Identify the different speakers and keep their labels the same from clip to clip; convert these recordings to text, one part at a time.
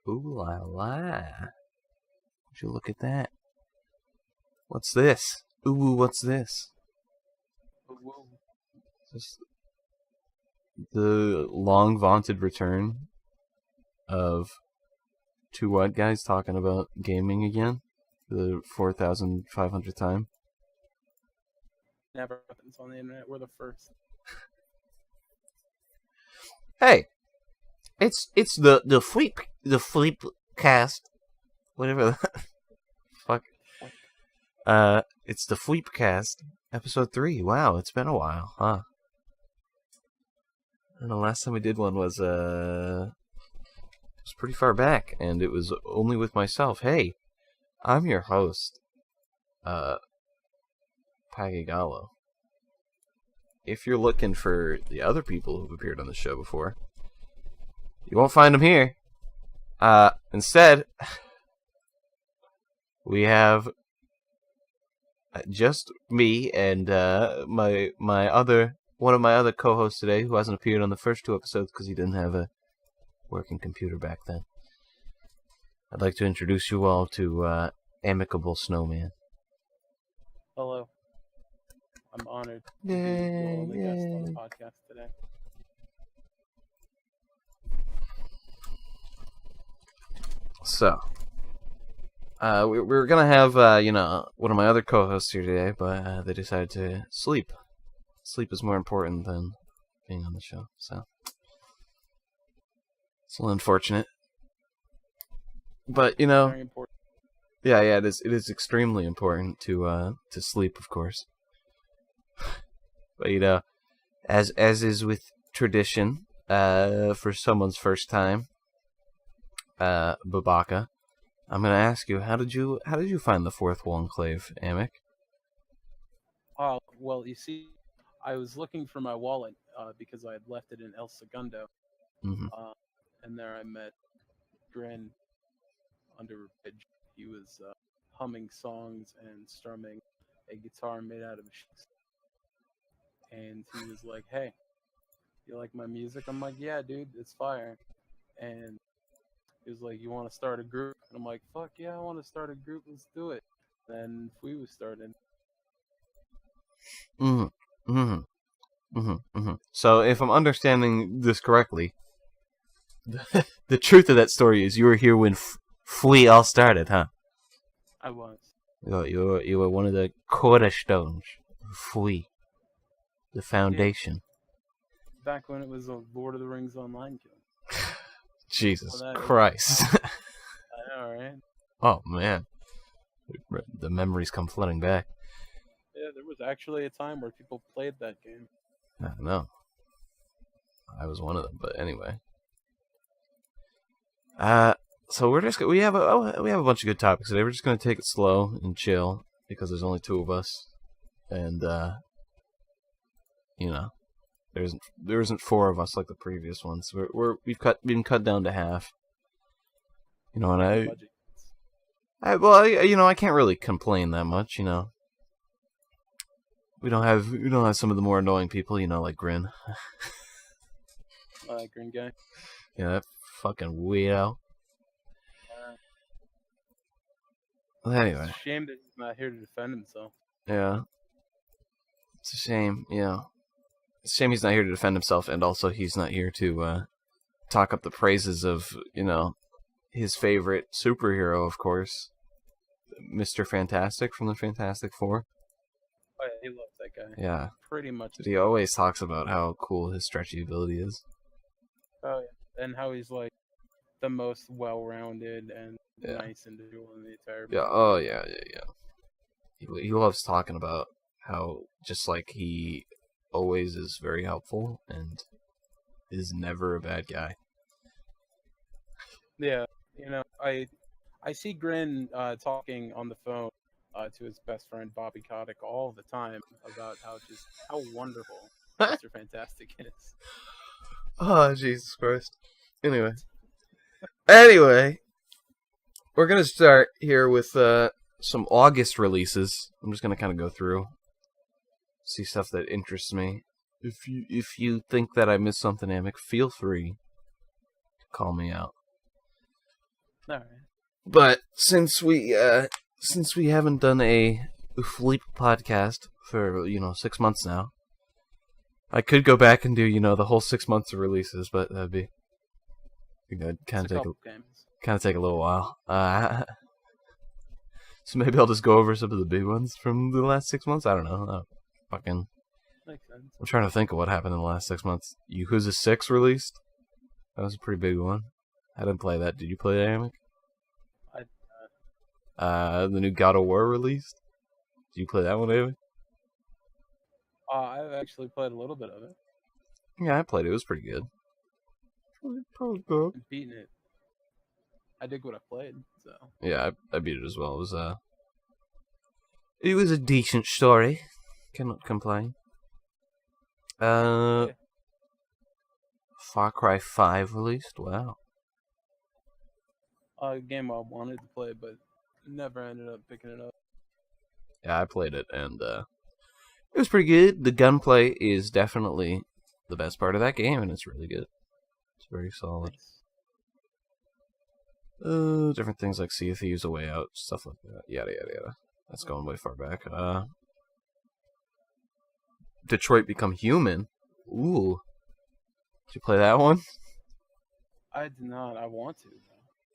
Speaker 1: Ooh la la. Would you look at that? What's this? Ooh, what's this? Just the long vaunted return of two white guys talking about gaming again. The 4,500th time.
Speaker 2: Never happens on the internet. We're the first.
Speaker 1: Hey, it's the Fleep cast, whatever. Fuck. It's the Fleep cast, episode 3. Wow, it's been a while, huh? And the last time we did one was pretty far back, and it was only with myself. Hey, I'm your host, Pagigallo. If you're looking for the other people who've appeared on the show before, you won't find them here. Instead, we have just me and one of my other co-hosts today, who hasn't appeared on the first 2 episodes because he didn't have a working computer back then. I'd like to introduce you all to Amicable Snowman.
Speaker 2: Hello. I'm honored to be
Speaker 1: Yay,
Speaker 2: the only guest on the
Speaker 1: yay.
Speaker 2: podcast today.
Speaker 1: So, we were gonna have one of my other co-hosts here today, but they decided to sleep. Sleep is more important than being on the show, so it's a little unfortunate. But
Speaker 2: Very important.
Speaker 1: yeah, it is extremely important to sleep, of course. But as is with tradition, for someone's first time, Babaka, I'm gonna ask you, how did you find the fourth Enclave, Amic?
Speaker 2: Well, you see, I was looking for my wallet because I had left it in El Segundo,
Speaker 1: Mm-hmm.
Speaker 2: and there I met Grin under a bridge. He was humming songs and strumming a guitar made out of sheets. And he was like, "Hey, you like my music?" I'm like, "Yeah, dude, it's fire." And he was like, "You want to start a group?" And I'm like, "Fuck yeah, I want to start a group. Let's do it." Then we was started.
Speaker 1: Mm-hmm. Mm-hmm. Mm-hmm. Mm-hmm. So, if I'm understanding this correctly, the truth of that story is you were here when Flea all started, huh?
Speaker 2: I was.
Speaker 1: You were one of the cornerstones of Flea, the foundation.
Speaker 2: Back when it was a Lord of the Rings online game.
Speaker 1: Jesus
Speaker 2: Well,
Speaker 1: Christ.
Speaker 2: I know, right?
Speaker 1: Oh, man. The memories come flooding back.
Speaker 2: Yeah, there was actually a time where people played that game.
Speaker 1: I don't know. I was one of them, but anyway. So we have a bunch of good topics today. We're just gonna take it slow and chill because there's only 2 of us, and there isn't 4 of us like the previous ones. We've been cut down to half. And I can't really complain that much. We don't have some of the more annoying people, like Grin.
Speaker 2: Green guy.
Speaker 1: Yeah, that fucking weirdo. Well, anyway.
Speaker 2: It's a shame that he's not here to defend himself.
Speaker 1: Yeah. It's a shame, It's a shame he's not here to defend himself, and also he's not here to talk up the praises of, his favorite superhero, of course. Mr. Fantastic from the Fantastic Four.
Speaker 2: Oh, yeah, he loves that guy.
Speaker 1: Yeah.
Speaker 2: Pretty much.
Speaker 1: He always talks about how cool his stretchy ability is.
Speaker 2: Oh, yeah. And how he's, like, the most well-rounded and nice individual in the entire
Speaker 1: Yeah, oh, yeah. He loves talking about how, just like, he always is very helpful and is never a bad guy.
Speaker 2: Yeah, I see Grin talking on the phone to his best friend Bobby Kotick all the time about how wonderful Mr. Fantastic is.
Speaker 1: Oh, Jesus Christ. Anyway, we're gonna start here with some August releases. I'm just gonna kind of go through, see stuff that interests me. If you think that I missed something, Amic, feel free to call me out.
Speaker 2: All right.
Speaker 1: But since we haven't done a Fleep podcast for 6 months now, I could go back and do the whole 6 months of releases, but that'd be kind of take a little while. So maybe I'll just go over some of the big ones from the last 6 months. I don't know.
Speaker 2: Makes sense.
Speaker 1: I'm trying to think of what happened in the last 6 months. Yakuza 6 released. That was a pretty big one. I didn't play that. Did you play that, Amic? The new God of War released. Did you play that one, Amic?
Speaker 2: I've actually played a little bit of it.
Speaker 1: Yeah, I played it. It was pretty good. Probably good.
Speaker 2: Beating it. I dig what I played, so.
Speaker 1: Yeah, I beat it as well. It was a decent story. Cannot complain. Far Cry 5 released. Wow.
Speaker 2: A game I wanted to play, but never ended up picking it up.
Speaker 1: Yeah, I played it, and it was pretty good. The gunplay is definitely the best part of that game, and it's really good. It's very solid.
Speaker 2: Nice.
Speaker 1: Different things like Sea of Thieves, A Way Out, stuff like that. Yada, yada, yada. That's going way far back. Detroit Become Human. Ooh. Did you play that one?
Speaker 2: I did not. I want to.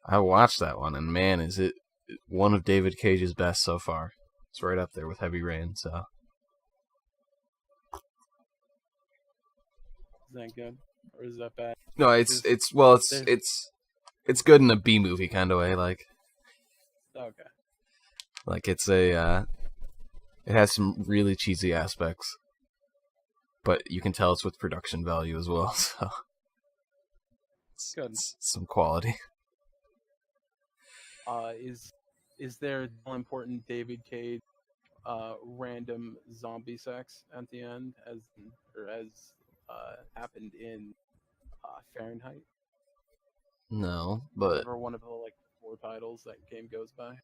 Speaker 1: I watched that one, and man, is it one of David Cage's best so far. It's right up there with Heavy Rain, so.
Speaker 2: Is that good? Or is that bad?
Speaker 1: No, it's good in a B movie kind of way, like.
Speaker 2: Okay.
Speaker 1: Like it has some really cheesy aspects, but you can tell it's with production value as well. So
Speaker 2: Good.
Speaker 1: Some quality.
Speaker 2: Is there all important David Cage random zombie sex at the end as happened in Fahrenheit?
Speaker 1: No, but
Speaker 2: Or one of the 4 titles that game goes by.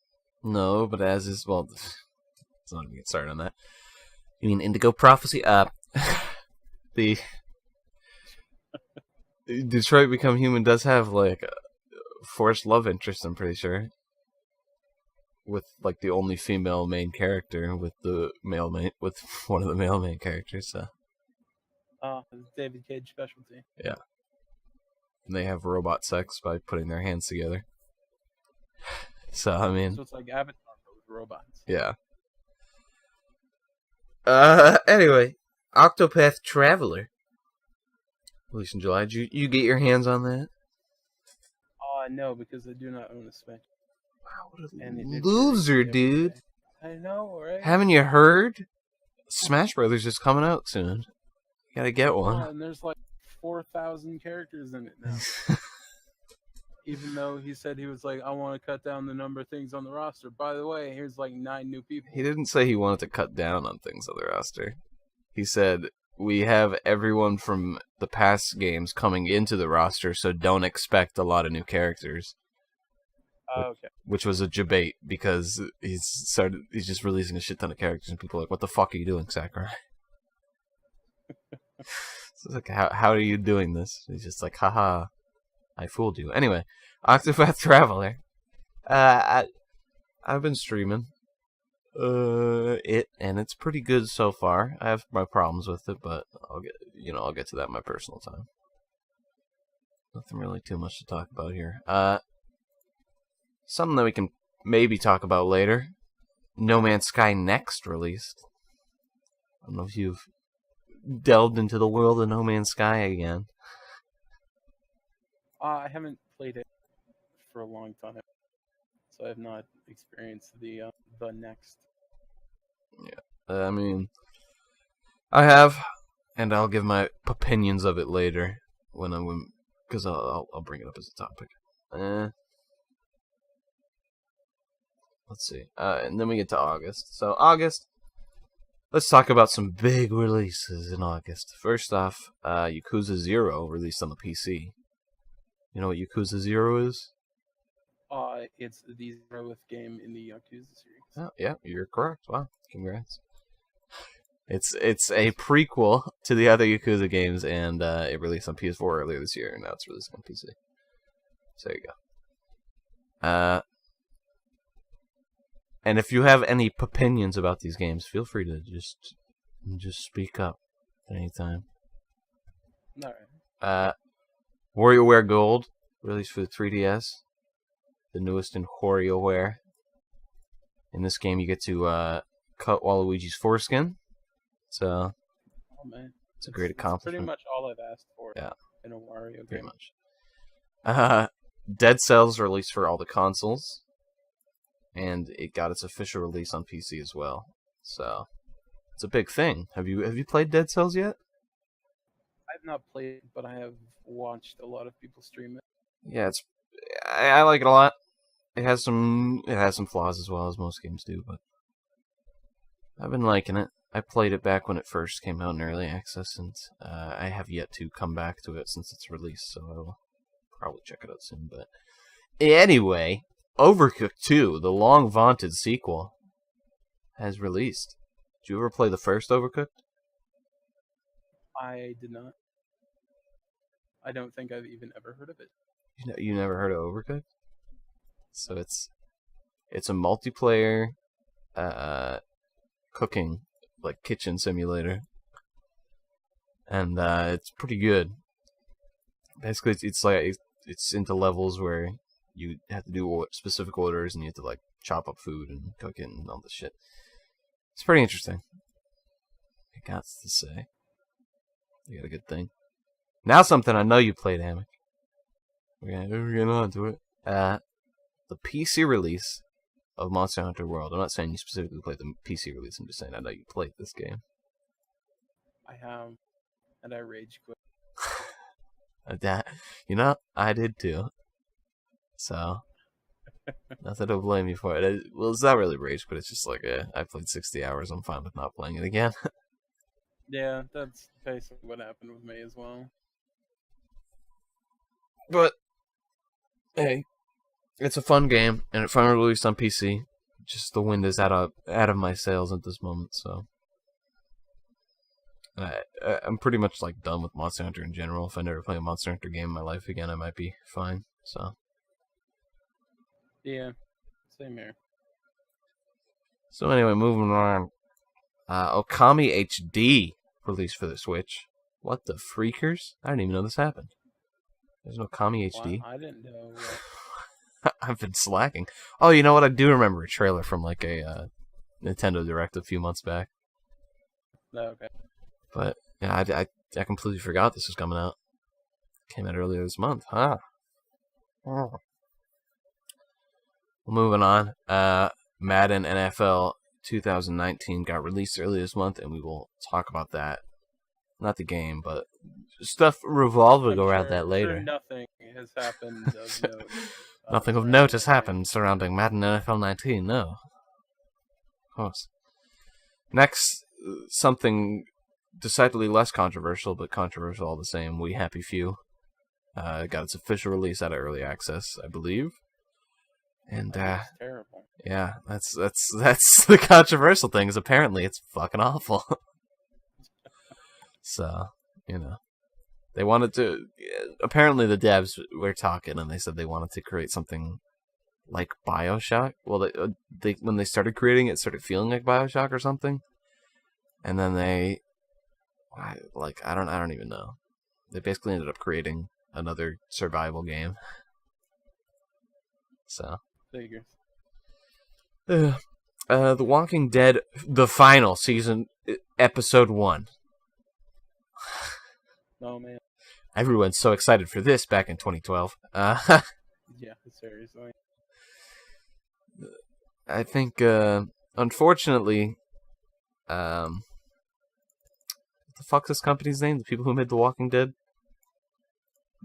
Speaker 1: No, but as is let's not even get started on that. You mean Indigo Prophecy? The Detroit Become Human does have a forced love interest, I'm pretty sure. With the only female main character with one of the male main characters, so.
Speaker 2: David Cage specialty.
Speaker 1: Yeah. And they have robot sex by putting their hands together. So I mean,
Speaker 2: so it's like Avatar but with robots.
Speaker 1: Yeah. Anyway, Octopath Traveler. Released in July. Did you get your hands on that?
Speaker 2: No, because I do not own a Switch.
Speaker 1: Wow, what a loser, dude.
Speaker 2: I know, right?
Speaker 1: Haven't you heard? Smash Brothers is coming out soon. You gotta get one.
Speaker 2: And there's 4,000 characters in it now. Even though he said he was I want to cut down the number of things on the roster. By the way, here's 9 new people.
Speaker 1: He didn't say he wanted to cut down on things on the roster. He said, we have everyone from the past games coming into the roster, so don't expect a lot of new characters.
Speaker 2: Okay.
Speaker 1: Which was a debate, because he's just releasing a shit ton of characters, and people are like, what the fuck are you doing, Sakurai? So it's how are you doing this? He's just like, haha, I fooled you. Anyway, Octopath Traveler. I've been streaming and it's pretty good so far. I have my problems with it, but I'll get to that in my personal time. Nothing really too much to talk about here. Something that we can maybe talk about later. No Man's Sky Next released. I don't know if you've delved into the world of No Man's Sky again.
Speaker 2: I haven't played it for a long time, so I have not experienced the next.
Speaker 1: Yeah, I mean, I have, and I'll give my opinions of it later because I'll bring it up as a topic. Let's see, and then we get to August. So August, let's talk about some big releases in August. First off, Yakuza 0 released on the PC. You know what Yakuza 0 is?
Speaker 2: it's the zeroth game in the Yakuza series.
Speaker 1: Oh, yeah, you're correct. Wow, congrats. It's a prequel to the other Yakuza games, and it released on PS4 earlier this year, and now it's releasing on PC. So there you go. And if you have any opinions about these games, feel free to just speak up at any time.
Speaker 2: All right.
Speaker 1: WarioWare Gold, released for the 3DS. The newest in WarioWare. In this game, you get to cut Waluigi's foreskin. So,
Speaker 2: man.
Speaker 1: It's a great accomplishment.
Speaker 2: Pretty much all I've asked for
Speaker 1: Yeah.
Speaker 2: in a Wario game.
Speaker 1: Pretty much. Dead Cells released for all the consoles. And it got its official release on PC as well. So, it's a big thing. Have you played Dead Cells yet?
Speaker 2: I've not played, but I have watched a lot of people stream it.
Speaker 1: Yeah, I like it a lot. It has some flaws as well, as most games do, but I've been liking it. I played it back when it first came out in early access, and I have yet to come back to it since its release, so I will probably check it out soon. But anyway, Overcooked 2, the long-vaunted sequel, has released. Did you ever play the first Overcooked?
Speaker 2: I did not. I don't think I've even ever heard of it.
Speaker 1: You never heard of Overcooked? So it's a multiplayer cooking, like, kitchen simulator. And it's pretty good. Basically, it's into levels where you have to do specific orders, and you have to, like, chop up food and cook it and all this shit. It's pretty interesting. I got to say. You got a good thing. Now something I know you played, Hammock. We're getting on to it. The PC release of Monster Hunter World. I'm not saying you specifically played the PC release. I'm just saying I know you played this game.
Speaker 2: I have, and I rage quit.
Speaker 1: I did too. So, nothing to blame you for it. Well, it's not really rage, but it's just like, I played 60 hours. I'm fine with not playing it again.
Speaker 2: Yeah, that's basically what happened with me as well.
Speaker 1: But, hey, it's a fun game, and it finally released on PC. Just the wind is out of my sails at this moment, so I'm pretty much like done with Monster Hunter in general. If I never play a Monster Hunter game in my life again, I might be fine. So
Speaker 2: yeah, same here.
Speaker 1: So anyway, moving on. Okami HD released for the Switch. What the freakers? I didn't even know this happened. There's no Okami HD.
Speaker 2: Well, I didn't know.
Speaker 1: I've been slacking. Oh, you know what? I do remember a trailer from like a Nintendo Direct a few months back.
Speaker 2: Oh, okay.
Speaker 1: But yeah, I completely forgot this was coming out. Came out earlier this month, huh? Oh. Moving on. Madden NFL 2019 got released earlier this month, and we will talk about that. Not the game, but stuff revolving around that later.
Speaker 2: Sure nothing has happened of note.
Speaker 1: Nothing of note has happened surrounding Madden NFL 19, no. Of course. Next, something decidedly less controversial, but controversial all the same. We Happy Few got its official release out of early access, I believe. And
Speaker 2: that's terrible.
Speaker 1: Yeah, that's the controversial thing, is apparently it's fucking awful. So, they wanted to. Apparently, the devs were talking, and they said they wanted to create something like BioShock. Well, they when they started creating it, it started feeling like BioShock or something. And then I don't even know. They basically ended up creating another survival game. So.
Speaker 2: Figures.
Speaker 1: The Walking Dead, the final season, episode 1.
Speaker 2: Oh man.
Speaker 1: Everyone's so excited for this back in 2012.
Speaker 2: Yeah, seriously.
Speaker 1: I think, unfortunately, what the fuck's this company's name? The people who made the Walking Dead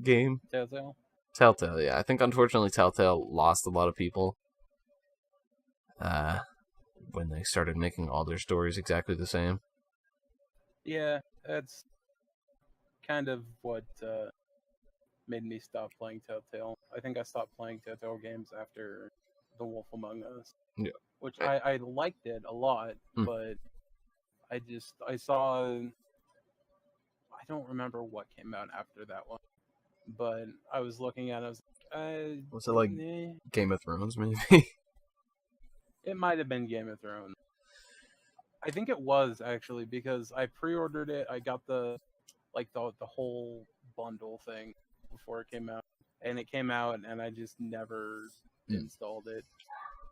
Speaker 1: game?
Speaker 2: Telltale?
Speaker 1: Telltale, yeah. I think, unfortunately, Telltale lost a lot of people when they started making all their stories exactly the same.
Speaker 2: Yeah, that's kind of what made me stop playing Telltale. I think I stopped playing Telltale games after The Wolf Among Us.
Speaker 1: Yeah.
Speaker 2: Which I liked it a lot, but I saw, I don't remember what came out after that one, but I was looking at it, I was like,
Speaker 1: was it like
Speaker 2: nah.
Speaker 1: Game of Thrones, maybe?
Speaker 2: It might have been Game of Thrones. I think it was, actually, because I pre-ordered it, I got the whole bundle thing before it came out, and it came out, and I just never installed it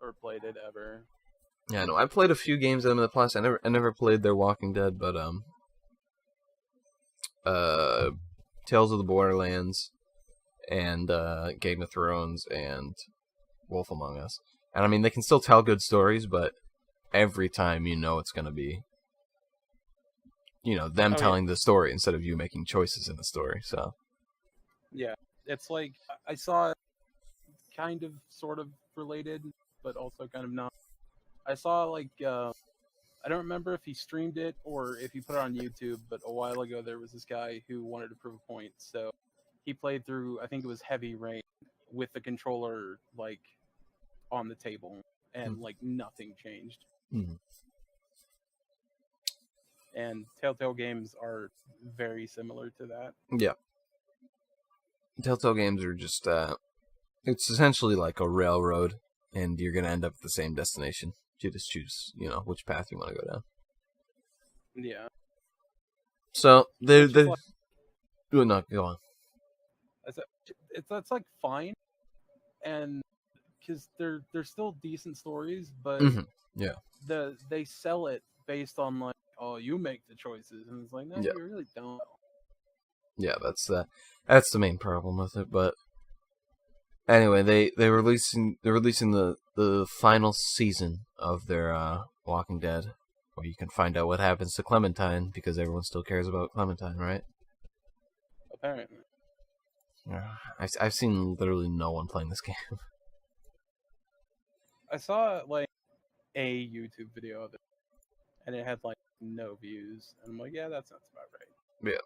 Speaker 2: or played it ever.
Speaker 1: Yeah, no, I played a few games of them in the past. I never played their Walking Dead, but Tales of the Borderlands and Game of Thrones and Wolf Among Us. And I mean, they can still tell good stories, but every time it's going to be them telling the story instead of you making choices in the story. So
Speaker 2: yeah, it's like I saw kind of sort of related, but also kind of not. I saw I don't remember if he streamed it or if he put it on YouTube, but a while ago there was this guy who wanted to prove a point. So he played through, I think it was Heavy Rain, with the controller on the table, and nothing changed.
Speaker 1: Mm-hmm.
Speaker 2: And Telltale games are very similar to that.
Speaker 1: Yeah. Telltale games are just it's essentially like a railroad, and you're gonna end up at the same destination. You just choose, which path you want to go down.
Speaker 2: Yeah.
Speaker 1: So they do not go on.
Speaker 2: That's fine, and because they're still decent stories, but
Speaker 1: yeah,
Speaker 2: they sell it based on oh, you make the choices, and it's like, no, you really don't.
Speaker 1: Yeah, that's the main problem with it. But anyway, they're releasing the final season of their Walking Dead, where you can find out what happens to Clementine, because everyone still cares about Clementine, right?
Speaker 2: Apparently.
Speaker 1: Yeah, I've seen literally no one playing this game.
Speaker 2: I saw a YouTube video of it, and it had no views, and I'm like, yeah, that sounds about right.
Speaker 1: Yeah.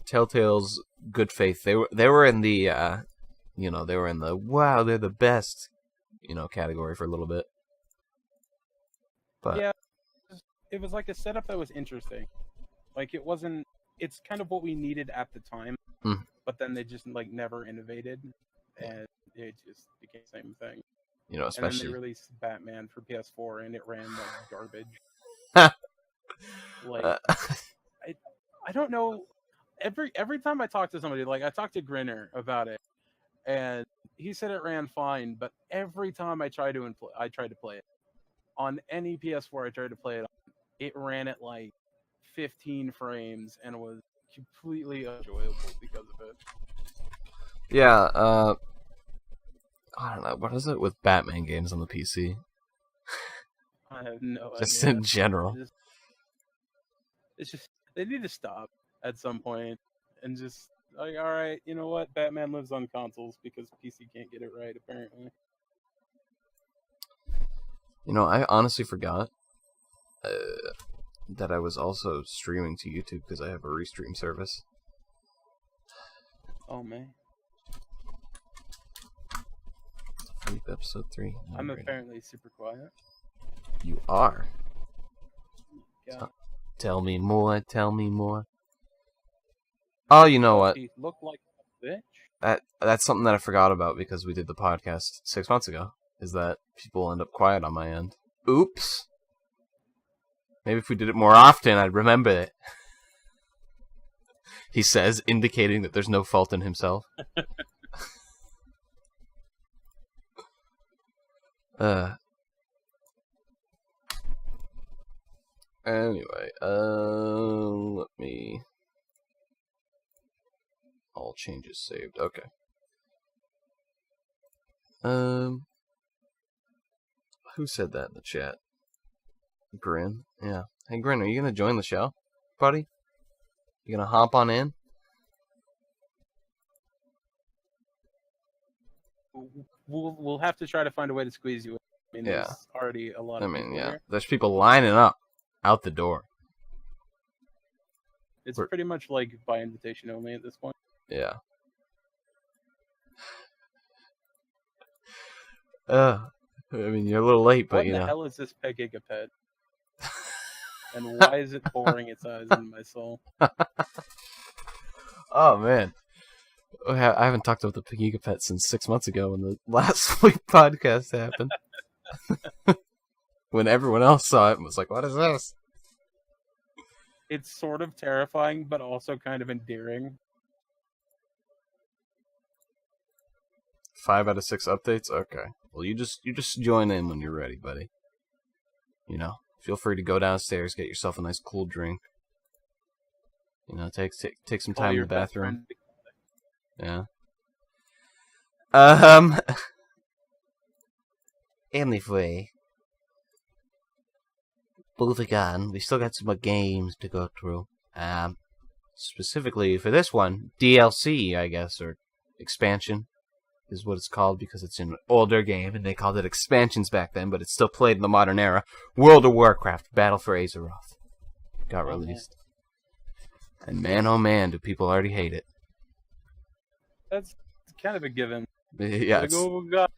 Speaker 1: Telltale's good faith. They were in the they were in the wow, they're the best category for a little bit. But
Speaker 2: yeah, it was a setup that was interesting. It wasn't. It's kind of what we needed at the time, but then they just never innovated, and it just became the same thing.
Speaker 1: Especially.
Speaker 2: And then they released Batman for PS4, and it ran like garbage. I don't know. Every time I talk to somebody, I talked to Grinner about it, and he said it ran fine. But every time I tried to play it on any PS4, I tried to play it on, it ran at 15 frames and was completely unenjoyable because of it.
Speaker 1: Yeah, I don't know. What is it with Batman games on the PC?
Speaker 2: I have no idea.
Speaker 1: Just in general.
Speaker 2: It's just they need to stop at some point and just all right, you know what? Batman lives on consoles because PC can't get it right, apparently.
Speaker 1: I honestly forgot that I was also streaming to YouTube because I have a restream service.
Speaker 2: Oh, man.
Speaker 1: Episode 3.
Speaker 2: I'm apparently super quiet.
Speaker 1: You are.
Speaker 2: Yeah.
Speaker 1: Tell me more. Tell me more. Oh, you know what?
Speaker 2: He looked like a bitch.
Speaker 1: That's something that I forgot about because we did the podcast 6 months ago. Is that people end up quiet on my end? Oops. Maybe if we did it more often, I'd remember it. He says, indicating that there's no fault in himself. Anyway, let me... All changes saved. Okay. Who said that in the chat? Grin? Yeah. Hey, Grin, are you gonna join the show, buddy? You gonna hop on in?
Speaker 2: We'll have to try to find a way to squeeze you in. I mean,
Speaker 1: Yeah.
Speaker 2: There's already a lot of people here.
Speaker 1: There's people lining up out the door.
Speaker 2: It's pretty much by invitation only at this point.
Speaker 1: Yeah. I mean, you're a little late, but
Speaker 2: What in
Speaker 1: you
Speaker 2: the
Speaker 1: know.
Speaker 2: hell is this Pegigapet? And why is it boring its eyes in my soul?
Speaker 1: Oh man, I haven't talked about the Pegiga Pet since 6 months ago when the last week podcast happened. When everyone else saw it and was like, "What is this?"
Speaker 2: It's sort of terrifying, but also kind of endearing.
Speaker 1: 5 out of 6 updates. Okay. Well, you just join in when you're ready, buddy. You know, feel free to go downstairs, get yourself a nice cool drink. You know, take some
Speaker 2: Call
Speaker 1: time in
Speaker 2: your
Speaker 1: the
Speaker 2: best
Speaker 1: bathroom.
Speaker 2: friend.
Speaker 1: Yeah. Anyway, moving on. We still got some more games to go through. Specifically for this one, DLC, I guess, or expansion is what it's called because it's an older game and they called it expansions back then, but it's still played in the modern era. World of Warcraft: Battle for Azeroth got released. And man, oh man, do people already hate it.
Speaker 2: That's kind of a given.
Speaker 1: Yeah,
Speaker 2: Like, oh god,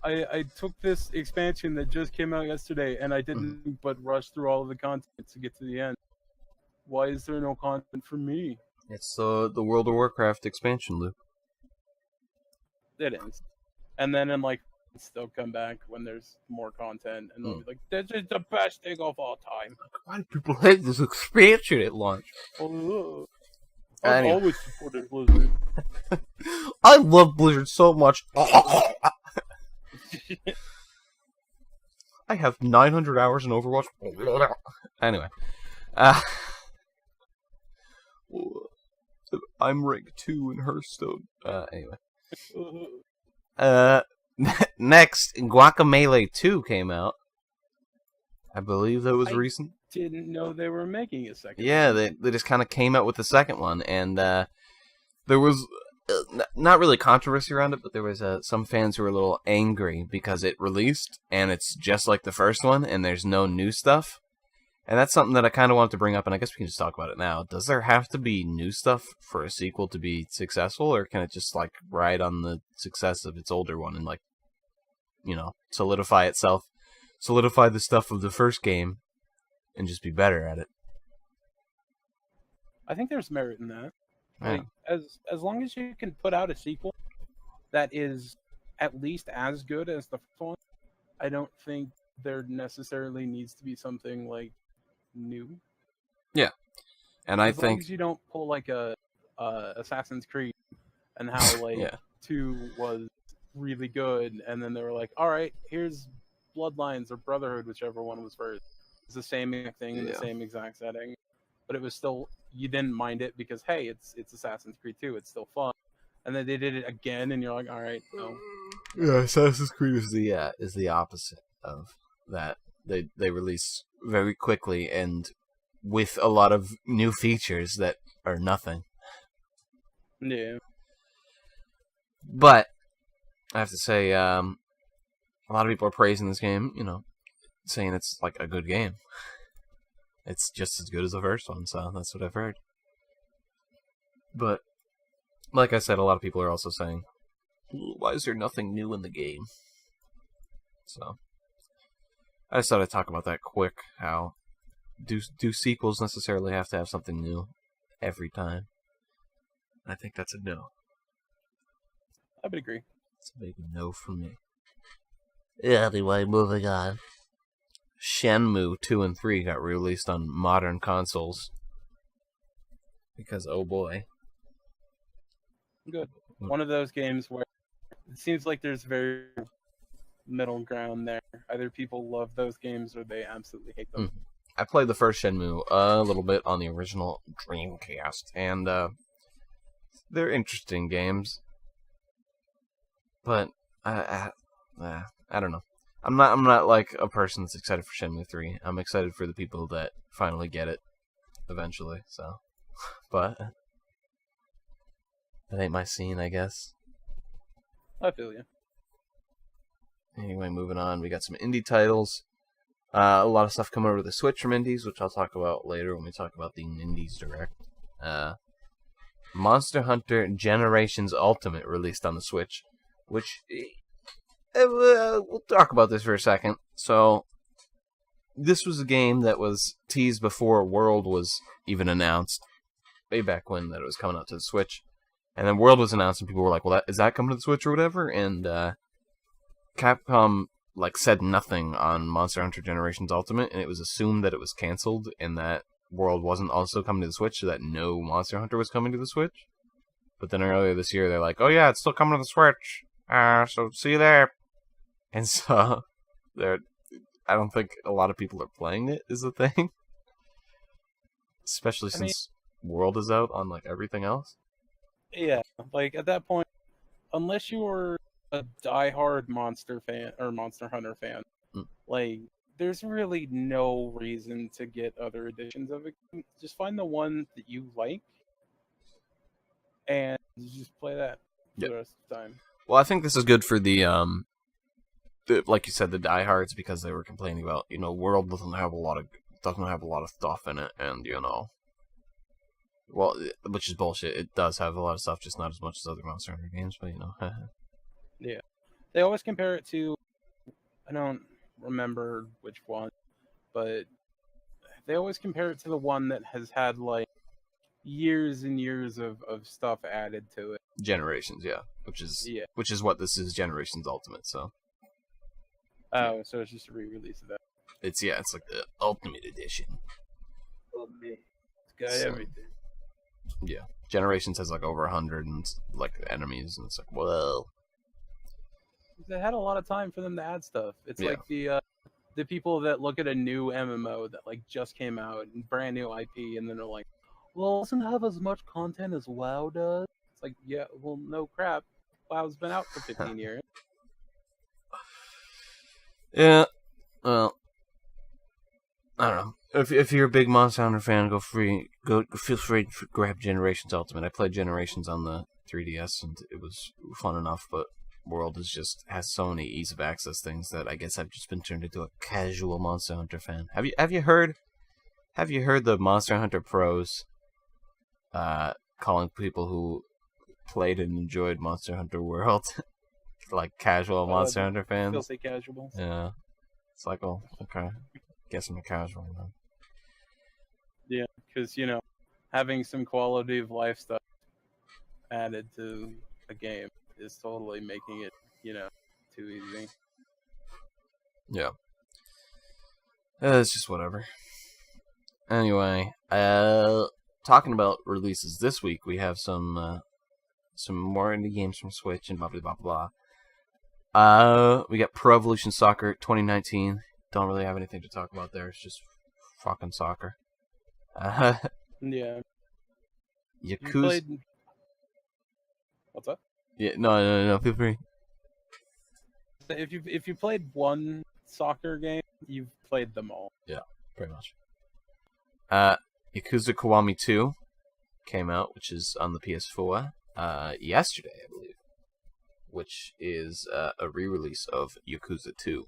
Speaker 2: I took this expansion that just came out yesterday and I didn't but rush through all of the content to get to the end. Why is there no content for me?
Speaker 1: it's the World of Warcraft expansion loop.
Speaker 2: It is. And then in like they'll come back when there's more content and they'll be like, "This is the best thing of all time."
Speaker 1: Why do people hate this expansion at launch?
Speaker 2: Oh, I've
Speaker 1: Anyway.
Speaker 2: always supported Blizzard.
Speaker 1: I love Blizzard so much. I have 900 hours in Overwatch. Anyway. I'm rank 2 in Hearthstone. Anyway. Next, Guacamelee 2 came out. I believe that was recent.
Speaker 2: Didn't know they were making a second.
Speaker 1: Yeah, they just kind of came out with the second one, and there was not really controversy around it, but there was some fans who were a little angry because it released and it's just like the first one, and there's no new stuff. And that's something that I kind of wanted to bring up, and I guess we can just talk about it now. Does there have to be new stuff for a sequel to be successful, or can it just like ride on the success of its older one and like, you know, solidify itself, solidify the stuff of the first game, and just be better at it?
Speaker 2: I think there's merit in that.
Speaker 1: Yeah.
Speaker 2: Like, as long as you can put out a sequel that is at least as good as the first one, I don't think there necessarily needs to be something like new.
Speaker 1: Yeah, and I
Speaker 2: as long
Speaker 1: think
Speaker 2: as you don't pull like a Assassin's Creed and how like
Speaker 1: yeah.
Speaker 2: 2 was really good, and then they were like, all right, here's Bloodlines or Brotherhood, whichever one was first. It's the same exact thing in the same exact setting, but it was still, you didn't mind it because hey, it's Assassin's Creed 2, it's still fun. And then they did it again, and you're like, all right, no.
Speaker 1: Yeah, Assassin's Creed is the opposite of that. They release very quickly and with a lot of new features that are nothing.
Speaker 2: Yeah.
Speaker 1: But I have to say, a lot of people are praising this game. You know, saying it's like a good game. It's just as good as the first one, so that's what I've heard. But like I said, a lot of people are also saying, why is there nothing new in the game? So I just thought I'd talk about that quick. How do sequels necessarily have to have something new every time? I think that's a no.
Speaker 2: I would agree.
Speaker 1: It's a big no from me. Anyway, moving on. Shenmue 2 and 3 got released on modern consoles. Because, oh boy.
Speaker 2: Good. One of those games where it seems like there's very middle ground there. Either people love those games or they absolutely hate them.
Speaker 1: I played the first Shenmue a little bit on the original Dreamcast, and they're interesting games. But I don't know. I'm not like a person that's excited for Shenmue 3. I'm excited for the people that finally get it eventually. So, but that ain't my scene, I guess.
Speaker 2: I feel you.
Speaker 1: Anyway, moving on. We got some indie titles. A lot of stuff coming over the Switch from indies, which I'll talk about later when we talk about the Indies Direct. Monster Hunter Generations Ultimate released on the Switch, which we'll talk about this for a second. So, this was a game that was teased before World was even announced, way back when that it was coming out to the Switch. And then World was announced, and people were like, well, is that coming to the Switch or whatever? And Capcom said nothing on Monster Hunter Generations Ultimate, and it was assumed that it was canceled, and that World wasn't also coming to the Switch, so that no Monster Hunter was coming to the Switch. But then earlier this year, they're like, oh yeah, it's still coming to the Switch. So see you there. And so, I don't think a lot of people are playing it, is the thing. Especially since World is out on, everything else.
Speaker 2: Yeah, at that point, unless you were a diehard Monster fan or Monster Hunter fan, there's really no reason to get other editions of it. Just find the one that you like, and just play that for the rest of the time.
Speaker 1: Well, I think this is good for the like you said, the diehards, because they were complaining about, World doesn't have a lot of stuff in it, and well, which is bullshit. It does have a lot of stuff, just not as much as other Monster Hunter games, but
Speaker 2: Yeah, they always compare it to, I don't remember which one, but they always compare it to the one that has had years and years of stuff added to it.
Speaker 1: Generations, yeah, which is what this is, Generations Ultimate. So
Speaker 2: so it's just a re-release of that.
Speaker 1: It's like the Ultimate Edition.
Speaker 2: Ultimate. It's got everything.
Speaker 1: Yeah, Generations has over 100 and enemies, and it's like, whoa.
Speaker 2: They had a lot of time for them to add stuff. It's like the people that look at a new MMO that just came out, and brand new IP, and then they're like, well, it doesn't have as much content as WoW does. It's like, yeah, well, no crap. WoW's been out for 15 years.
Speaker 1: Yeah, well, I don't know. If you're a big Monster Hunter fan, feel free to grab Generations Ultimate. I played Generations on the 3DS, and it was fun enough, but World has so many ease of access things that I guess I've just been turned into a casual Monster Hunter fan. Have you heard the Monster Hunter pros calling people who played and enjoyed Monster Hunter World casual Monster Hunter fans?
Speaker 2: Filthy casuals.
Speaker 1: Yeah. It's like, oh, okay. Guess I'm a casual then.
Speaker 2: Yeah, because, having some quality of life stuff added to a game is totally making it, too easy.
Speaker 1: Yeah. It's just whatever. Anyway, talking about releases this week, we have some more indie games from Switch and blah blah blah blah. We got Pro Evolution Soccer 2019. Don't really have anything to talk about there. It's just fucking soccer.
Speaker 2: Yeah.
Speaker 1: Yakuza.
Speaker 2: What's up?
Speaker 1: Yeah, no. Feel free.
Speaker 2: If you played one soccer game, you've played them all.
Speaker 1: Yeah, pretty much. Yakuza Kiwami 2 came out, which is on the PS4 yesterday, I believe, which is a re-release of Yakuza 2.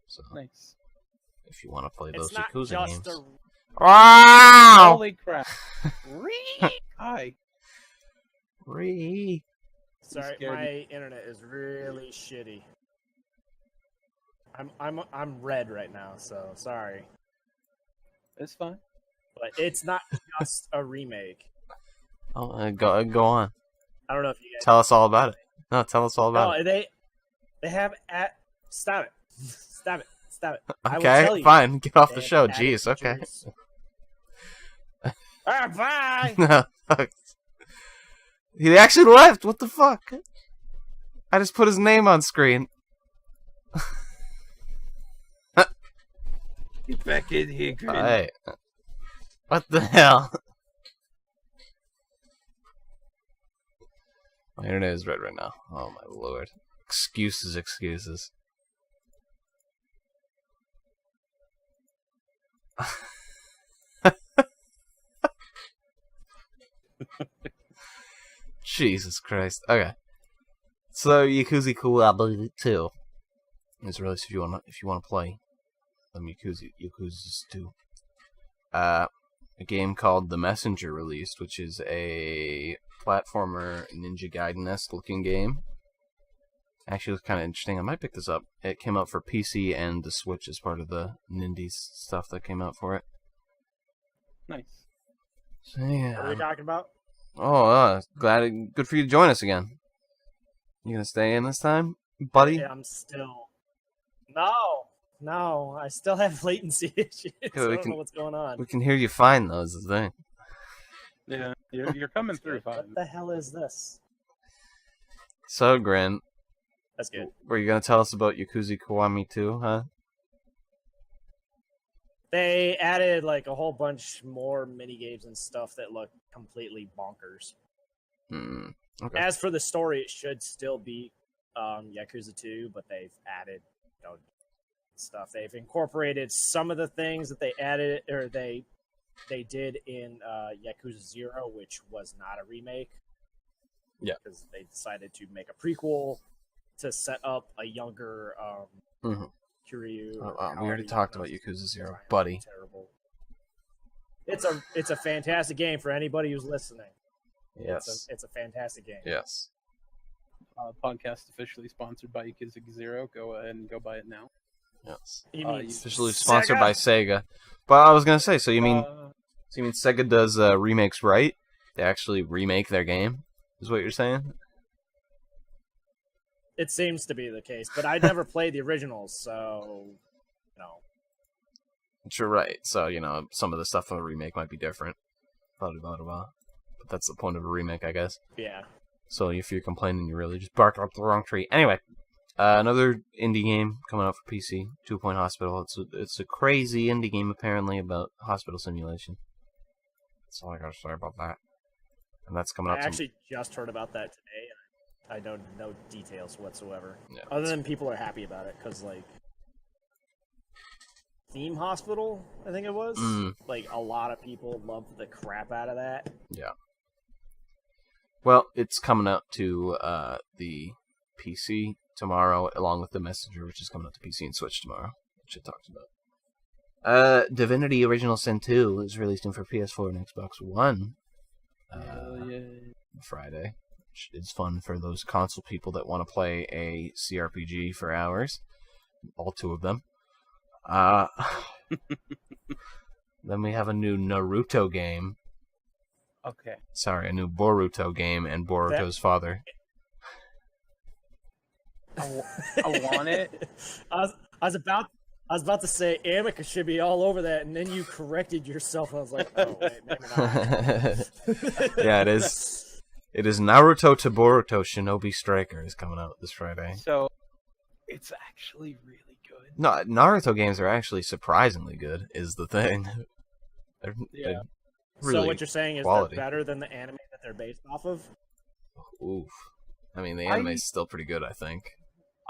Speaker 1: So,
Speaker 2: nice.
Speaker 1: If you want to play those
Speaker 3: it's not
Speaker 1: Yakuza
Speaker 3: just
Speaker 1: games.
Speaker 3: Wow!
Speaker 2: Holy crap! Hi.
Speaker 3: Sorry, my internet is really shitty. I'm red right now, so sorry.
Speaker 2: It's fine.
Speaker 3: But it's not just a remake.
Speaker 1: Oh, go on.
Speaker 3: I don't know if you guys
Speaker 1: tell us all about it. No, tell us all about it.
Speaker 3: They have stop it. Stop it.
Speaker 1: Okay, fine. Get off the show. Jeez, okay.
Speaker 3: Bye.
Speaker 1: No, fuck. He actually left. What the fuck? I just put his name on screen.
Speaker 2: Get back in here, Grin.
Speaker 1: Hey. What the hell? My internet is red right now. Oh my lord. Excuses. Jesus Christ. Okay. So Yakuza Kiwami 2 is released if you wanna play Yakuza 2. A game called The Messenger released, which is a platformer Ninja Gaiden-esque looking game. Actually, looks kind of interesting. I might pick this up. It came out for PC and the Switch as part of the Nindies stuff that came out for it.
Speaker 2: Nice.
Speaker 1: So, yeah.
Speaker 3: What are we talking about?
Speaker 1: Oh, good for you to join us again. You gonna stay in this time, buddy?
Speaker 3: Yeah, I'm still. No, I still have latency issues. I don't know what's going on.
Speaker 1: We can hear you fine, though, is the thing.
Speaker 2: Yeah, you're coming through fine.
Speaker 3: What the hell is this?
Speaker 1: So, Grin,
Speaker 3: That's good.
Speaker 1: were you gonna tell us about Yakuza Kiwami 2, huh?
Speaker 3: They added like a whole bunch more mini games and stuff that look completely bonkers.
Speaker 1: Okay.
Speaker 3: As for the story, it should still be Yakuza 2, but they've added stuff. They've incorporated some of the things that they added or they did in Yakuza 0, which was not a remake.
Speaker 1: Yeah,
Speaker 3: because they decided to make a prequel to set up a younger Kiryu.
Speaker 1: We already talked about Yakuza 0, buddy.
Speaker 3: Terrible. It's a fantastic game for anybody who's listening.
Speaker 1: Yes,
Speaker 3: it's a fantastic game.
Speaker 1: Yes.
Speaker 2: Podcast officially sponsored by Yakuza 0. Go ahead and go buy it now.
Speaker 1: Yes.
Speaker 3: Officially
Speaker 1: sponsored by Sega. But I was gonna say, so you mean Sega does remakes right? They actually remake their game, is what you're saying?
Speaker 3: It seems to be the case, but I never played the originals, so
Speaker 1: You're right. So some of the stuff in a remake might be different. But that's the point of a remake, I guess.
Speaker 3: Yeah.
Speaker 1: So if you're complaining, you really just barked up the wrong tree. Anyway, another indie game coming out for PC, 2 Point Hospital. It's a crazy indie game apparently about hospital simulation. That's all I gotta say about that. And that's coming out.
Speaker 3: I actually just heard about that today. I know no details whatsoever,
Speaker 1: Yeah,
Speaker 3: other than people are happy about it because Theme Hospital, I think it was. Like a lot of people loved the crap out of that.
Speaker 1: Yeah. Well, it's coming out to the PC tomorrow, along with The Messenger, which is coming out to PC and Switch tomorrow, which I talked about. Divinity Original Sin 2 is releasing for PS4 and Xbox One Friday, which is fun for those console people that want to play a CRPG for hours. All two of them. Then we have a new Naruto game.
Speaker 2: Okay.
Speaker 1: Sorry, a new Boruto game and Boruto's father.
Speaker 2: I want it.
Speaker 3: I was about to say Amica should be all over that, and then you corrected yourself. I was like, oh wait, maybe not.
Speaker 1: Yeah, it is. It is Naruto to Boruto Shinobi Striker is coming out this Friday.
Speaker 2: So, it's actually really good.
Speaker 1: No, Naruto games are actually surprisingly good. Is the thing. They're really
Speaker 3: so what you're saying is
Speaker 1: quality.
Speaker 3: they're better than the anime that they're based off of?
Speaker 1: Oof. I mean, the anime's still pretty good, I think.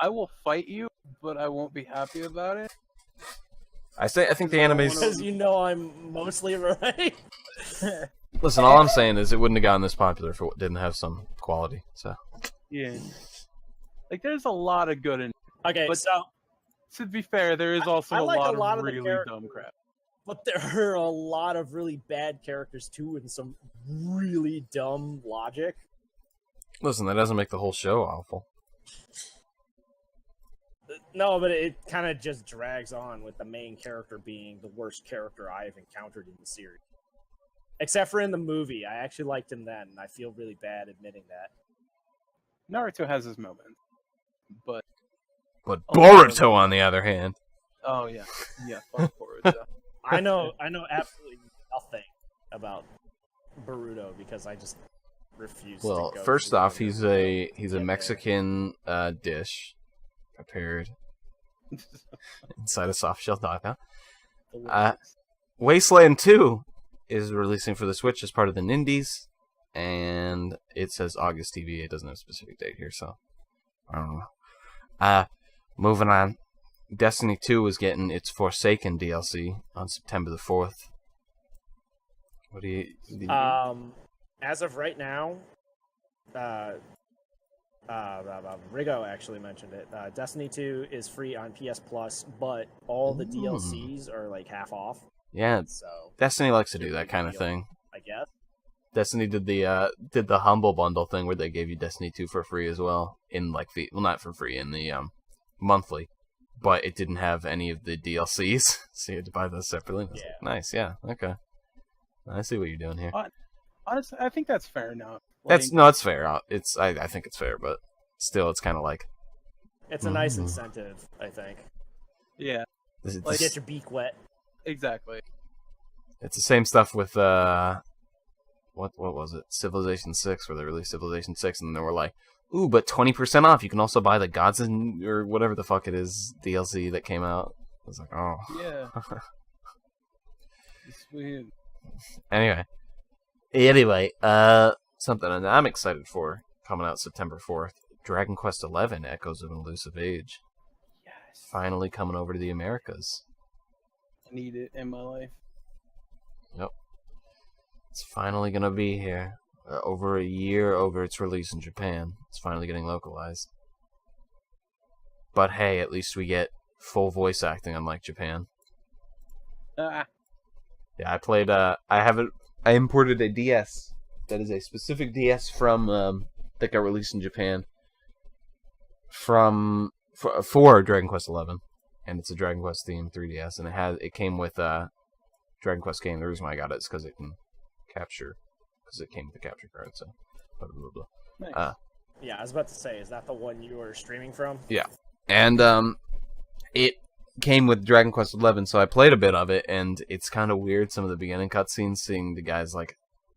Speaker 2: I will fight you, but I won't be happy about it.
Speaker 1: I think the anime's...
Speaker 3: Because I'm mostly right.
Speaker 1: Listen, all I'm saying is it wouldn't have gotten this popular if it didn't have some quality. So.
Speaker 2: Yeah. There's a lot of good in it.
Speaker 3: Okay,
Speaker 2: but
Speaker 3: so...
Speaker 2: To be fair, there is also
Speaker 3: I like
Speaker 2: a lot of
Speaker 3: the
Speaker 2: really dumb crap.
Speaker 3: But there are a lot of really bad characters, too, and some really dumb logic.
Speaker 1: Listen, that doesn't make the whole show awful.
Speaker 3: No, but it kind of just drags on with the main character being the worst character I have encountered in the series. Except for in the movie. I actually liked him then, and I feel really bad admitting that.
Speaker 2: Naruto has his moments. But
Speaker 1: Boruto, on the other hand...
Speaker 2: Oh, yeah. Yeah, fuck Boruto.
Speaker 3: I know absolutely nothing about Boruto because I just refuse to go
Speaker 1: first off, he's a Mexican dish prepared inside a soft shell taco. Wasteland 2 is releasing for the Switch as part of the Nindies, and it says August TV. It doesn't have a specific date here, so I don't know. Moving on. Destiny 2 is getting its Forsaken DLC on September the 4th. What do you...
Speaker 3: As of right now, Rigo actually mentioned it. Destiny 2 is free on PS Plus, but all the DLCs are half off.
Speaker 1: Yeah,
Speaker 3: so
Speaker 1: Destiny likes to do that kind of thing.
Speaker 3: I guess.
Speaker 1: Destiny did the humble bundle thing where they gave you Destiny 2 for free as well in like the not for free in the monthly, but it didn't have any of the DLCs, so you had to buy those separately. I was like, nice, yeah, okay. I see what you're doing here.
Speaker 2: Honestly, I think that's fair now.
Speaker 1: It's fair. I think it's fair, but still, it's kind of like
Speaker 3: it's a nice incentive, I think.
Speaker 2: Yeah,
Speaker 3: like get your beak wet.
Speaker 2: Exactly.
Speaker 1: It's the same stuff with what was it? Civilization 6, where they released Civilization 6, and they were like, ooh, but 20% off. You can also buy the Gods or whatever the fuck it is DLC that came out. I was like, oh.
Speaker 2: Yeah. It's weird.
Speaker 1: Anyway, something I'm excited for coming out September 4th. Dragon Quest XI: Echoes of an Elusive Age.
Speaker 2: Yes.
Speaker 1: Finally coming over to the Americas.
Speaker 2: I need it in my life.
Speaker 1: Yep. It's finally gonna be here. Over a year over its release in Japan. It's finally getting localized. But hey, at least we get full voice acting, unlike Japan. Yeah, I played. I imported a DS. That is a specific DS from that got released in Japan. For Dragon Quest XI, and it's a Dragon Quest themed 3DS, and it came with Dragon Quest game. The reason why I got it is because it can capture, because it came with the capture card. So, blah blah blah.
Speaker 2: Nice.
Speaker 3: Yeah, I was about to say, is that the one you were streaming from?
Speaker 1: Yeah, and it came with Dragon Quest XI, so I played a bit of it, and it's kind of weird. Some of the beginning cutscenes, seeing the guys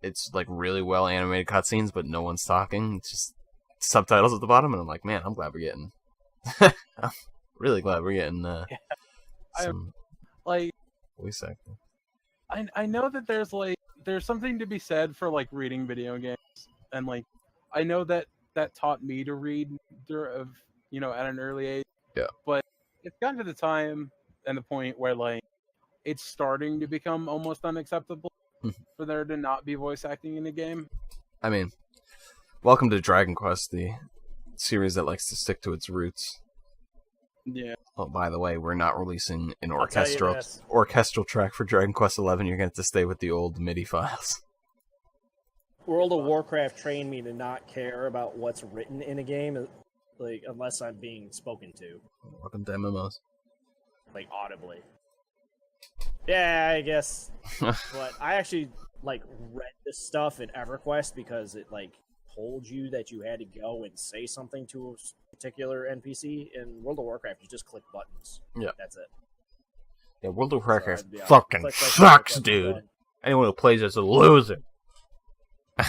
Speaker 1: it's like really well animated cutscenes, but no one's talking. It's just subtitles at the bottom, and I'm like, man, I'm glad we're getting. I'm really glad we're getting some voice acting.
Speaker 2: I know that there's something to be said for like reading video games, and like I know that taught me to read at an early age.
Speaker 1: Yeah.
Speaker 2: But it's gotten to the time and the point where like it's starting to become almost unacceptable for there to not be voice acting in a game.
Speaker 1: I mean, welcome to Dragon Quest, the series that likes to stick to its roots.
Speaker 2: Yeah.
Speaker 1: Oh, by the way, we're not releasing an orchestral track for Dragon Quest XI. You're going to have to stay with the old MIDI files.
Speaker 3: World of Warcraft trained me to not care about what's written in a game, like unless I'm being spoken to.
Speaker 1: Welcome to MMOs.
Speaker 3: Like audibly. Yeah, I guess. But I actually like read this stuff in EverQuest because it like told you that you had to go and say something to a particular NPC. In World of Warcraft, you just click buttons.
Speaker 1: Yeah,
Speaker 3: that's it.
Speaker 1: Yeah, World of Warcraft fucking sucks, dude. Anyone who plays it's a loser.
Speaker 2: Wow,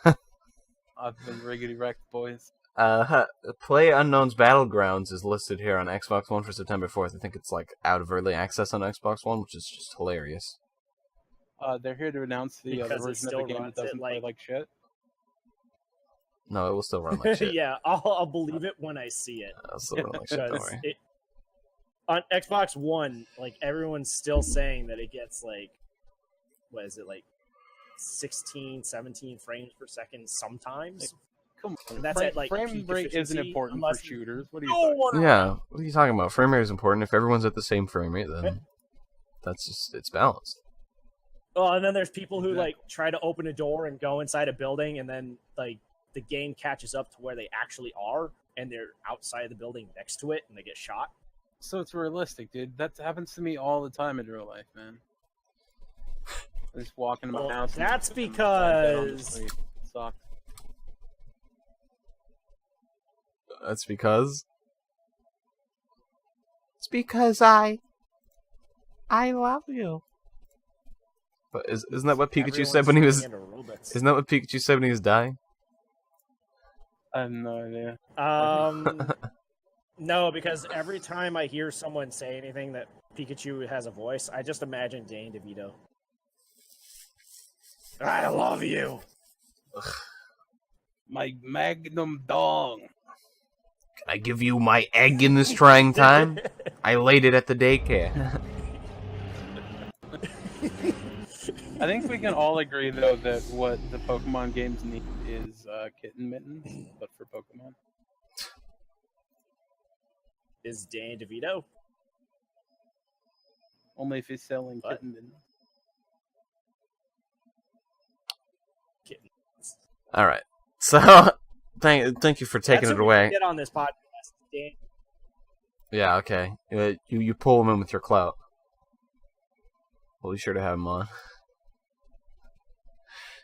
Speaker 2: man. I've been riggedy wrecked, boys.
Speaker 1: Play Unknown's Battlegrounds is listed here on Xbox One for September 4th. I think it's like out of early access on Xbox One, which is just hilarious.
Speaker 2: They're here to announce the version of the game that doesn't play like shit.
Speaker 1: No, it will still run like shit.
Speaker 3: Yeah, I'll believe it when I see it.
Speaker 1: It'll still run like shit, don't worry.
Speaker 3: On Xbox One, like everyone's still saying that it gets like, what is it, like 16, 17 frames per second sometimes.
Speaker 2: Come on,
Speaker 3: and that's at, like,
Speaker 2: frame rate isn't important for shooters. What are you
Speaker 1: talking about? Yeah, what are you talking about? Frame rate is important. If everyone's at the same frame rate, then that's just, it's balanced.
Speaker 3: Oh, and then there's people who like try to open a door and go inside a building, and then like the game catches up to where they actually are, and they're outside the building next to it, and they get shot.
Speaker 2: So it's realistic, dude. That happens to me all the time in real life, man. I just walk into my house.
Speaker 3: That's because
Speaker 2: it sucks.
Speaker 1: That's because. It's because I love you. But isn't that what Pikachu said when he was? Isn't that what Pikachu said when he was dying?
Speaker 2: I have no idea.
Speaker 3: No, because every time I hear someone say anything that Pikachu has a voice, I just imagine Danny DeVito. I love you.
Speaker 2: My magnum dong.
Speaker 1: Can I give you my egg in this trying time? I laid it at the daycare.
Speaker 2: I think we can all agree, though, that what the Pokemon games need is Kitten Mitten, but for Pokemon.
Speaker 3: Is Danny DeVito?
Speaker 2: Only if he's selling Kitten Mitten.
Speaker 1: All right. So, thank you for taking
Speaker 3: That's
Speaker 1: it
Speaker 3: who we
Speaker 1: away.
Speaker 3: Get on this podcast, Dan.
Speaker 1: Yeah, okay. You pull him in with your clout. We'll be sure to have him on.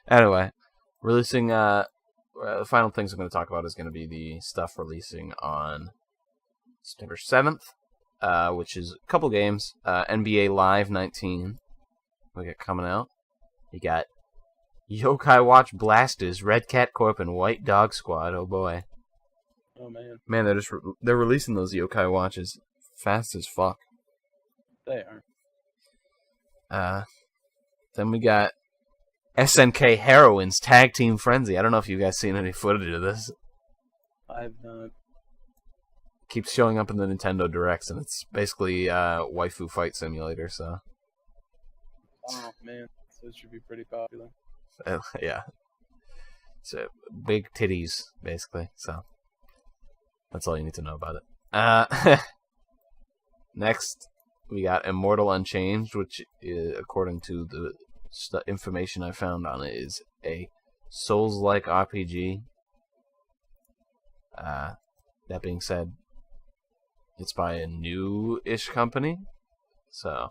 Speaker 1: Anyway, releasing, the final things I'm going to talk about is going to be the stuff releasing on September 7th, which is a couple games. NBA Live 19, we got coming out. You got Yokai Watch Blasters, Red Cat Corp, and White Dog Squad. Oh boy.
Speaker 2: Oh man,
Speaker 1: Man, they're releasing those Yokai Watches fast as fuck.
Speaker 2: they are.
Speaker 1: Then we got SNK Heroines Tag Team Frenzy. I don't know if you guys seen any footage of this.
Speaker 2: I've not.
Speaker 1: Keeps showing up in the Nintendo Directs, and it's basically waifu fight simulator. So
Speaker 2: Oh man, so it should be pretty popular.
Speaker 1: yeah, so big titties basically. So that's all you need to know about it. Next, we got Immortal Unchanged, which, according to the information I found on it, is a Souls-like RPG. That being said, it's by a new-ish company, so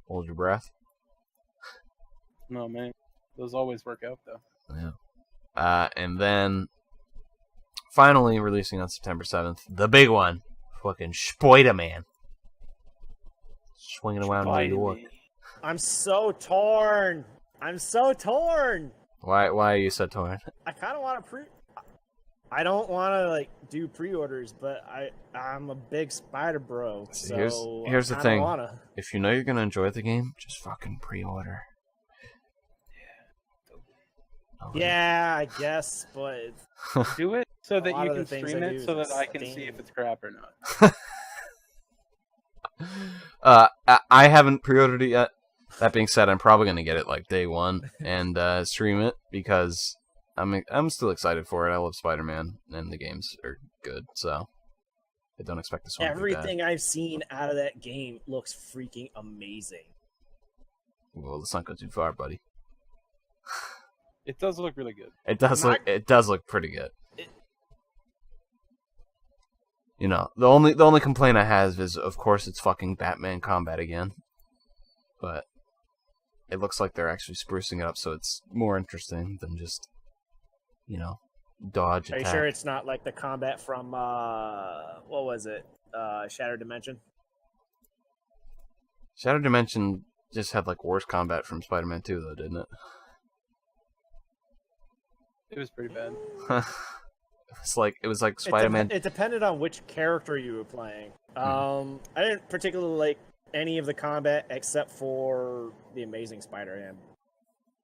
Speaker 1: hold your breath.
Speaker 2: No man, those always work out though.
Speaker 1: Yeah. And then, finally releasing on September 7th, the big one, fucking Spider-Man. Swinging around New York.
Speaker 3: I'm so torn.
Speaker 1: Why are you so torn?
Speaker 3: I kind of want to I don't want to do pre-orders, but I'm a big Spider Bro. So
Speaker 1: here's the thing.
Speaker 3: Wanna.
Speaker 1: If you know you're gonna enjoy the game, just fucking pre-order.
Speaker 3: Yeah, I guess, but
Speaker 2: Do it so that you can stream it, so that I can see if it's crap or not.
Speaker 1: I haven't pre-ordered it yet. That being said, I'm probably gonna get it day one and stream it because I'm still excited for it. I love Spider-Man and the games are good, so I don't expect this one.
Speaker 3: Everything I've seen out of that game looks freaking amazing.
Speaker 1: Well, let's not go too far, buddy.
Speaker 2: It does look really good.
Speaker 1: It does look pretty good. You know, the only complaint I have is, of course, it's fucking Batman combat again. But it looks like they're actually sprucing it up so it's more interesting than just, dodge attack.
Speaker 3: Are you sure it's not like the combat from, what was it? Shattered Dimension?
Speaker 1: Shattered Dimension just had, worse combat from Spider-Man 2, though, didn't it?
Speaker 2: It was pretty bad.
Speaker 1: It was like Spider-Man.
Speaker 3: It depended on which character you were playing. I didn't particularly like any of the combat except for the Amazing Spider-Man,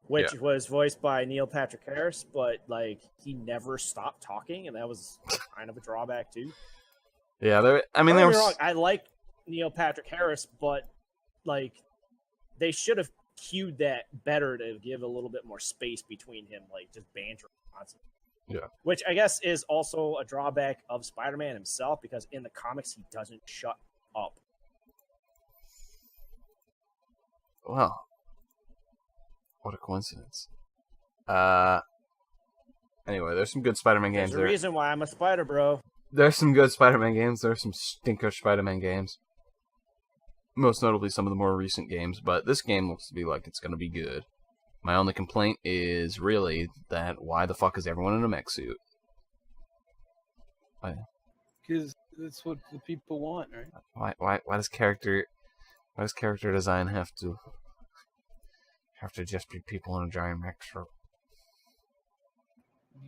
Speaker 3: which was voiced by Neil Patrick Harris, but he never stopped talking, and that was kind of a drawback too.
Speaker 1: Yeah,
Speaker 3: Don't get me wrong, I like Neil Patrick Harris, but they should have cued that better to give a little bit more space between him, just banter constantly.
Speaker 1: Yeah.
Speaker 3: Which I guess is also a drawback of Spider-Man himself, because in the comics he doesn't shut up.
Speaker 1: Well, what a coincidence. Anyway, there's some good Spider-Man games
Speaker 3: There's a reason why I'm a Spider Bro.
Speaker 1: There's some good Spider-Man games. There's some stinker Spider-Man games. Most notably some of the more recent games, but this game looks to be like it's going to be good. My only complaint is really that why the fuck is everyone in a mech suit?
Speaker 2: Because that's what the people want, right?
Speaker 1: Why does character design have to just be people in a giant mech suit?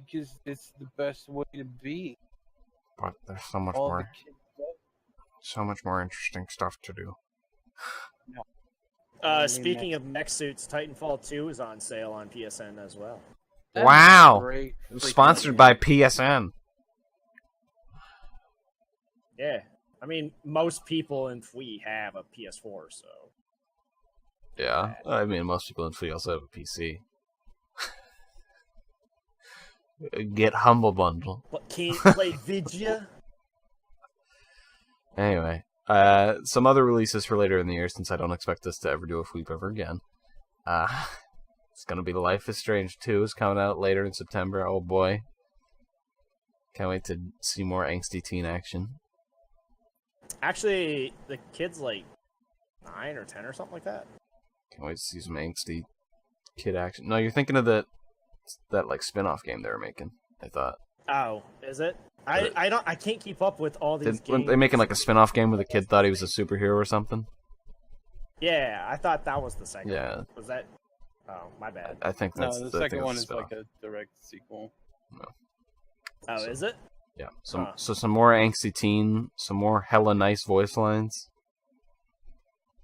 Speaker 2: Because it's the best way to be.
Speaker 1: But there's so much
Speaker 2: All
Speaker 1: more.
Speaker 2: the kids love.
Speaker 1: So much more interesting stuff to do.
Speaker 3: Speaking of mech suits, Titanfall 2 is on sale on PSN as well.
Speaker 1: Wow!
Speaker 2: Great
Speaker 1: Sponsored by PSN.
Speaker 3: Yeah. I mean, most people in FWE have a PS4, so...
Speaker 1: Yeah, I mean, most people in FWE also have a PC. Get Humble Bundle.
Speaker 3: But can't play Vidya?
Speaker 1: Anyway, some other releases for later in the year, since I don't expect us to ever do a FWEEP ever again. It's gonna be Life is Strange 2 is coming out later in September. Oh boy. Can't wait to see more angsty teen action.
Speaker 3: Actually, the kid's like 9 or 10 or something like that.
Speaker 1: Can't wait to see some angsty kid action. No, you're thinking of that like spin-off game they were making, I thought.
Speaker 3: Oh, is it? I can't keep up with all these games.
Speaker 1: Weren't they making like a spin-off game where the kid thought he was a superhero or something?
Speaker 3: Yeah, I thought that was the second
Speaker 1: Yeah.
Speaker 3: one. Was that? Oh, my bad.
Speaker 1: I think that's
Speaker 2: No, the
Speaker 1: I think
Speaker 2: second
Speaker 1: it's
Speaker 2: one
Speaker 1: a
Speaker 2: is
Speaker 1: spin-off.
Speaker 2: like a direct sequel.
Speaker 3: Oh, is it?
Speaker 1: Yeah.
Speaker 3: Huh.
Speaker 1: So some more angsty teen, some more hella nice voice lines.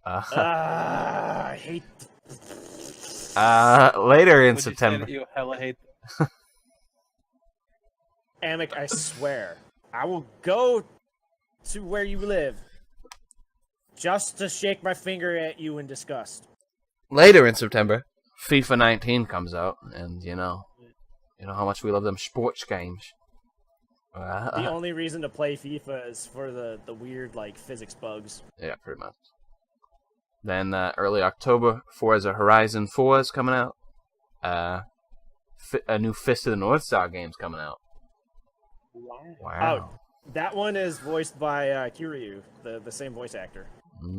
Speaker 3: I hate.
Speaker 1: Later in
Speaker 2: Would you say
Speaker 1: September.
Speaker 2: that you hella hate
Speaker 3: Amic, I swear, I will go to where you live just to shake my finger at you in disgust.
Speaker 1: Later in September, FIFA 19 comes out, and you know how much we love them sports games.
Speaker 3: The only reason to play FIFA is for the weird like physics bugs.
Speaker 1: Yeah, pretty much. Then early October, Forza Horizon 4 is coming out. A new Fist of the North Star game's coming out. Wow.
Speaker 3: Oh, that one is voiced by Kiryu, the same voice actor.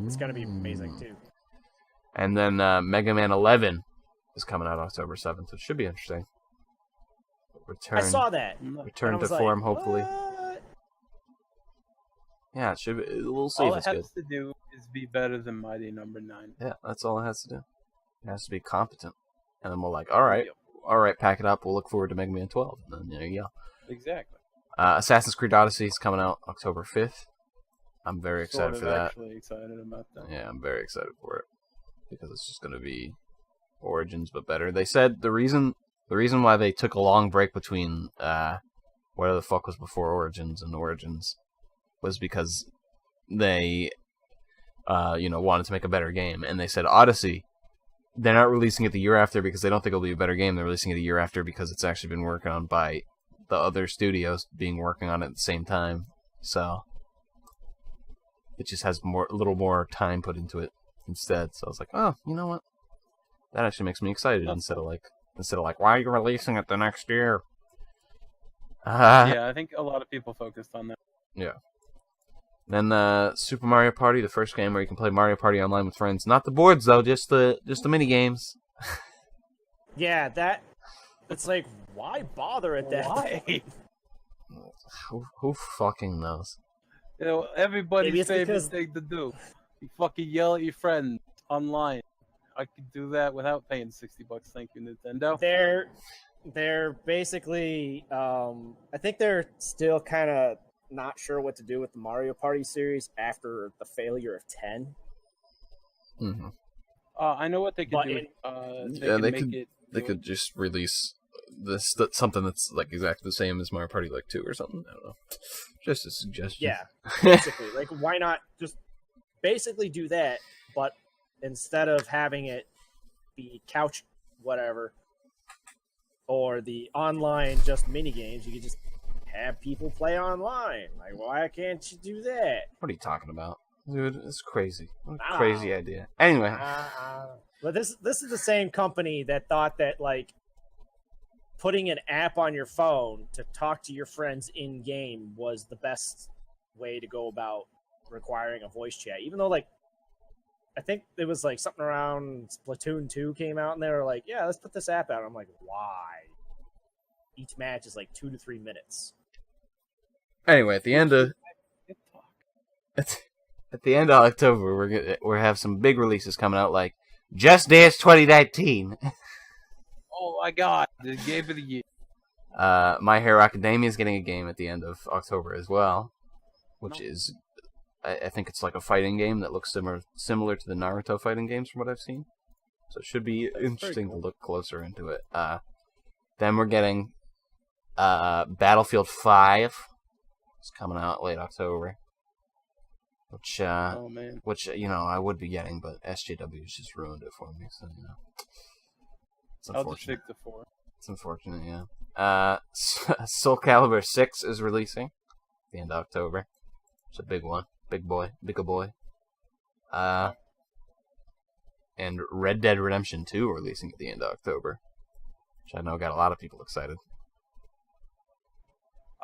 Speaker 3: It's gonna be amazing too.
Speaker 1: And then Mega Man 11 is coming out October 7th. It should be interesting.
Speaker 3: I saw that.
Speaker 1: Return
Speaker 3: and I
Speaker 1: to
Speaker 3: was like,
Speaker 1: form, hopefully.
Speaker 3: "What?"
Speaker 1: Yeah, it should be. We'll see
Speaker 2: All
Speaker 1: if
Speaker 2: it
Speaker 1: it's good.
Speaker 2: has to do is be better than Mighty Number 9.
Speaker 1: Yeah, that's all it has to do. It has to be competent. And then we're like, all right, pack it up. We'll look forward to Mega Man 12. And then there you go.
Speaker 2: Exactly.
Speaker 1: Assassin's Creed Odyssey is coming out October 5th. I'm very excited for that.
Speaker 2: Actually excited about that.
Speaker 1: Yeah, I'm very excited for it. Because it's just going to be Origins, but better. They said the reason why they took a long break between whatever the fuck was before Origins and Origins was because they wanted to make a better game. And they said Odyssey, they're not releasing it the year after because they don't think it'll be a better game. They're releasing it the year after because it's actually been worked on by the other studios working on it at the same time. So it just has a little more time put into it instead. So I was like, oh, you know what? That actually makes me excited instead of like, why are you releasing it the next year?
Speaker 2: Yeah, I think a lot of people focused on that.
Speaker 1: Yeah. Then Super Mario Party, the first game where you can play Mario Party online with friends. Not the boards though, just the mini games.
Speaker 3: Yeah, it's like, why bother at that?
Speaker 2: Why?
Speaker 1: Who fucking knows?
Speaker 2: You know, everybody's
Speaker 3: Maybe it's
Speaker 2: favorite
Speaker 3: because-
Speaker 2: thing to do. You fucking yell at your friend online. I could do that without paying $60. Thank you, Nintendo.
Speaker 3: They're basically, I think they're still kind of not sure what to do with the Mario Party series after the failure of 10.
Speaker 1: Mm-hmm.
Speaker 2: I know what they could
Speaker 3: But
Speaker 2: do.
Speaker 1: They could just release something that's like exactly the same as Mario Party like 2 or something. I don't know. Just a suggestion.
Speaker 3: Yeah, basically. Like, why not just basically do that, but instead of having it be couch whatever, or the online just mini games, you could just have people play online. Like, why can't you do that?
Speaker 1: What are you talking about? Dude, it's crazy. What a crazy idea. Anyway.
Speaker 3: But this is the same company that thought that, like, putting an app on your phone to talk to your friends in game was the best way to go about requiring a voice chat. Even though, like, I think it was like something around Splatoon 2 came out and they were like, yeah, let's put this app out. I'm like, why? Each match is like 2 to 3 minutes.
Speaker 1: Anyway, at the end of October, we're have some big releases coming out, like Just Dance 2019.
Speaker 2: Oh my god, the game of the year.
Speaker 1: My Hero Academia is getting a game at the end of October as well, which is, I think it's like a fighting game that looks similar to the Naruto fighting games from what I've seen. So it should be interesting to look closer into it. Then we're getting Battlefield 5. It's coming out late October. Which,
Speaker 2: Oh man.
Speaker 1: which I would be getting, but SJW's just ruined it for me. So it's
Speaker 2: I'll just
Speaker 1: unfortunate.
Speaker 2: pick the 4.
Speaker 1: It's unfortunate, yeah. Soul Calibur 6 is releasing at the end of October. It's a big one. Big boy. and Red Dead Redemption 2 releasing at the end of October, which I know got a lot of people excited.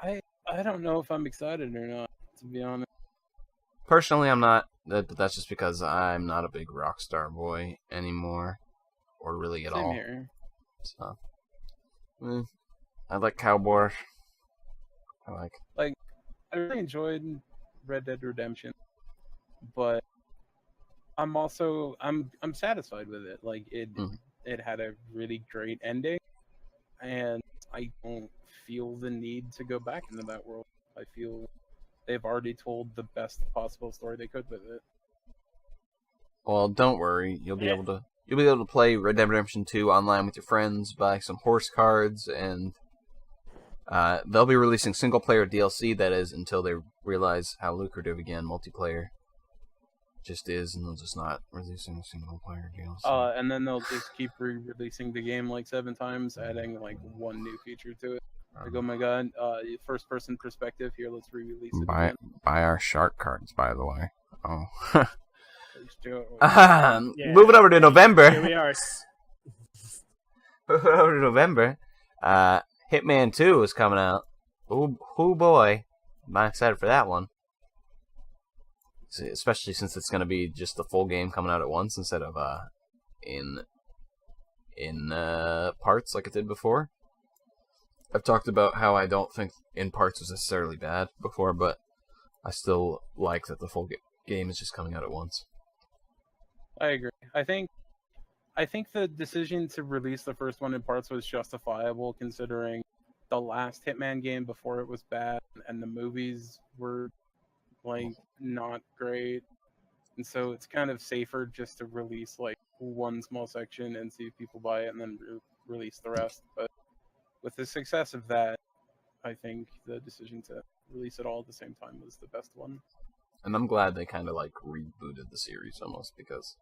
Speaker 2: I don't know if I'm excited or not, to be honest.
Speaker 1: Personally, I'm not, but that's just because I'm not a big Rockstar boy anymore, or really at
Speaker 2: Same
Speaker 1: all.
Speaker 2: here.
Speaker 1: So, I like cowboys.
Speaker 2: I really enjoyed Red Dead Redemption, but I'm satisfied with it. Like it had a really great ending, and I don't feel the need to go back into that world. I feel they've already told the best possible story they could with it.
Speaker 1: Well, don't worry. You'll be able to play Red Dead Redemption 2 online with your friends, buy some horse cards, and they'll be releasing single-player DLC, that is, until they realize how lucrative, again, multiplayer just is, and they'll just not releasing a single-player DLC.
Speaker 2: And then they'll just keep re-releasing the game like 7 times, adding like one new feature to it. Like, oh my god, first-person perspective, here, let's re-release it
Speaker 1: Buy
Speaker 2: again.
Speaker 1: our shark cards, by the way. Oh.
Speaker 2: Let's do it.
Speaker 1: Moving over to November.
Speaker 3: Here we are.
Speaker 1: Moving over to November. Hitman 2 is coming out. Oh boy. I'm excited for that one. Especially since it's going to be just the full game coming out at once instead of in parts like it did before. I've talked about how I don't think in parts was necessarily bad before, but I still like that the full game is just coming out at once.
Speaker 2: I agree. I think the decision to release the first one in parts was justifiable, considering the last Hitman game before it was bad, and the movies were like not great, and so it's kind of safer just to release like one small section and see if people buy it, and then release the rest. But with the success of that, I think the decision to release it all at the same time was the best one.
Speaker 1: And I'm glad they kind of like rebooted the series almost, because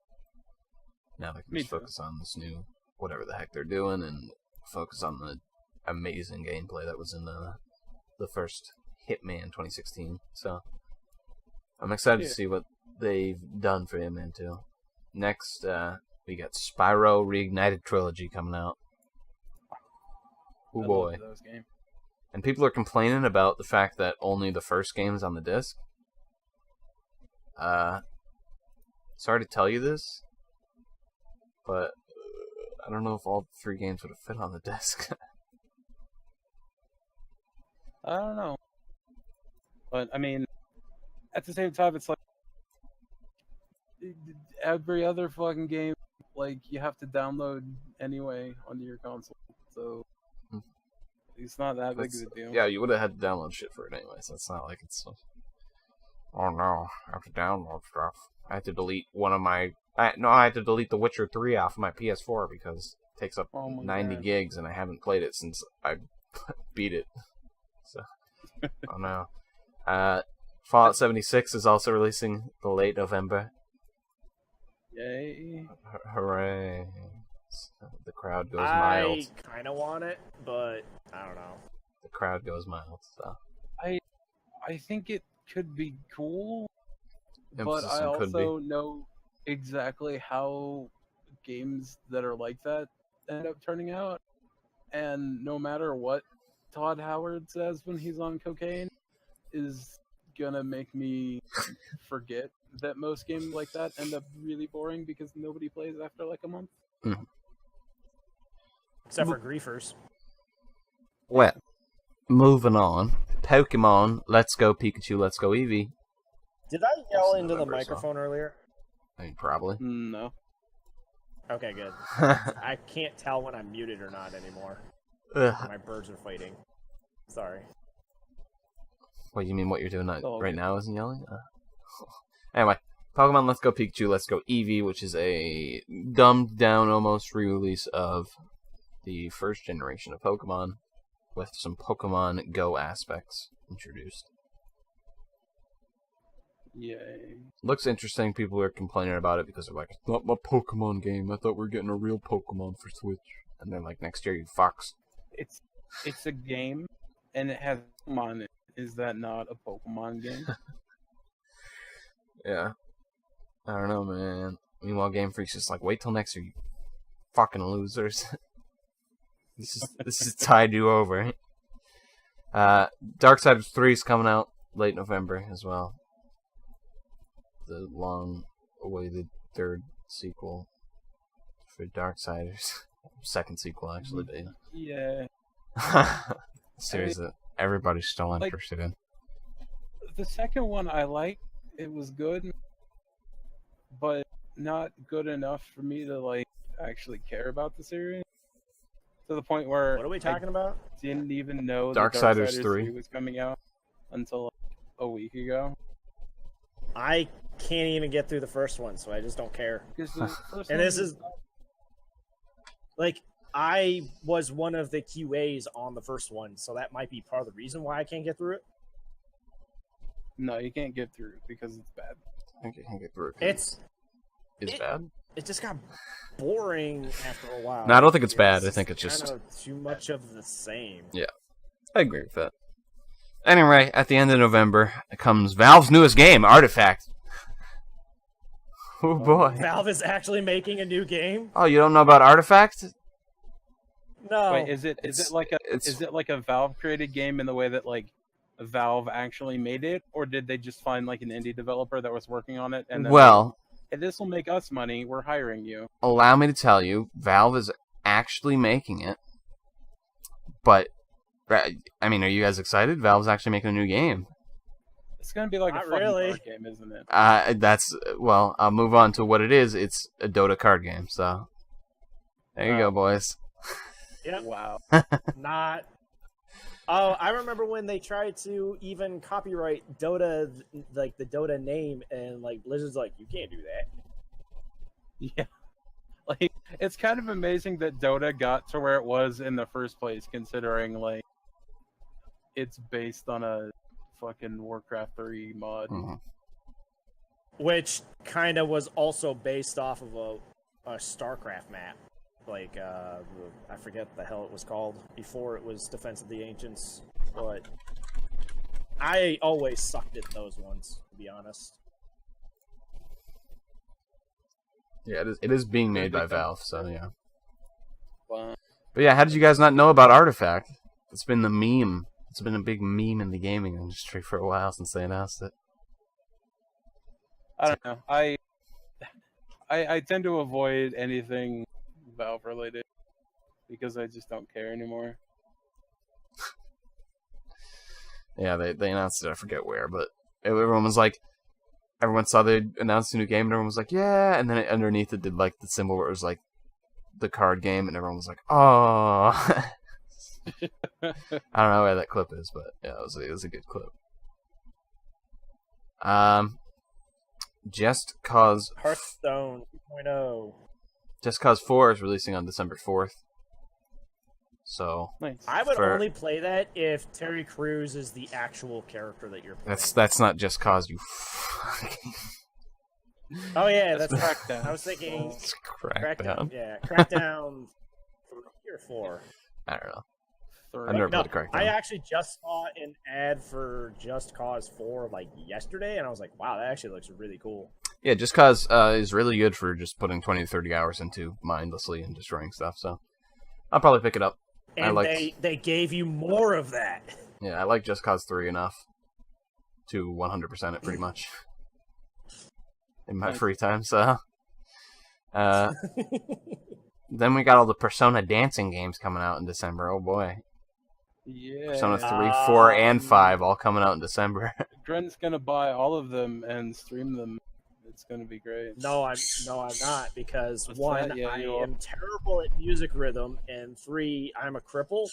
Speaker 1: now they can just focus on this new whatever the heck they're doing and focus on the amazing gameplay that was in the first Hitman 2016. So I'm excited to see what they've done for Hitman 2. Next, we got Spyro Reignited Trilogy coming out. Oh boy.
Speaker 2: Those games.
Speaker 1: And people are complaining about the fact that only the first game is on the disc. Sorry to tell you this, but I don't know if all 3 games would have fit on the disc.
Speaker 2: I don't know. But, I mean, at the same time, it's like every other fucking game, like, you have to download anyway onto your console. So, it's not that big of a deal.
Speaker 1: Yeah, you would have had to download shit for it anyways. So it's not like it's... Oh no, I have to download stuff. I had to delete I had to delete The Witcher 3 off of my PS4 because it takes up 90 gigs and I haven't played it since I beat it. So, oh no. Fallout 76 is also releasing the late November.
Speaker 2: Yay.
Speaker 1: Hooray. The crowd goes mild.
Speaker 3: I kind of want it, but I don't know.
Speaker 1: The crowd goes mild, so.
Speaker 2: I think it could be cool,
Speaker 1: Emphasis
Speaker 2: but I also
Speaker 1: be.
Speaker 2: know exactly how games that are like that end up turning out. And no matter what Todd Howard says when he's on cocaine is gonna make me forget that most games like that end up really boring because nobody plays after like a month.
Speaker 1: Mm.
Speaker 3: Except for griefers.
Speaker 1: Well, moving on. Pokemon, Let's Go Pikachu, Let's Go Eevee.
Speaker 3: Did I yell into the microphone earlier?
Speaker 1: I mean, probably.
Speaker 2: No.
Speaker 3: Okay, good. I can't tell when I'm muted or not anymore. My birds are fighting. Sorry.
Speaker 1: What, you mean what you're doing right now isn't yelling? Anyway, Pokemon Let's Go Pikachu, Let's Go Eevee, which is a dumbed down almost re-release of the first generation of Pokemon with some Pokemon Go aspects introduced.
Speaker 2: Yay.
Speaker 1: Looks interesting. People are complaining about it because they're like, it's not my Pokemon game. I thought we were getting a real Pokemon for Switch. And they're like, next year, you fucks.
Speaker 2: It's a game, and it has Pokemon in it. Is that not a Pokemon game?
Speaker 1: Yeah. I don't know, man. Meanwhile, Game Freak's just like, wait till next year, you fucking losers. This is tied you over. Darksiders 3 is coming out late November as well. The long-awaited third sequel for Darksiders. Second sequel, actually. But
Speaker 2: Yeah.
Speaker 1: Series that everybody's still interested in.
Speaker 2: The second one I liked. It was good, but not good enough for me to like actually care about the series. To the point where
Speaker 3: What are we talking about?
Speaker 2: Didn't even know
Speaker 1: Darksiders 3
Speaker 2: was coming out until like, a week ago.
Speaker 3: I can't even get through the first one, so I just don't care.
Speaker 2: And
Speaker 3: this is like I was one of the QAs on the first one, so that might be part of the reason why I can't get through it.
Speaker 2: No, you can't get through it because it's bad.
Speaker 1: I think you can get through it.
Speaker 3: It's
Speaker 1: bad?
Speaker 3: It just got boring after a while.
Speaker 1: No, I don't think it's bad. I think it's just
Speaker 3: kind of too much of the same.
Speaker 1: Yeah, I agree with that. Anyway, at the end of November comes Valve's newest game, Artifact. Oh boy!
Speaker 3: Valve is actually making a new game.
Speaker 1: Oh, you don't know about Artifact?
Speaker 3: No.
Speaker 2: Wait, is it like a Valve created game in the way that like Valve actually made it, or did they just find like an indie developer that was working on it? And then
Speaker 1: Well,
Speaker 2: hey, this will make us money. We're hiring you.
Speaker 1: allow me to tell you, Valve is actually making it. But, I mean, are you guys excited? Valve's actually making a new game.
Speaker 2: It's gonna be like
Speaker 3: Not
Speaker 2: a fucking
Speaker 3: really.
Speaker 2: card game, isn't it?
Speaker 1: I'll move on to what it is. It's a Dota card game, so there you go, boys.
Speaker 3: Yep.
Speaker 2: Wow.
Speaker 3: Not. Oh, I remember when they tried to even copyright Dota, like the Dota name, and like Blizzard's like, you can't do that.
Speaker 2: Yeah. Like, it's kind of amazing that Dota got to where it was in the first place, considering, like, it's based on a fucking Warcraft 3 mod.
Speaker 1: Mm-hmm.
Speaker 3: Which kind of was also based off of a StarCraft map. Like, I forget the hell it was called before it was Defense of the Ancients, but I always sucked at those ones, to be honest.
Speaker 1: Yeah, it is being made by Valve, so yeah.
Speaker 2: But
Speaker 1: But yeah, how did you guys not know about Artifact? It's been the meme. It's been a big meme in the gaming industry for a while since they announced it.
Speaker 2: I don't know. I tend to avoid anything Valve related because I just don't care anymore.
Speaker 1: Yeah, they announced it. I forget where, but everyone was like, everyone saw they announced a new game, and everyone was like, yeah. And then underneath it did like the symbol where it was like the card game, and everyone was like, oh. I don't know where that clip is, but yeah, it was a good clip. Just Cause
Speaker 3: Hearthstone 2.0.
Speaker 1: Just Cause 4 is releasing on December 4th. So
Speaker 2: Nice.
Speaker 3: I would only play that if Terry Crews is the actual character that you're playing.
Speaker 1: that's not Just Cause, you
Speaker 3: Oh yeah, that's
Speaker 2: Crackdown.
Speaker 3: I was thinking
Speaker 1: It's Crackdown.
Speaker 3: Yeah, Crackdown 3 or 4.
Speaker 1: I don't know.
Speaker 2: Three.
Speaker 1: I never
Speaker 3: No,
Speaker 1: played Crackdown.
Speaker 3: I actually just saw an ad for Just Cause 4 like yesterday, and I was like, wow, that actually looks really cool.
Speaker 1: Yeah, Just Cause is really good for just putting 20 to 30 hours into mindlessly and destroying stuff, so I'll probably pick it up.
Speaker 3: And they gave you more of that.
Speaker 1: Yeah, I like Just Cause 3 enough to 100% it pretty much in my free time, so then we got all the Persona dancing games coming out in December. Oh boy.
Speaker 2: Yeah.
Speaker 1: Persona 3, 4, and 5 all coming out in December.
Speaker 2: Gren's gonna buy all of them and stream them. It's gonna be great.
Speaker 3: No, I'm not, because
Speaker 2: What's
Speaker 3: 1,
Speaker 2: that? Yeah,
Speaker 3: I
Speaker 2: you are.
Speaker 3: am terrible at music rhythm, and 3, I'm a cripple.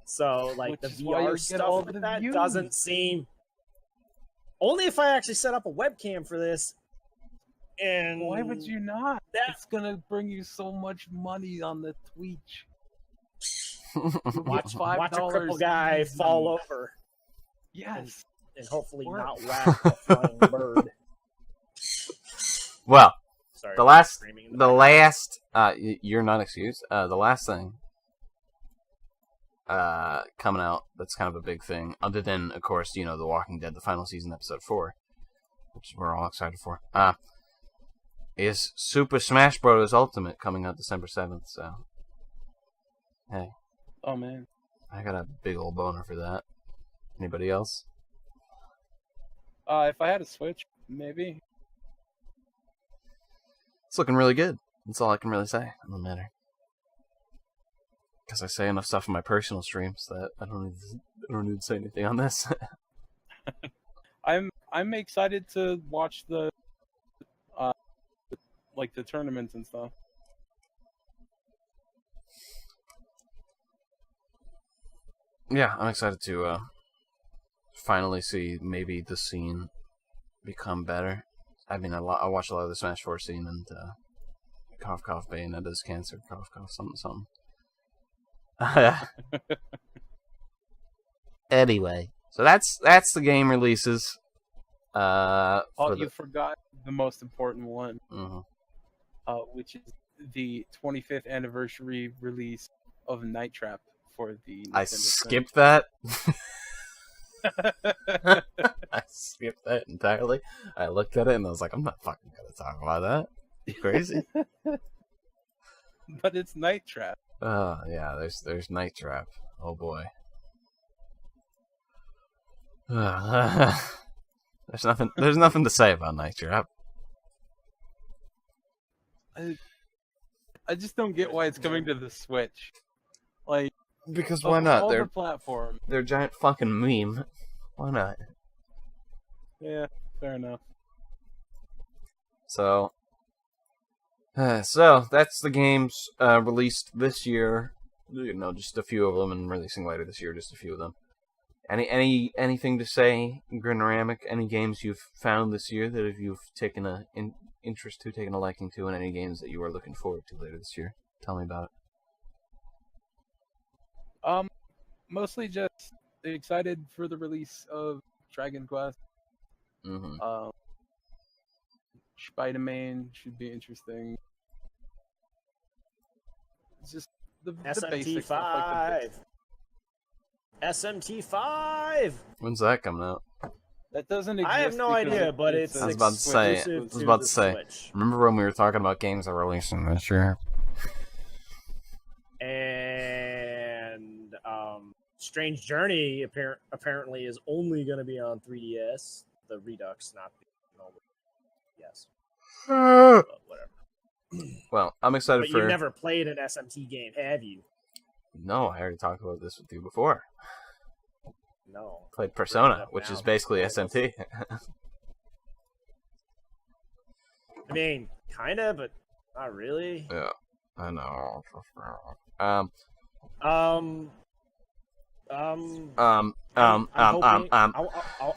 Speaker 3: So, like,
Speaker 2: Which
Speaker 3: the
Speaker 2: is why you
Speaker 3: VR
Speaker 2: get all
Speaker 3: stuff with
Speaker 2: the
Speaker 3: that
Speaker 2: views.
Speaker 3: doesn't seem... Only if I actually set up a webcam for this. And
Speaker 2: Why would you not?
Speaker 3: That-
Speaker 2: It's gonna bring you so much money on the Twitch.
Speaker 3: watch
Speaker 2: $5
Speaker 3: a cripple guy
Speaker 2: easy.
Speaker 3: fall over
Speaker 2: Yes.
Speaker 3: and hopefully
Speaker 2: Work.
Speaker 3: not whack a flying bird.
Speaker 1: Well,
Speaker 3: Sorry,
Speaker 1: the last,
Speaker 3: screaming in the
Speaker 1: the
Speaker 3: background.
Speaker 1: last, you're not excused. The last thing coming out that's kind of a big thing, other than, of course, you know, The Walking Dead, the final season, episode 4, which we're all excited for, is Super Smash Bros. Ultimate coming out December 7th. So, hey,
Speaker 2: Oh man.
Speaker 1: I got a big old boner for that. Anybody else?
Speaker 2: If I had a Switch, maybe.
Speaker 1: It's looking really good. That's all I can really say on the matter. Because I say enough stuff in my personal streams that I don't need to say anything on this.
Speaker 2: I'm excited to watch the like the tournaments and stuff.
Speaker 1: Yeah, I'm excited to finally see maybe the scene become better. I mean, I watched a lot of the Smash 4 scene and cough cough Bayonetta's cancer, cough cough something. Anyway, so that's the game releases.
Speaker 2: You forgot the most important one, which is the 25th anniversary release of Night Trap for the Nintendo
Speaker 1: I skipped that. I skipped that entirely. I looked at it and I was like, I'm not fucking gonna talk about that. You crazy?
Speaker 2: But it's Night Trap.
Speaker 1: Yeah, there's Night Trap. Oh boy. There's nothing to say about Night Trap.
Speaker 2: I just don't get why it's coming to the Switch. Like,
Speaker 1: because why not?
Speaker 2: All the platform.
Speaker 1: They're a giant fucking meme. Why not?
Speaker 2: Yeah, fair enough.
Speaker 1: So that's the games released this year. You know, just a few of them, and releasing later this year, just a few of them. Anything to say, Grinoramic? Any games you've found this year that you've taken an interest to, taken a liking to, and any games that you are looking forward to later this year? Tell me about it.
Speaker 2: Mostly just excited for the release of Dragon Quest. Spider-Man should be interesting. It's just the basic stuff. Like
Speaker 3: SMT5.
Speaker 1: When's that coming out?
Speaker 2: That doesn't exist.
Speaker 3: I have no idea, but it's
Speaker 1: I was about to say. Remember when we were talking about games that are releasing this year?
Speaker 3: And Strange Journey apparently is only going to be on 3DS. The Redux, not the normal. Yes. But whatever.
Speaker 1: Well, I'm excited
Speaker 3: but
Speaker 1: for.
Speaker 3: You never played an SMT game, have you?
Speaker 1: No, I already talked about this with you before.
Speaker 3: No.
Speaker 1: Played Persona, which is basically SMT.
Speaker 3: I mean, kinda, but not really.
Speaker 1: Yeah, I know.
Speaker 3: I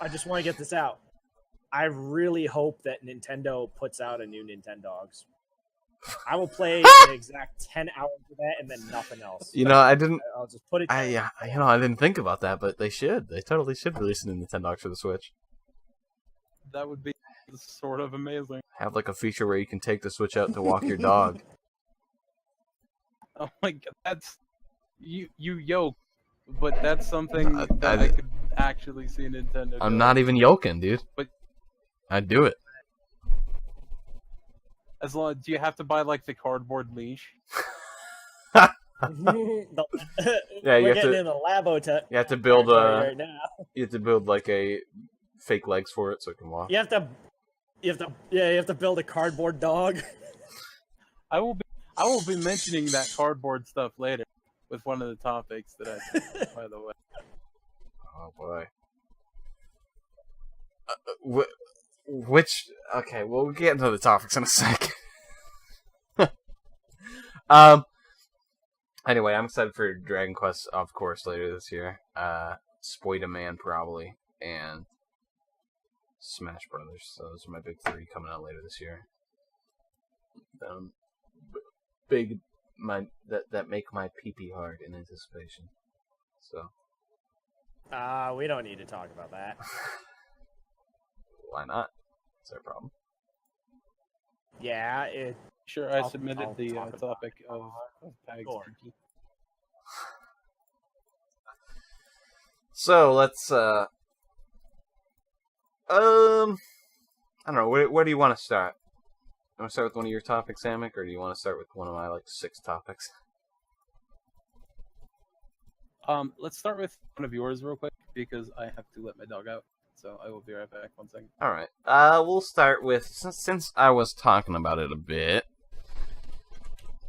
Speaker 3: just want to get this out. I really hope that Nintendo puts out a new Nintendogs. I will play an exact 10 hours of that and then nothing else.
Speaker 1: You know, I didn't.
Speaker 3: I'll just put it.
Speaker 1: I didn't think about that, but they should. They totally should release a Nintendogs for the Switch.
Speaker 2: That would be sort of amazing.
Speaker 1: Have like a feature where you can take the Switch out to walk your dog.
Speaker 2: Oh my god, that's you yoke, but that's something that I could actually see Nintendo.
Speaker 1: I'm not even yoking, dude.
Speaker 2: But
Speaker 1: I'd do it.
Speaker 2: As long do you have to buy like the cardboard leash?
Speaker 1: Yeah,
Speaker 3: we're getting in a labo
Speaker 1: you have to build
Speaker 3: right now.
Speaker 1: You have to build like a fake legs for it so it can walk.
Speaker 3: You have to build a cardboard dog.
Speaker 2: I will be mentioning that cardboard stuff later with one of the topics that I picked, by the way.
Speaker 1: Oh boy. Okay, we'll get into the topics in a second. Anyway, I'm excited for Dragon Quest, of course, later this year. Spider-Man probably, and Smash Brothers. So those are my big three coming out later this year. That make my pee-pee hard in anticipation. So.
Speaker 3: We don't need to talk about that.
Speaker 1: Why not? Is there a problem?
Speaker 3: Yeah,
Speaker 2: Sure, I submitted the topic of Pag's pee-pee.
Speaker 1: So let's I don't know, where do you want to start? want to start with one of your topics, Samek, or do you want to start with one of my, 6 topics?
Speaker 2: Let's start with one of yours real quick because I have to let my dog out. So I will be right back. 1 second.
Speaker 1: All right. We'll start with, since I was talking about it a bit,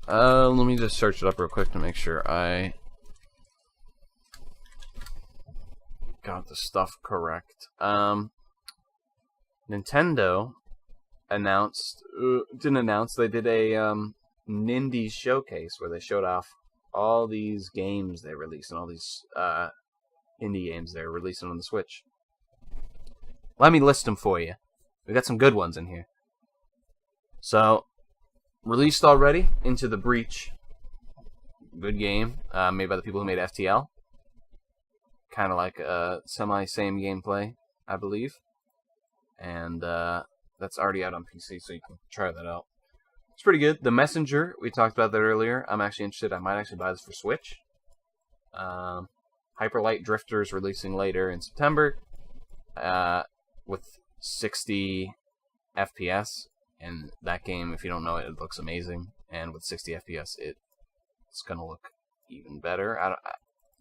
Speaker 1: let me just search it up real quick to make sure I got the stuff correct. Nintendo they did a Nindies showcase where they showed off all these games they released and all these indie games they're releasing on the Switch. Let me list them for you. We got some good ones in here. So, released already, Into the Breach. Good game, made by the people who made FTL. Kind of like semi-same gameplay, I believe. And that's already out on PC, so you can try that out. It's pretty good. The Messenger, we talked about that earlier. I'm actually interested. I might actually buy this for Switch. Hyper Light Drifter's releasing later in September with 60 FPS. And that game, if you don't know it, it looks amazing. And with 60 FPS, it's going to look even better.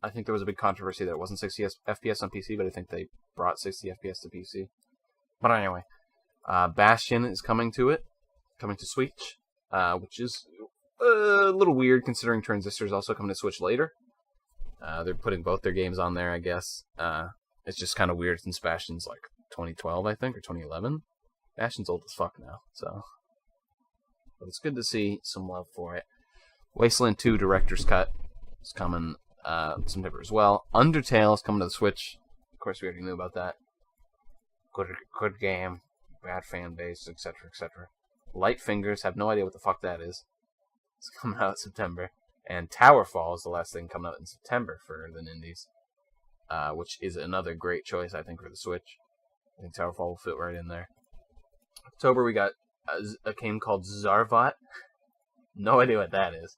Speaker 1: I think there was a big controversy that it wasn't 60 FPS on PC, but I think they brought 60 FPS to PC. But anyway, Bastion is coming to Switch, which is a little weird considering Transistor's also coming to Switch later. They're putting both their games on there, I guess. It's just kind of weird since Bastion's 2012, I think, or 2011. Bastion's old as fuck now, so. But it's good to see some love for it. Wasteland 2 Director's Cut is coming September as well. Undertale is coming to the Switch. Of course, we already knew about that. Good game. Bad fan base, etc., etc. Light Fingers, have no idea what the fuck that is. It's coming out in September. And Towerfall is the last thing coming out in September for the Nindies. Which is another great choice, I think, for the Switch. I think Towerfall will fit right in there. October, we got a game called Zarvot. No idea what that is.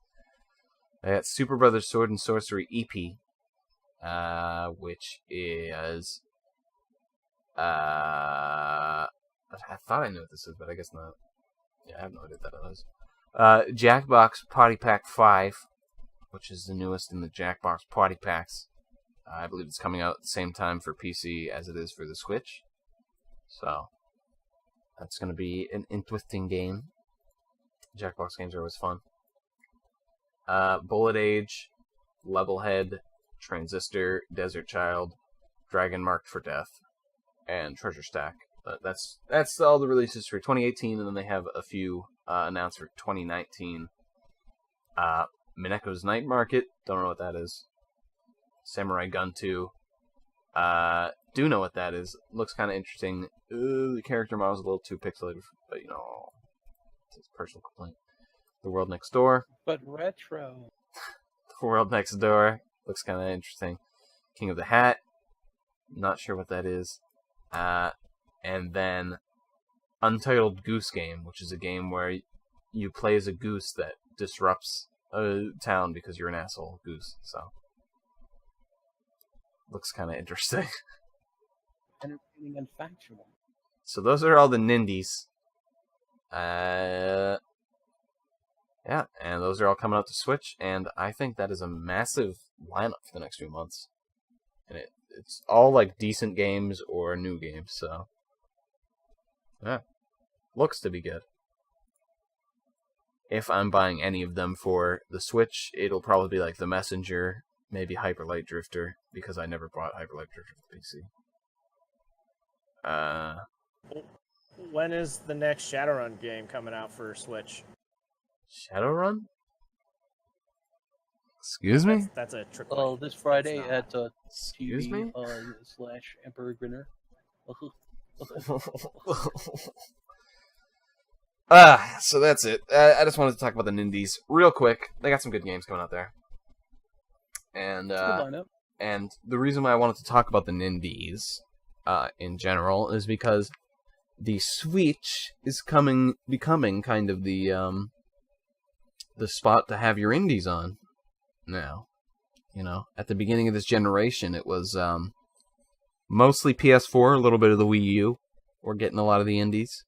Speaker 1: I got Super Brothers Sword and Sorcery EP, which is... I thought I knew what this is, but I guess not. Yeah, I have no idea what that is. Jackbox Party Pack 5, which is the newest in the Jackbox Party Packs. I believe it's coming out at the same time for PC as it is for the Switch. So, that's going to be an interesting game. Jackbox games are always fun. Bullet Age, Levelhead, Transistor, Desert Child, Dragon Marked for Death, and Treasure Stack. But that's all the releases for 2018, and then they have a few announced for 2019. Mineko's Night Market, don't know what that is. Samurai Gun 2, do know what that is. Looks kind of interesting. The character model's a little too pixelated, but it's a personal complaint. The World Next Door.
Speaker 2: But retro.
Speaker 1: The World Next Door looks kind of interesting. King of the Hat, not sure what that is. And then Untitled Goose Game, which is a game where you play as a goose that disrupts a town because you're an asshole goose. So, looks kind of interesting.
Speaker 2: Entertaining and factual.
Speaker 1: So those are all the Nindies. Yeah, and those are all coming out to Switch, and I think that is a massive lineup for the next few months. And it's all decent games or new games, so yeah, looks to be good. If I'm buying any of them for the Switch, it'll probably be The Messenger, maybe Hyper Light Drifter, because I never bought Hyper Light Drifter for PC.
Speaker 3: When is the next Shadowrun game coming out for Switch?
Speaker 1: Shadowrun? Excuse me?
Speaker 3: That's a trick.
Speaker 2: Well, this Friday at
Speaker 1: Excuse me?
Speaker 2: /Emperor Grinner.
Speaker 1: So that's it. I just wanted to talk about the Nindies real quick. They got some good games coming out there. And the reason why I wanted to talk about the Nindies in general is because the Switch is becoming kind of the spot to have your indies on now. At the beginning of this generation, it was mostly PS4, a little bit of the Wii U. We're getting a lot of the indies.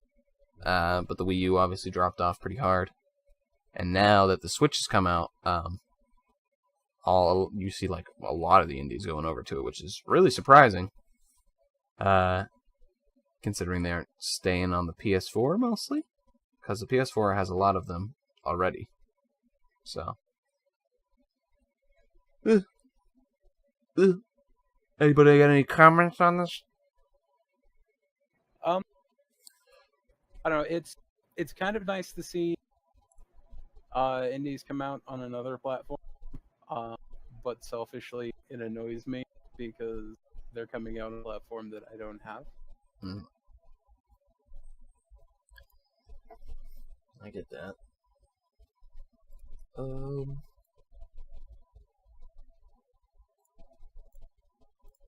Speaker 1: but the Wii U obviously dropped off pretty hard. And now that the Switch has come out, you see like a lot of the indies going over to it, which is really surprising. Considering they aren't staying on the PS4 mostly, because the PS4 has a lot of them already. So, anybody got any comments on this?
Speaker 2: I don't know. It's kind of nice to see indies come out on another platform, but selfishly, it annoys me because they're coming out on a platform that I don't have.
Speaker 1: I get that.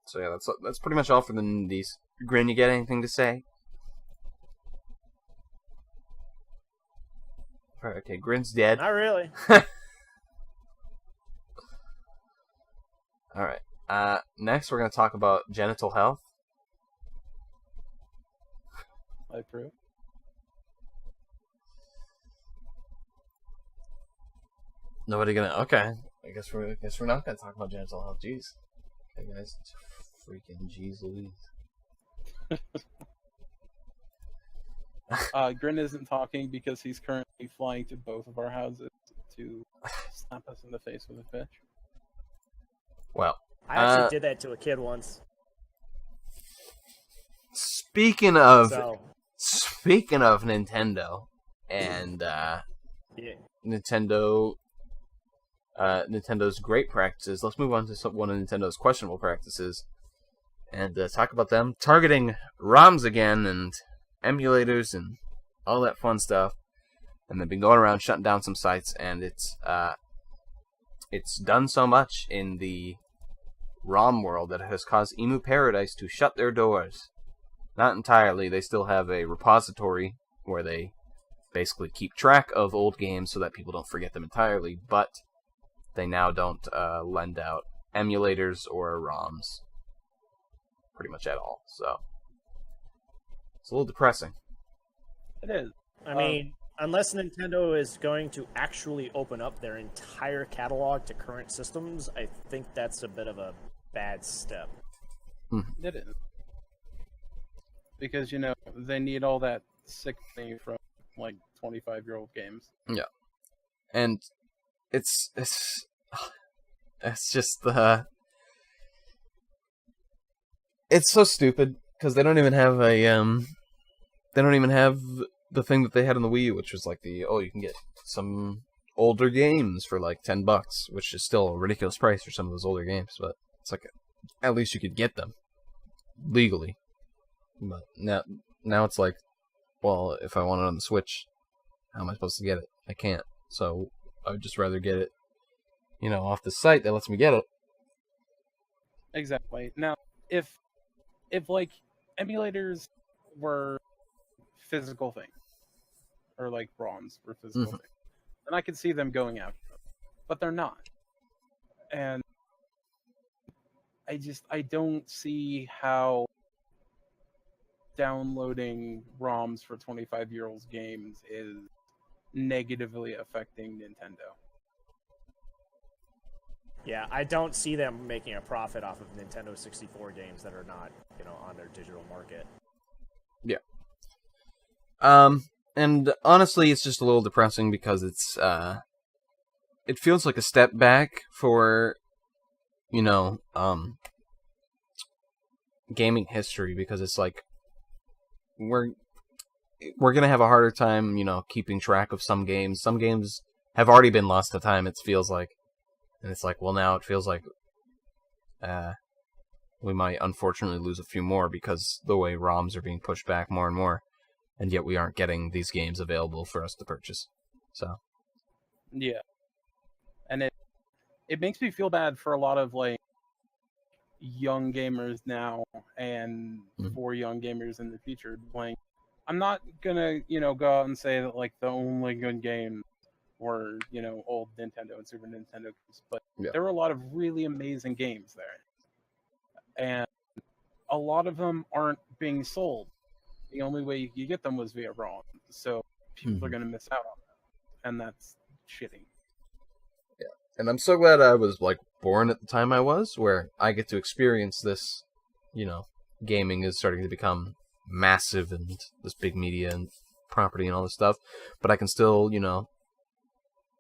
Speaker 1: So yeah, that's pretty much all for the indies. Grin, you got anything to say? Alright, okay, Grin's dead.
Speaker 3: Not really.
Speaker 1: Alright. Next we're gonna talk about genital health.
Speaker 2: I approve.
Speaker 1: Nobody gonna. Okay, I guess we're not gonna talk about genital health. Jeez. Okay, guys, freaking jeez Louise.
Speaker 2: Grin isn't talking because he's currently flying to both of our houses to slap us in the face with a fish.
Speaker 1: Well,
Speaker 3: I actually did that to a kid once.
Speaker 1: Speaking of
Speaker 3: So,
Speaker 1: Nintendo and
Speaker 3: yeah.
Speaker 1: Nintendo's great practices, let's move on to one of Nintendo's questionable practices and talk about them targeting ROMs again and emulators and all that fun stuff. And they've been going around shutting down some sites, and it's done so much in the ROM world that it has caused Emu Paradise to shut their doors. Not entirely. They still have a repository where they basically keep track of old games so that people don't forget them entirely, but they now don't lend out emulators or ROMs pretty much at all. So it's a little depressing.
Speaker 2: It is.
Speaker 3: I mean, unless Nintendo is going to actually open up their entire catalog to current systems, I think that's a bit of a bad step.
Speaker 2: It is. Because, they need all that sick thing from, 25-year-old games.
Speaker 1: Yeah. And it's just it's so stupid because they don't even have the thing that they had on the Wii U, which was like you can get some older games for like $10, which is still a ridiculous price for some of those older games, but it's like at least you could get them legally. But now it's like, well, if I want it on the Switch, how am I supposed to get it? I can't. So I would just rather get it, off the site that lets me get it.
Speaker 2: Exactly. Now, if emulators were physical things, or ROMs were physical things, then I could see them going after them. But they're not. And I don't see how downloading ROMs for 25-year-olds games is negatively affecting Nintendo.
Speaker 3: Yeah, I don't see them making a profit off of Nintendo 64 games that are not, on their digital market.
Speaker 1: Yeah. And honestly, it's just a little depressing because it feels like a step back for, gaming history, because it's like we're gonna have a harder time, keeping track of some games. Some games have already been lost to time, it feels like. And it's like, well, now it feels like we might unfortunately lose a few more because the way ROMs are being pushed back more and more, and yet we aren't getting these games available for us to purchase. So
Speaker 2: yeah, and it makes me feel bad for a lot of young gamers now, and for young gamers in the future. I'm not gonna go out and say that the only good games were old Nintendo and Super Nintendo games, but there were a lot of really amazing games there, and a lot of them aren't being sold the only way you could get them was via ROM. So people are going to miss out on that, and that's shitty.
Speaker 1: Yeah, and I'm so glad I was like born at the time I was, where I get to experience this. Gaming is starting to become massive and this big media and property and all this stuff, but I can still,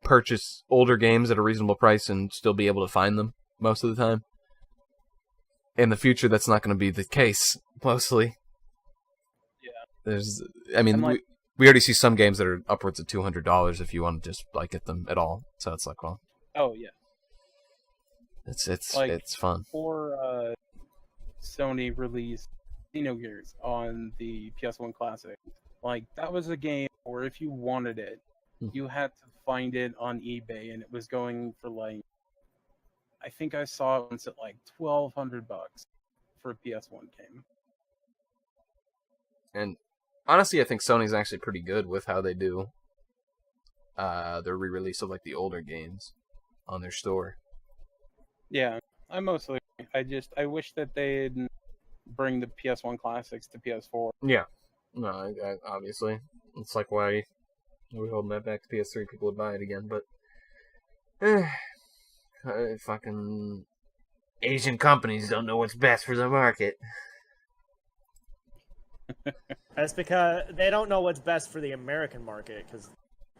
Speaker 1: purchase older games at a reasonable price and still be able to find them most of the time. In the future, that's not going to be the case, mostly.
Speaker 2: Yeah.
Speaker 1: We already see some games that are upwards of $200 if you want to just get them at all. So it's like, well.
Speaker 2: Oh yeah.
Speaker 1: It's fun.
Speaker 2: Or Sony released Xenogears on the PS1 Classic. That was a game where if you wanted it, you had to find it on eBay, and it was going for I think I saw it once at $1,200 for a PS1 game.
Speaker 1: And honestly, I think Sony's actually pretty good with how they do their re-release of the older games on their store.
Speaker 2: Yeah, I wish that they'd bring the PS1 classics to PS4.
Speaker 1: Yeah. No, I obviously. It's why we holding that back to PS3, people would buy it again, but fucking Asian companies don't know what's best for the market.
Speaker 3: That's because they don't know what's best for the American market, because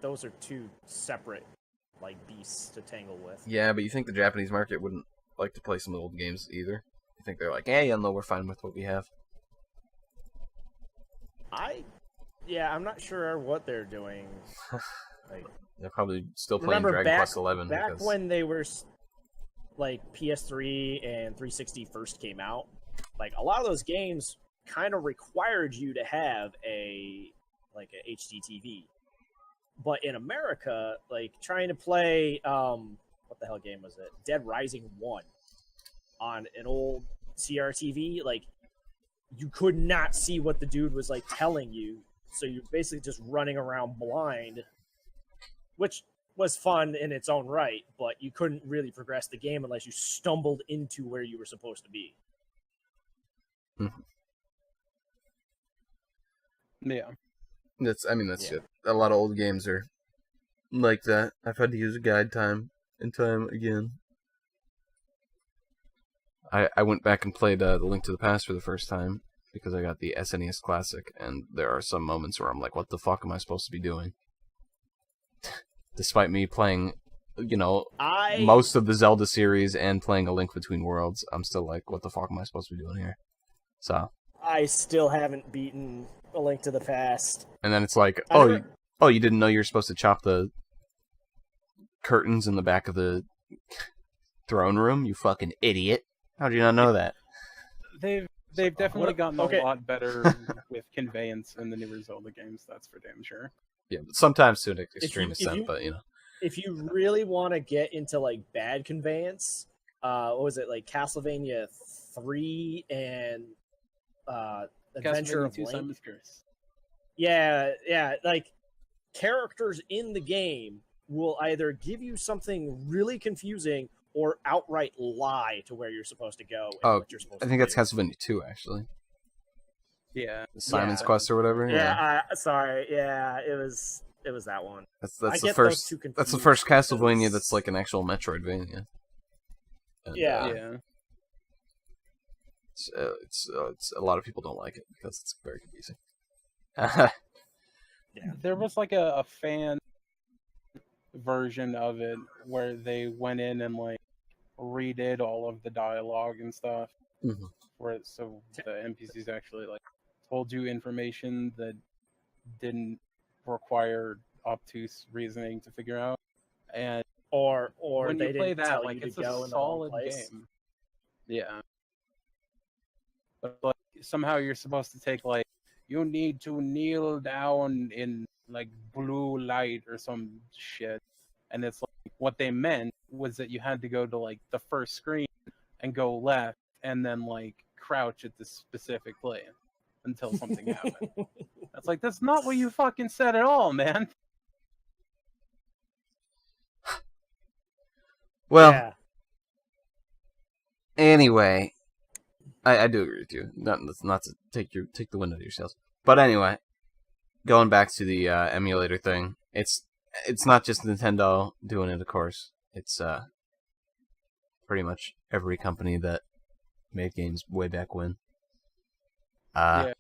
Speaker 3: those are two separate beasts to tangle with.
Speaker 1: Yeah, but you think the Japanese market wouldn't like to play some of the old games either? You think they're yeah, no, we're fine with what we have?
Speaker 3: I'm not sure what they're doing.
Speaker 1: They're probably still playing Dragon Quest 11.
Speaker 3: Back when they were PS3 and 360 first came out, a lot of those games kind of required you to have a HD TV. But in America, trying to play what the hell game was it? Dead Rising 1 on an old CRTV, you could not see what the dude was telling you. So you're basically just running around blind, which was fun in its own right, but you couldn't really progress the game unless you stumbled into where you were supposed to be.
Speaker 2: Yeah.
Speaker 1: That's it. A lot of old games are like that. I've had to use a guide time and time again. I went back and played The Link to the Past for the first time because I got the SNES Classic, and there are some moments where I'm like, what the fuck am I supposed to be doing? Despite me playing, most of the Zelda series and playing A Link Between Worlds, I'm still like, what the fuck am I supposed to be doing here? So
Speaker 3: I still haven't beaten A Link to the Past.
Speaker 1: And then it's like, you didn't know you were supposed to chop the curtains in the back of the throne room? You fucking idiot. How do you not know that?
Speaker 2: They've definitely gotten a lot better with conveyance in the newer Zelda games, that's for damn sure.
Speaker 1: Yeah, but sometimes to an extreme extent, but
Speaker 3: If you really want to get into bad conveyance, what was it, Castlevania 3 and Adventure of Link? Yeah, characters in the game will either give you something really confusing or outright lie to where you're supposed to go and what you're supposed to do.
Speaker 1: I think that's Castlevania 2, actually.
Speaker 2: Yeah.
Speaker 1: Simon's Quest or whatever.
Speaker 3: Sorry. Yeah, it was that one.
Speaker 1: That's the first. That's the first Castlevania that's an actual Metroidvania. And,
Speaker 3: yeah.
Speaker 1: It's a lot of people don't like it because it's very confusing.
Speaker 2: Yeah. There was a fan version of it where they went in and redid all of the dialogue and stuff. Mm-hmm. So the NPCs actually told you information that didn't require obtuse reasoning to figure out, and
Speaker 3: or
Speaker 2: when
Speaker 3: they
Speaker 2: you play
Speaker 3: didn't
Speaker 2: that,
Speaker 3: tell you
Speaker 2: it's
Speaker 3: to go
Speaker 2: a
Speaker 3: in the wrong
Speaker 2: solid
Speaker 3: place.
Speaker 2: game. Yeah, but somehow you're supposed to take you need to kneel down in blue light or some shit, and it's what they meant was that you had to go to the first screen and go left and then crouch at this specific place until something happened. That's not what you fucking said at all, man.
Speaker 1: Well, anyway, I do agree with you. Not to take the wind out of your sails, But anyway, going back to the emulator thing, it's not just Nintendo doing it, of course. It's pretty much every company that made games way back when.
Speaker 2: Yeah.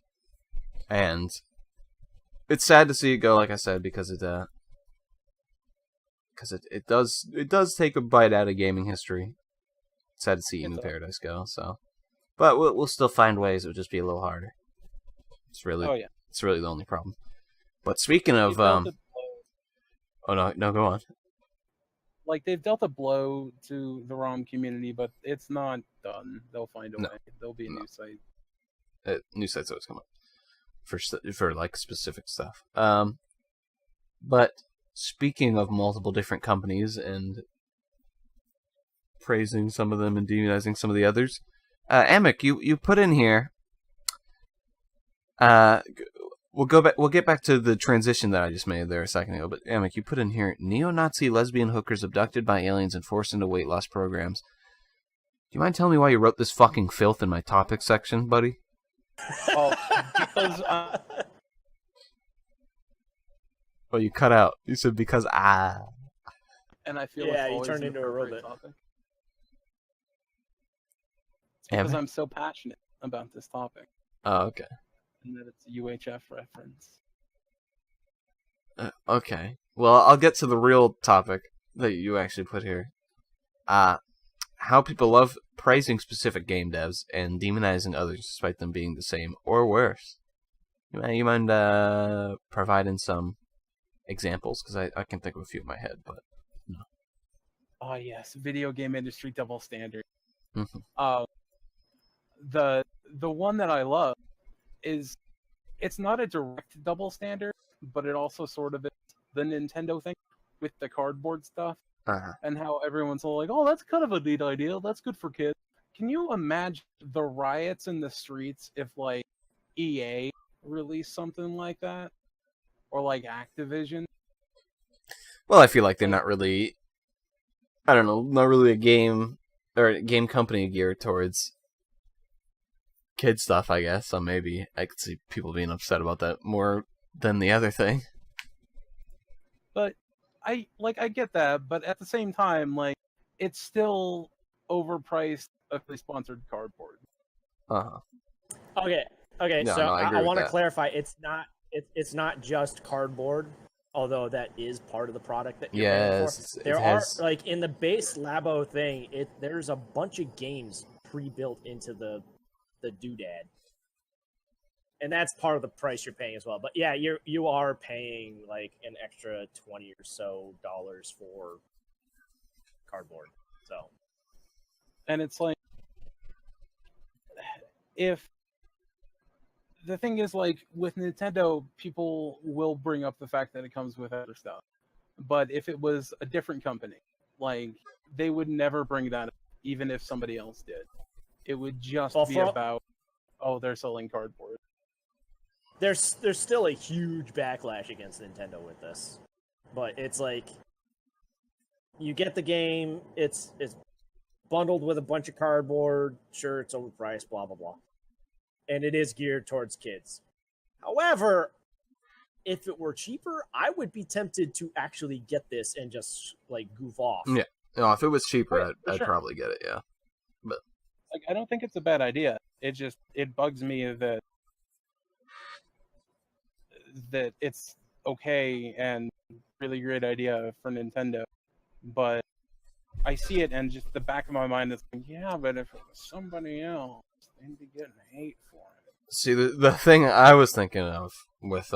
Speaker 1: And it's sad to see it go, like I said, because it does take a bite out of gaming history. It's sad to see Eden Paradise go. So, but we'll still find ways. It'll just be a little harder. It's really the only problem. But speaking of oh no, go on.
Speaker 2: Like, they've dealt a blow to the ROM community, but it's not done. They'll find a way. There'll be a new site.
Speaker 1: New sites always come up for like specific stuff. But speaking of multiple different companies and praising some of them and demonizing some of the others, Amic, you put in here. We'll get back to the transition that I just made there a second ago. But Amic, you put in here neo-Nazi lesbian hookers abducted by aliens and forced into weight loss programs. Do you mind telling me why you wrote this fucking filth in my topic section, buddy?
Speaker 2: Well, because
Speaker 1: Oh, you cut out. You said because
Speaker 2: and I feel
Speaker 3: Yeah,
Speaker 2: it's
Speaker 3: you
Speaker 2: always
Speaker 3: turned
Speaker 2: an
Speaker 3: into a
Speaker 2: appropriate
Speaker 3: robot.
Speaker 2: topic. It's because I'm so passionate about this topic.
Speaker 1: Oh, okay.
Speaker 2: And that it's a UHF reference.
Speaker 1: Okay. Well, I'll get to the real topic that you actually put here. How people love praising specific game devs and demonizing others despite them being the same or worse. You mind providing some examples? Because I can think of a few in my head, but no.
Speaker 2: Oh yes, video game industry double standard.
Speaker 1: Mm-hmm.
Speaker 2: The one that I love is, it's not a direct double standard, but it also sort of is the Nintendo thing with the cardboard stuff. And how everyone's all like, oh, that's kind of a neat idea. That's good for kids. Can you imagine the riots in the streets if, like, EA released something like that? Or, like, Activision?
Speaker 1: Well, I feel like they're not really, I don't know, not really a game company geared towards kid stuff, I guess. So maybe I could see people being upset about that more than the other thing.
Speaker 2: But I get that, but at the same time, like, it's still overpriced, sponsored cardboard.
Speaker 3: Okay.
Speaker 1: No,
Speaker 3: So
Speaker 1: I agree
Speaker 3: I
Speaker 1: with
Speaker 3: want to
Speaker 1: that.
Speaker 3: clarify. It's not just cardboard, although that is part of the product that you're paying for. There are, like, in the base Labo thing, there's a bunch of games pre-built into the doodad. And that's part of the price you're paying as well. But yeah, you are paying like an extra $20 or so for cardboard. So,
Speaker 2: And it's like, if the thing is, like, with Nintendo, people will bring up the fact that it comes with other stuff. But if it was a different company, like, they would never bring that up, even if somebody else did. It would just be about, oh, they're selling cardboard.
Speaker 3: There's still a huge backlash against Nintendo with this, but it's like, you get the game, it's bundled with a bunch of cardboard, sure, it's overpriced, blah blah blah, and it is geared towards kids. However, if it were cheaper, I would be tempted to actually get this and just, like, goof off.
Speaker 1: Yeah, no, if it was cheaper, I'd
Speaker 2: sure.
Speaker 1: probably get it. Yeah, but
Speaker 2: Like, I don't think it's a bad idea. It bugs me that it's okay and really great idea for Nintendo, but I see it and just the back of my mind is like, yeah, but if it was somebody else, they'd be getting hate for it.
Speaker 1: see, the thing I was thinking of with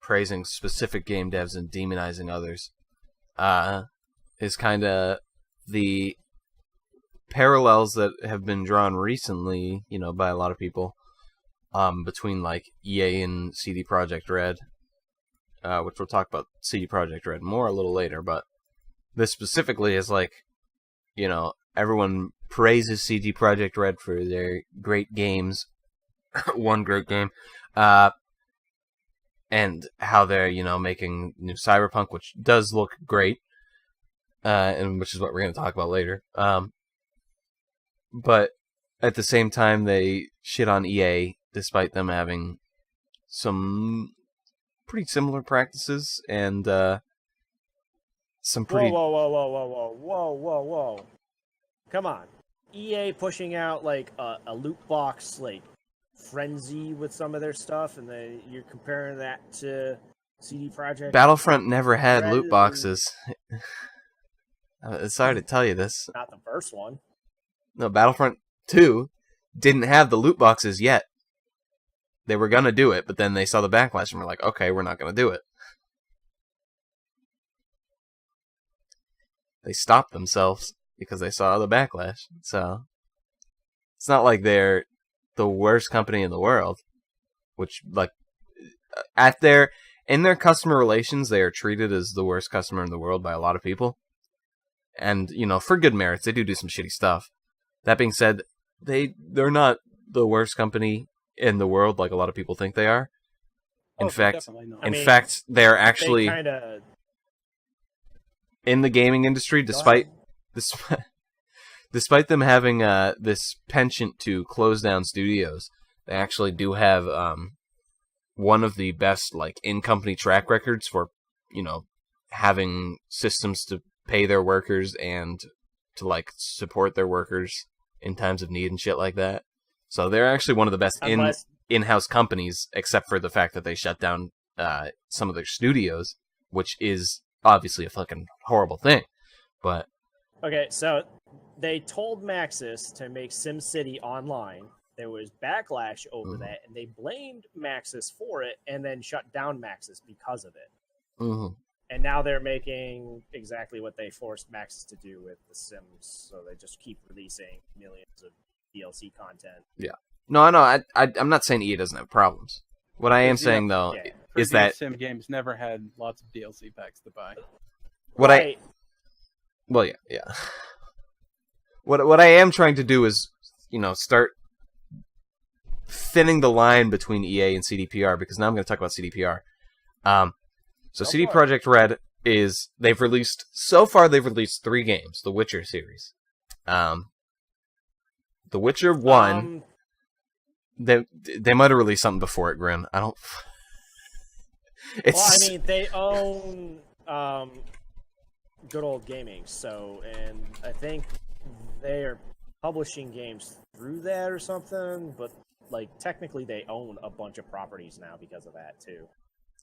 Speaker 1: praising specific game devs and demonizing others is kind of the parallels that have been drawn recently, by a lot of people, between, like, EA and CD Projekt Red, which we'll talk about CD Projekt Red more a little later, but this specifically is like, everyone praises CD Projekt Red for their great games, one great game, and how they're, making new Cyberpunk, which does look great, and which is what we're going to talk about later. But at the same time, they shit on EA, despite them having some pretty similar practices and some
Speaker 3: Whoa,
Speaker 1: pretty.
Speaker 3: whoa. Come on. EA pushing out like a loot box like frenzy with some of their stuff, and then you're comparing that to CD Projekt.
Speaker 1: Battlefront never had
Speaker 3: Red
Speaker 1: loot boxes. Sorry to tell you this.
Speaker 3: Not the first one.
Speaker 1: No, Battlefront 2 didn't have the loot boxes yet. They were going to do it, but then they saw the backlash and were like, okay, we're not going to do it. They stopped themselves because they saw the backlash. So, it's not like they're the worst company in the world. Which, like, in their customer relations, they are treated as the worst customer in the world by a lot of people. And, for good merits, they do some shitty stuff. That being said, they're not the worst company in the world like a lot of people think they are. In fact, they're actually in the gaming industry, despite them having this penchant to close down studios, they actually do have one of the best like in-company track records for having systems to pay their workers and to like support their workers in times of need and shit like that. So they're actually one of the best in-house companies, except for the fact that they shut down some of their studios, which is obviously a fucking horrible thing. But
Speaker 3: okay, so they told Maxis to make SimCity online. There was backlash over that, and they blamed Maxis for it, and then shut down Maxis because of it.
Speaker 1: Mm-hmm.
Speaker 3: And now they're making exactly what they forced Maxis to do with The Sims, so they just keep releasing millions of DLC content.
Speaker 1: Yeah. No, I know. I'm not saying EA doesn't have problems. What I am saying, though, is that
Speaker 2: Sim games never had lots of DLC packs to buy.
Speaker 1: Well, yeah. What I am trying to do is, start thinning the line between EA and CDPR, because now I'm going to talk about CDPR. So CD Projekt Red they've released 3 games, the Witcher series. The Witcher 1, they might have released something before it, Grin. I don't...
Speaker 3: they own Good Old Gaming, and I think they are publishing games through that or something, but like technically they own a bunch of properties now because of that too.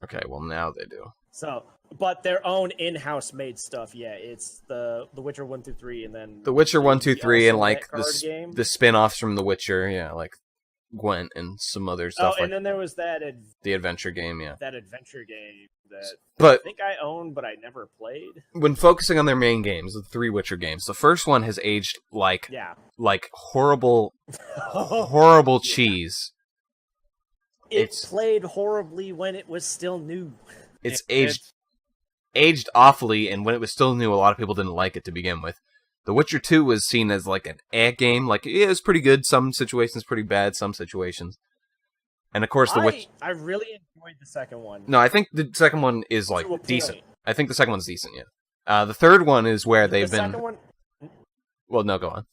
Speaker 1: Okay, well now they do.
Speaker 3: So, but their own in-house made stuff, it's the Witcher 1 through 3, and then
Speaker 1: The Witcher 1, 2, 3, and like the spin-offs from The Witcher, like Gwent and some other stuff.
Speaker 3: And then there was
Speaker 1: the adventure game,
Speaker 3: that adventure game that
Speaker 1: I think
Speaker 3: I owned, but I never played.
Speaker 1: When focusing on their main games, the 3 Witcher games, the first one has aged like horrible cheese.
Speaker 3: It played horribly when it was still new.
Speaker 1: It's aged awfully, and when it was still new, a lot of people didn't like it to begin with. The Witcher 2 was seen as like an game. Like, it was pretty good. Some situations pretty bad. Some situations. And of course,
Speaker 3: I really enjoyed the second one.
Speaker 1: No, I think the second one is like decent. I think the second one's decent, yeah. The third one is where they've been...
Speaker 3: Second one...
Speaker 1: Well, no, go on.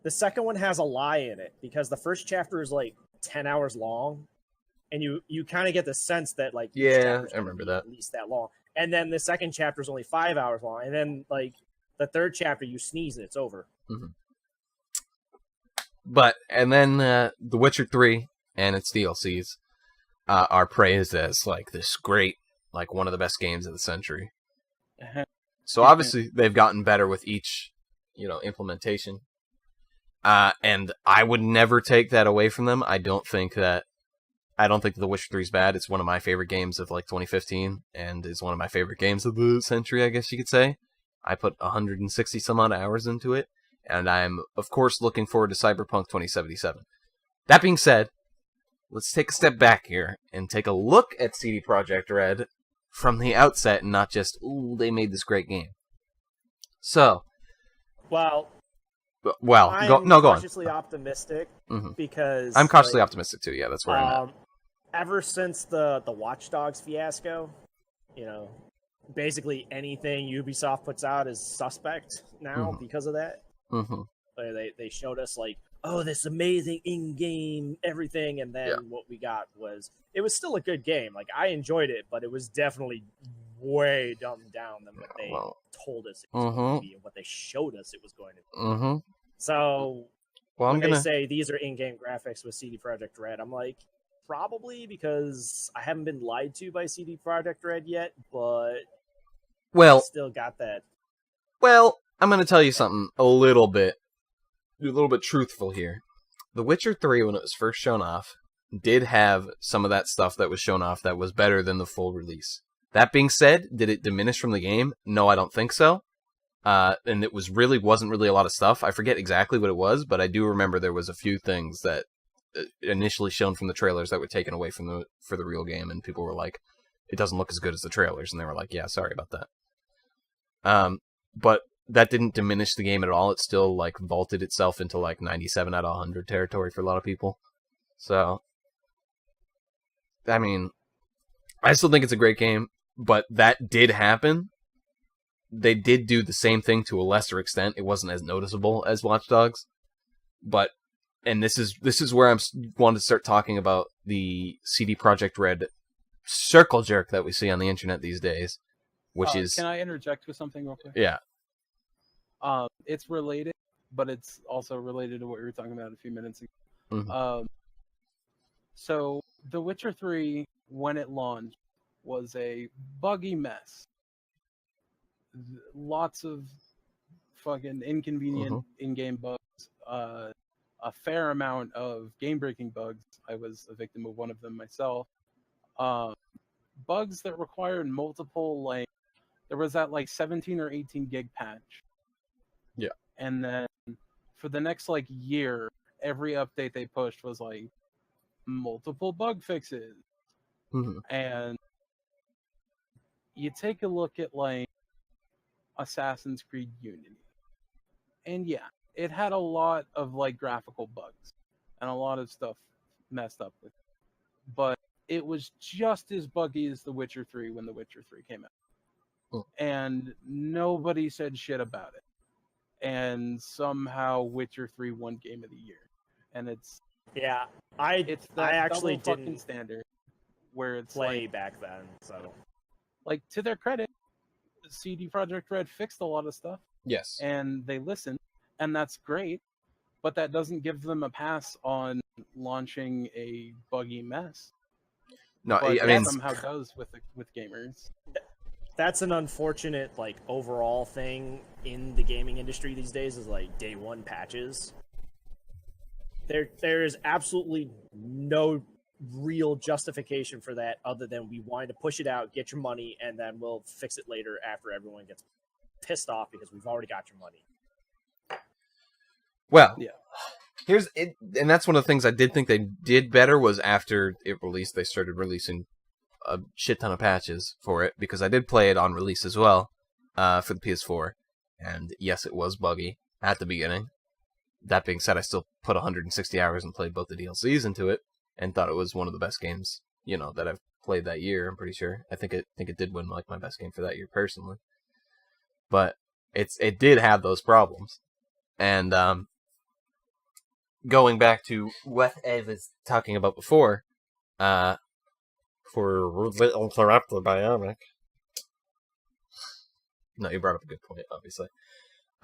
Speaker 3: The second one has a lie in it, because the first chapter is like 10 hours long, and you kind of get the sense that like
Speaker 1: I remember that,
Speaker 3: at least that long, and then the second chapter is only 5 hours long, and then like the third chapter you sneeze and it's over.
Speaker 1: Mm-hmm. And then The Witcher 3 and its DLCs are praised as like this great, like one of the best games of the century. So obviously they've gotten better with each implementation. And I would never take that away from them. I don't think The Witcher 3 is bad. It's one of my favorite games of like 2015, and is one of my favorite games of the century, I guess you could say. I put 160 some odd hours into it, and I'm of course looking forward to Cyberpunk 2077. That being said, let's take a step back here and take a look at CD Projekt Red from the outset, and not just, ooh, they made this great game. So,
Speaker 3: I'm
Speaker 1: go on.
Speaker 3: cautiously optimistic, because
Speaker 1: I'm cautiously optimistic too. Yeah, that's where I'm at.
Speaker 3: Ever since the Watch Dogs fiasco, basically anything Ubisoft puts out is suspect now because of that.
Speaker 1: Mm-hmm.
Speaker 3: They showed us like oh, this amazing in-game everything, and then what we got was it was still a good game. Like I enjoyed it, but it was definitely way dumbed down than what they told us it was going to be and what they showed us it was going to be. So when they say these are in-game graphics with CD Projekt Red, I'm like, probably, because I haven't been lied to by CD Projekt Red yet, but I still got that.
Speaker 1: Well, I'm going to tell you something a little bit truthful here. The Witcher 3, when it was first shown off, did have some of that stuff that was shown off that was better than the full release. That being said, did it diminish from the game? No, I don't think so. And it wasn't really a lot of stuff. I forget exactly what it was, but I do remember there was a few things that initially shown from the trailers that were taken away for the real game, and people were like, it doesn't look as good as the trailers, and they were like, yeah, sorry about that. But that didn't diminish the game at all. It still like vaulted itself into like 97 out of 100 territory for a lot of people. So, I mean, I still think it's a great game, but that did happen. They did do the same thing to a lesser extent. It wasn't as noticeable as Watch Dogs, but and this is where I'm wanting to start talking about the CD Projekt Red circle jerk that we see on the internet these days, which is.
Speaker 2: Can I interject with something real quick?
Speaker 1: Yeah.
Speaker 2: It's related, but it's also related to what we were talking about a few minutes ago.
Speaker 1: Mm-hmm.
Speaker 2: So The Witcher 3, when it launched, was a buggy mess. Lots of fucking inconvenient in-game bugs. A fair amount of game-breaking bugs. I was a victim of one of them myself. Bugs that required multiple, like, there was that, like, 17 or 18 gig patch.
Speaker 1: Yeah.
Speaker 2: And then for the next, like, year, every update they pushed was, like, multiple bug fixes. And you take a look at, like, Assassin's Creed Unity. And yeah, it had a lot of like graphical bugs and a lot of stuff messed up with it. But it was just as buggy as The Witcher 3 when The Witcher 3 came out. And nobody said shit about it. And somehow Witcher 3 won Game of the Year. And it's I
Speaker 3: actually
Speaker 2: didn't standard where it's
Speaker 3: play
Speaker 2: like,
Speaker 3: back then, so
Speaker 2: like to their credit, CD Projekt Red fixed a lot of stuff.
Speaker 1: Yes.
Speaker 2: And they listened, and that's great, but that doesn't give them a pass on launching a buggy mess.
Speaker 1: No,
Speaker 2: but
Speaker 1: I mean,
Speaker 2: somehow does with gamers.
Speaker 3: That's an unfortunate like overall thing in the gaming industry these days is like day one patches. There is absolutely no real justification for that other than we wanted to push it out, get your money, and then we'll fix it later after everyone gets pissed off because we've already got your money.
Speaker 1: Well, yeah. Here's it, and that's one of the things I did think they did better was after it released, they started releasing a shit ton of patches for it, because I did play it on release as well for the PS4, and yes, it was buggy at the beginning. That being said, I still put 160 hours and played both the DLCs into it, and thought it was one of the best games, that I've played that year. I'm pretty sure. I think it did win like my best game for that year personally. But it did have those problems, and going back to what I was talking about before, for the interrupted bionic. No, you brought up a good point, obviously.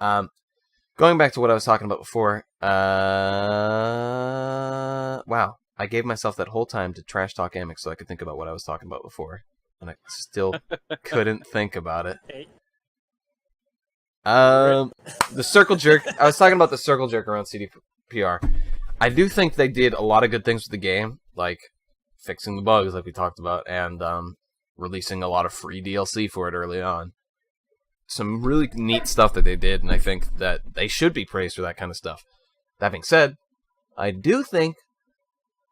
Speaker 1: Going back to what I was talking about before, wow, I gave myself that whole time to trash talk Amic so I could think about what I was talking about before, and I still couldn't think about it. The circle jerk. I was talking about the circle jerk around CDPR. I do think they did a lot of good things with the game, like fixing the bugs, like we talked about, and releasing a lot of free DLC for it early on. Some really neat stuff that they did, and I think that they should be praised for that kind of stuff. That being said, I do think,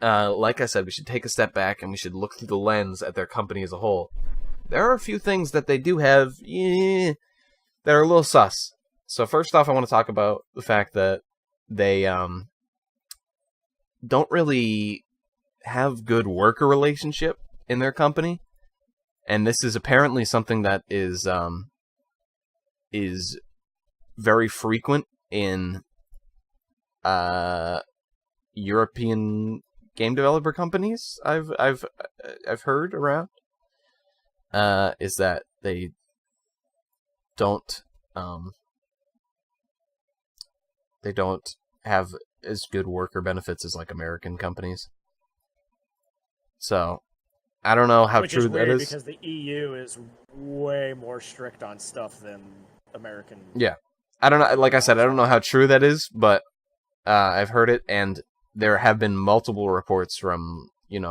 Speaker 1: like I said, we should take a step back and we should look through the lens at their company as a whole. There are a few things that they do have that are a little sus. So first off, I want to talk about the fact that they don't really have good worker relationship in their company, and this is apparently something that is very frequent in European game developer companies I've heard around is that they don't have as good worker benefits as like American companies. So I don't know how
Speaker 3: Which
Speaker 1: true
Speaker 3: is weird
Speaker 1: that is.
Speaker 3: because the EU is way more strict on stuff than American.
Speaker 1: Yeah, I don't know. Like I said, I don't know how true that is, but I've heard it, and there have been multiple reports from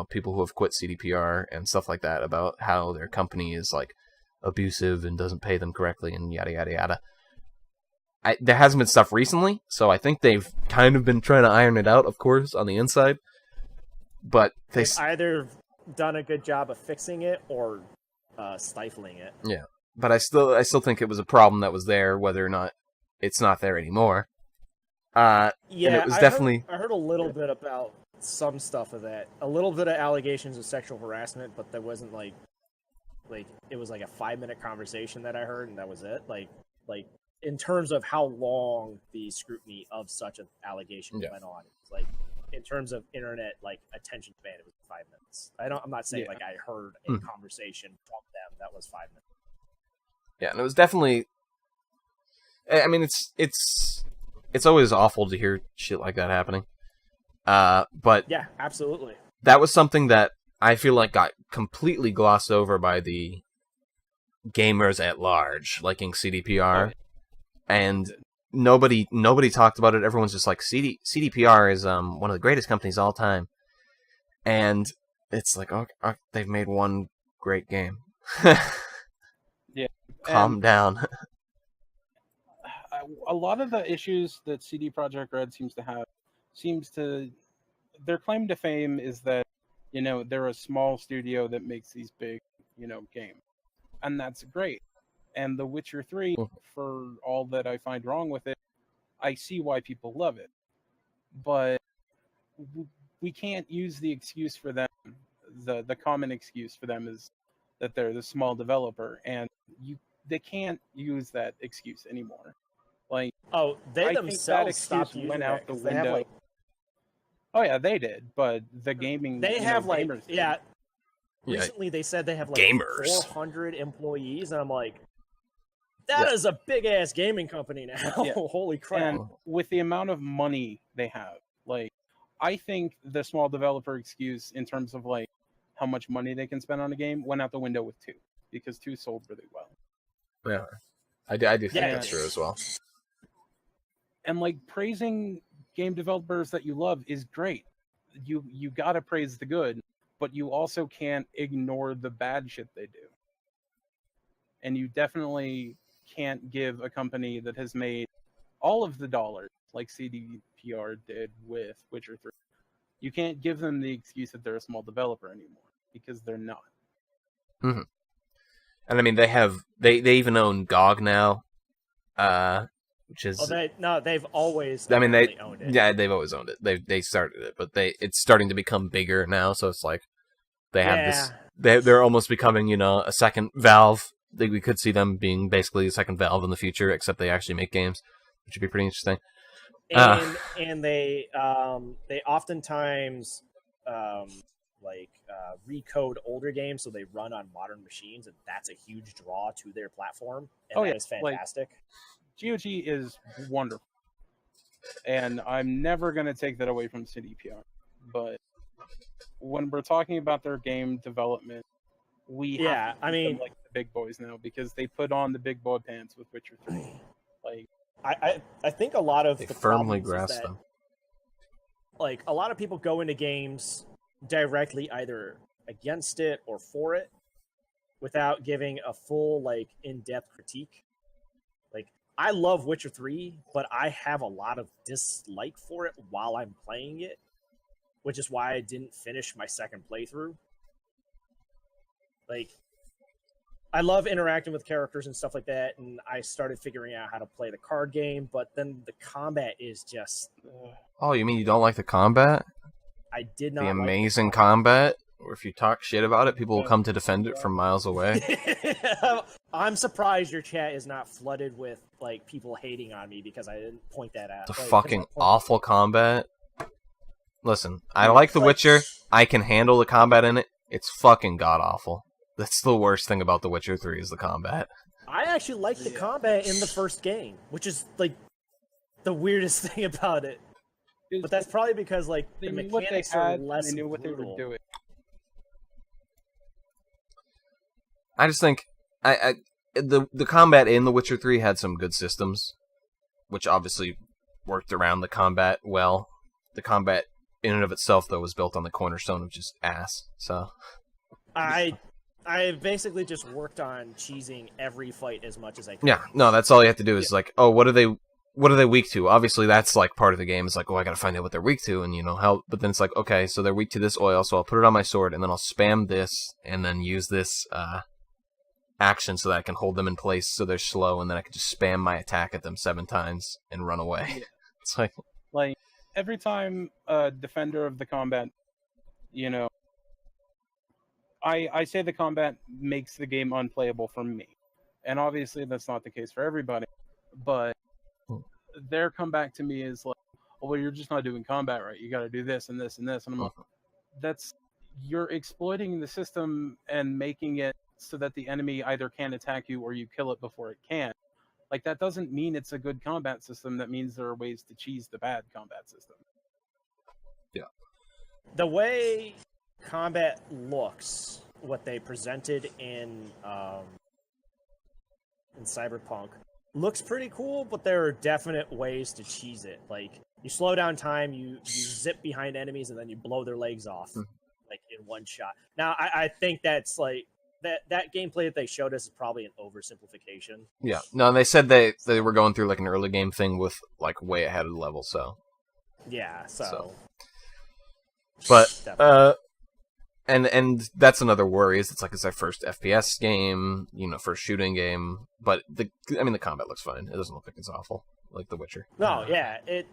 Speaker 1: people who have quit CDPR and stuff like that about how their company is like abusive and doesn't pay them correctly and yada yada yada. There hasn't been stuff recently, so I think they've kind of been trying to iron it out, of course, on the inside. But
Speaker 3: they've either done a good job of fixing it or stifling it.
Speaker 1: Yeah, but I still think it was a problem that was there, whether or not it's not there anymore.
Speaker 3: Yeah,
Speaker 1: and it was definitely.
Speaker 3: I heard a little bit about some stuff of that. A little bit of allegations of sexual harassment, but there wasn't like it was like a 5-minute conversation that I heard, and that was it. Like in terms of how long the scrutiny of such an allegation went on, it's like in terms of internet like attention span, it was 5 minutes. I'm not saying like I heard a conversation from them that was 5 minutes.
Speaker 1: Yeah, and it was definitely. I mean, it's always awful to hear shit like that happening. But
Speaker 3: yeah, absolutely.
Speaker 1: That was something that I feel like got completely glossed over by the gamers at large, liking CDPR, and nobody talked about it. Everyone's just like CDPR is one of the greatest companies of all time, and it's like they've made one great game.
Speaker 2: Yeah,
Speaker 1: calm down.
Speaker 2: A lot of the issues that CD Projekt Red their claim to fame is that they're a small studio that makes these big games, and that's great. And The Witcher 3, for all that I find wrong with it, I see why people love it, but we can't use the excuse for them. The common excuse for them is that they're the small developer, and they can't use that excuse anymore. Like,
Speaker 3: they themselves stopped using
Speaker 2: went out the
Speaker 3: window.
Speaker 2: window. Oh yeah, they did, but the gaming
Speaker 3: they have like
Speaker 2: gamers
Speaker 3: yeah. Recently, they said they have like
Speaker 1: gamers.
Speaker 3: 400 employees, and I'm like, that is a big ass gaming company now. Yeah. Holy crap!
Speaker 2: And with the amount of money they have, like, I think the small developer excuse in terms of like how much money they can spend on a game went out the window with 2, because 2 sold really well.
Speaker 1: Yeah, I do think that's true as well.
Speaker 2: And like praising game developers that you love is great. You gotta praise the good, but you also can't ignore the bad shit they do. And you definitely can't give a company that has made all of the dollars, like CDPR did with Witcher 3, you can't give them the excuse that they're a small developer anymore, because they're not.
Speaker 1: Mm-hmm. And I mean, they even own GOG now, which is
Speaker 3: they've always.
Speaker 1: I mean, they
Speaker 3: owned it.
Speaker 1: Yeah, they've always owned it. They started it, but it's starting to become bigger now. So it's like they have this. They're almost becoming a second Valve. We could see them being basically a second Valve in the future, except they actually make games, which would be pretty interesting.
Speaker 3: And they oftentimes recode older games so they run on modern machines, and that's a huge draw to their platform. And that is fantastic.
Speaker 2: GOG is wonderful, and I'm never going to take that away from CDPR. But when we're talking about their game development, we have to treat them like the big boys now, because they put on the big boy pants with Witcher 3. Like,
Speaker 3: I think a lot of
Speaker 1: they
Speaker 3: the
Speaker 1: firmly
Speaker 3: problems
Speaker 1: grasp them.
Speaker 3: Like, a lot of people go into games directly either against it or for it without giving a full in-depth critique. Like, I love Witcher 3, but I have a lot of dislike for it while I'm playing it, which is why I didn't finish my second playthrough. Like, I love interacting with characters and stuff like that, and I started figuring out how to play the card game, but then the combat is just...
Speaker 1: Oh, you mean you don't like the combat?
Speaker 3: I did not
Speaker 1: the amazing combat? where if you talk shit about it, people will come to defend it from miles away.
Speaker 3: I'm surprised your chat is not flooded with like people hating on me because I didn't point that out.
Speaker 1: The
Speaker 3: Like,
Speaker 1: fucking awful combat. Listen, I like The Witcher. I can handle the combat in it. It's fucking god awful. That's the worst thing about The Witcher 3 is the combat.
Speaker 3: I actually like the combat in the first game, which is like the weirdest thing about it. But that's probably because like the mechanics are less
Speaker 2: they knew what
Speaker 3: brutal.
Speaker 2: they were doing.
Speaker 1: I just think the combat in The Witcher 3 had some good systems, which obviously worked around the combat well. The combat in and of itself, though, was built on the cornerstone of just ass. So
Speaker 3: I basically just worked on cheesing every fight as much as I could.
Speaker 1: yeah, no, that's all you have to do is like, oh, what are they weak to? Obviously, that's like part of the game. It's like, oh, I gotta find out what they're weak to, and how. But then it's like, okay, so they're weak to this oil, so I'll put it on my sword, and then I'll spam this, and then use this action so that I can hold them in place so they're slow, and then I can just spam my attack at them 7 times and run away.
Speaker 2: Yeah.
Speaker 1: It's like
Speaker 2: every time a defender of the combat, I say the combat makes the game unplayable for me. And obviously that's not the case for everybody. But their comeback to me is like, oh, well, you're just not doing combat right. You got to do this and this and this. And I'm like, you're exploiting the system and making it so that the enemy either can attack you or you kill it before it can. Like, that doesn't mean it's a good combat system. That means there are ways to cheese the bad combat system.
Speaker 1: Yeah.
Speaker 3: The way combat looks, what they presented in Cyberpunk, looks pretty cool, but there are definite ways to cheese it. Like, you slow down time, you zip behind enemies, and then you blow their legs off, like, in one shot. Now, I think that's, like, that gameplay that they showed us is probably an oversimplification.
Speaker 1: Yeah. No, they said they were going through, like, an early game thing with, like, way ahead of the level, so...
Speaker 3: Yeah, so...
Speaker 1: But, and that's another worry, is it's their first FPS game, first shooting game, but the combat looks fine. It doesn't look like it's awful, like The Witcher.
Speaker 3: No, yeah, it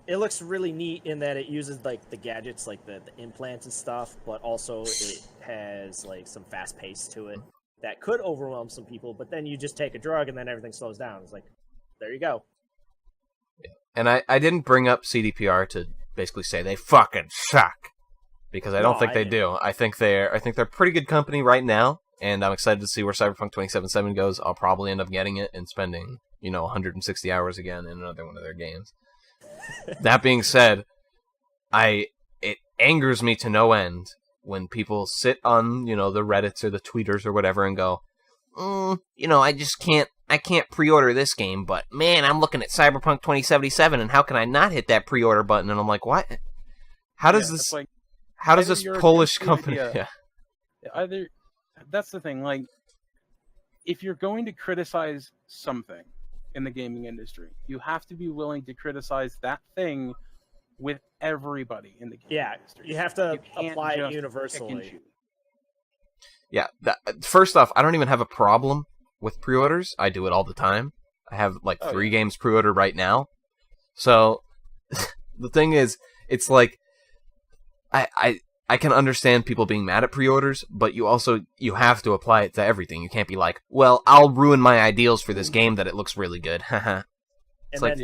Speaker 3: looks really neat in that it uses like the gadgets, like the implants and stuff, but also it has like some fast pace to it that could overwhelm some people. But then you just take a drug and then everything slows down. It's like, there you go.
Speaker 1: Yeah. And I didn't bring up CDPR to basically say they fucking suck, because I don't think they do. I think they're a pretty good company right now, and I'm excited to see where Cyberpunk 2077 goes. I'll probably end up getting it and spending 160 hours again in another one of their games. That being said, it angers me to no end when people sit on, the Reddits or the tweeters or whatever and go, I can't pre-order this game, but man, I'm looking at Cyberpunk 2077 and how can I not hit that pre-order button? And I'm like, what? How does this Polish company... Yeah.
Speaker 2: Either, that's the thing, like, if you're going to criticize something in the gaming industry, you have to be willing to criticize that thing with everybody in the gaming industry.
Speaker 3: You have to apply it universally.
Speaker 1: Yeah, first off, I don't even have a problem with pre-orders. I do it all the time. I have 3 games pre-ordered right now. So the thing is, it's like I can understand people being mad at pre-orders, but you have to apply it to everything. You can't be like, well, I'll ruin my ideals for this game that it looks really good. and
Speaker 3: then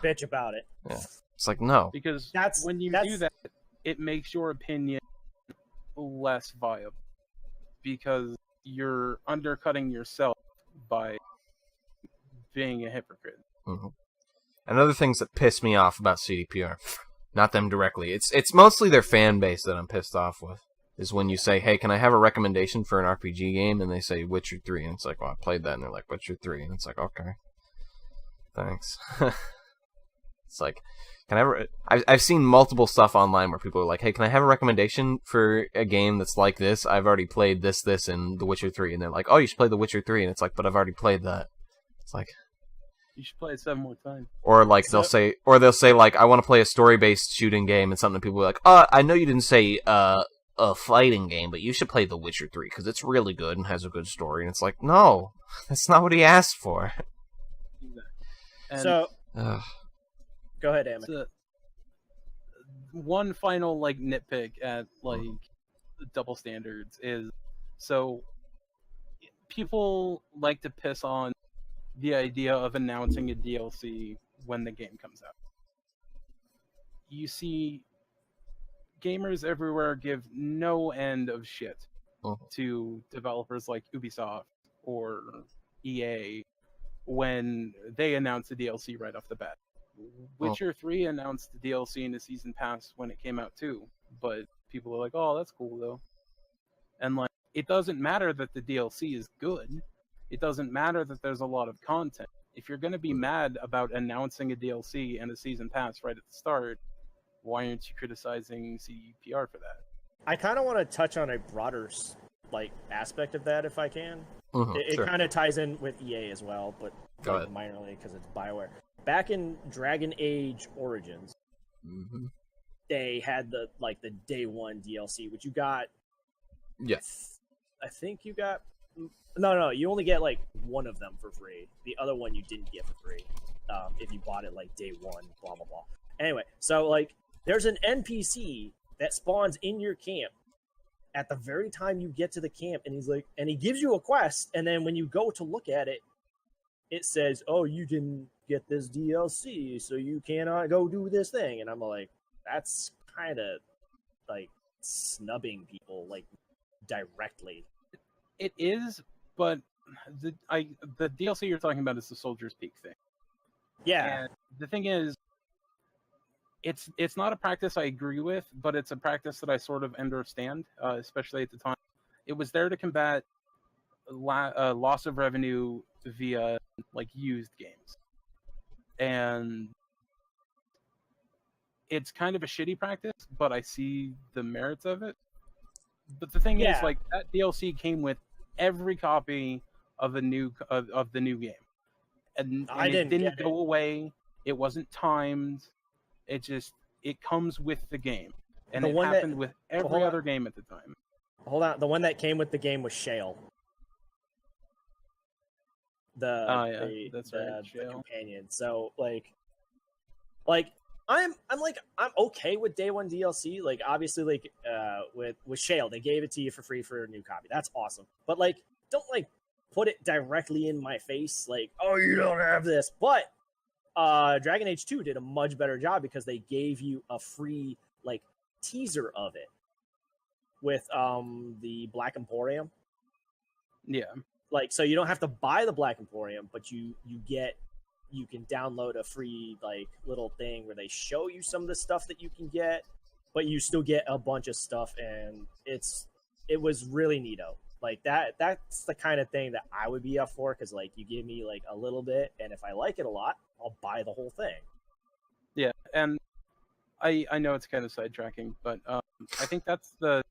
Speaker 3: bitch about it.
Speaker 1: Yeah. It's like, no.
Speaker 2: Because when you do that, it makes your opinion less viable. Because you're undercutting yourself by being a hypocrite.
Speaker 1: Mm-hmm. And other things that piss me off about CDPR, not them directly, it's mostly their fan base that I'm pissed off with, is when you say, hey, can I have a recommendation for an RPG game? And they say Witcher 3, and it's like, well, I played that, and they're like, Witcher 3, and it's like, okay, thanks. It's like, I've seen multiple stuff online where people are like, hey, can I have a recommendation for a game that's like this? I've already played this, and The Witcher 3, and they're like, oh, you should play The Witcher 3, and it's like, but I've already played that. It's like,
Speaker 2: you should play it 7 more times.
Speaker 1: Or they'll say like, I want to play a story-based shooting game, and something people are like, I know you didn't say a fighting game, but you should play The Witcher 3 because it's really good and has a good story. And it's like, no, that's not what he asked for.
Speaker 2: Exactly.
Speaker 3: Go ahead, Emmett.
Speaker 2: one final like nitpick at like double standards is so people like to piss on the idea of announcing a DLC when the game comes out. You see gamers everywhere give no end of shit to developers like Ubisoft or EA when they announce the DLC right off the bat. Witcher 3 announced the DLC and the season pass when it came out too, but people are like, "Oh, that's cool though." And like, it doesn't matter that the DLC is good. It doesn't matter that there's a lot of content. If you're going to be mad about announcing a DLC and a season pass right at the start, why aren't you criticizing CDPR for that?
Speaker 3: I kind of want to touch on a broader like aspect of that if I can. It kind of ties in with EA as well, but like, minorly because it's BioWare. Back in Dragon Age Origins, they had the day one DLC, which you got.
Speaker 1: Yes,
Speaker 3: I think you got. No, you only get like one of them for free. The other one you didn't get for free if you bought it like day one. Blah blah blah. Anyway, so like there's an NPC that spawns in your camp at the very time you get to the camp, and he gives you a quest, and then when you go to look at it, it says, "Oh, you didn't get this DLC, so you cannot go do this thing." And I'm like, that's kind of like snubbing people like directly.
Speaker 2: It is, but the DLC you're talking about is the Soldier's Peak thing.
Speaker 3: Yeah.
Speaker 2: And the thing is, it's not a practice I agree with, but it's a practice that I sort of understand, especially at the time. It was there to combat loss of revenue via like used games, and it's kind of a shitty practice, but I see the merits of it. But the thing is, like, that DLC came with every copy of the new game, and it didn't go away. It wasn't timed. It comes with the game, and it happened with every other game at the time.
Speaker 3: Hold on, the one that came with the game was Shale. The companion. So like I'm okay with day one DLC. Like obviously like with Shale, they gave it to you for free for a new copy. That's awesome. But like don't like put it directly in my face like, "Oh, you don't have this." But Dragon Age 2 did a much better job because they gave you a free like teaser of it with the Black Emporium.
Speaker 2: Yeah.
Speaker 3: Like, so you don't have to buy the Black Emporium, but you can download a free like little thing where they show you some of the stuff that you can get, but you still get a bunch of stuff, and it was really neato. Like that's the kind of thing that I would be up for, because like you give me like a little bit, and if I like it a lot, I'll buy the whole thing.
Speaker 2: Yeah, and I know it's kind of sidetracking, but I think that's the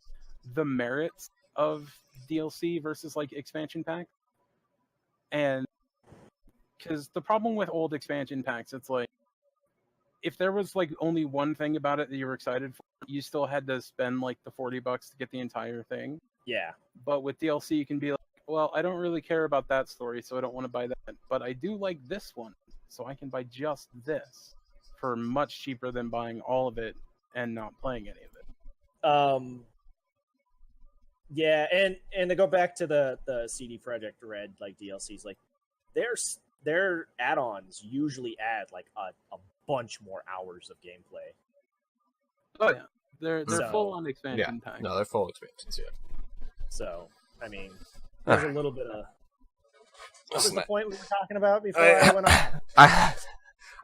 Speaker 2: merits of DLC versus like expansion pack. And because the problem with old expansion packs, it's like if there was like only one thing about it that you were excited for, you still had to spend like the $40 to get the entire thing.
Speaker 3: Yeah.
Speaker 2: But with DLC, you can be like, well, I don't really care about that story, so I don't want to buy that. But I do like this one, so I can buy just this for much cheaper than buying all of it and not playing any of it.
Speaker 3: Yeah, and to go back to the CD Projekt Red like DLCs, like their add-ons usually add like a bunch more hours of gameplay.
Speaker 2: Oh yeah, they're full on expansion packs.
Speaker 1: No, they're full expansions. Yeah.
Speaker 3: So I mean, there's a little bit of. What was the point we were talking about before I went on?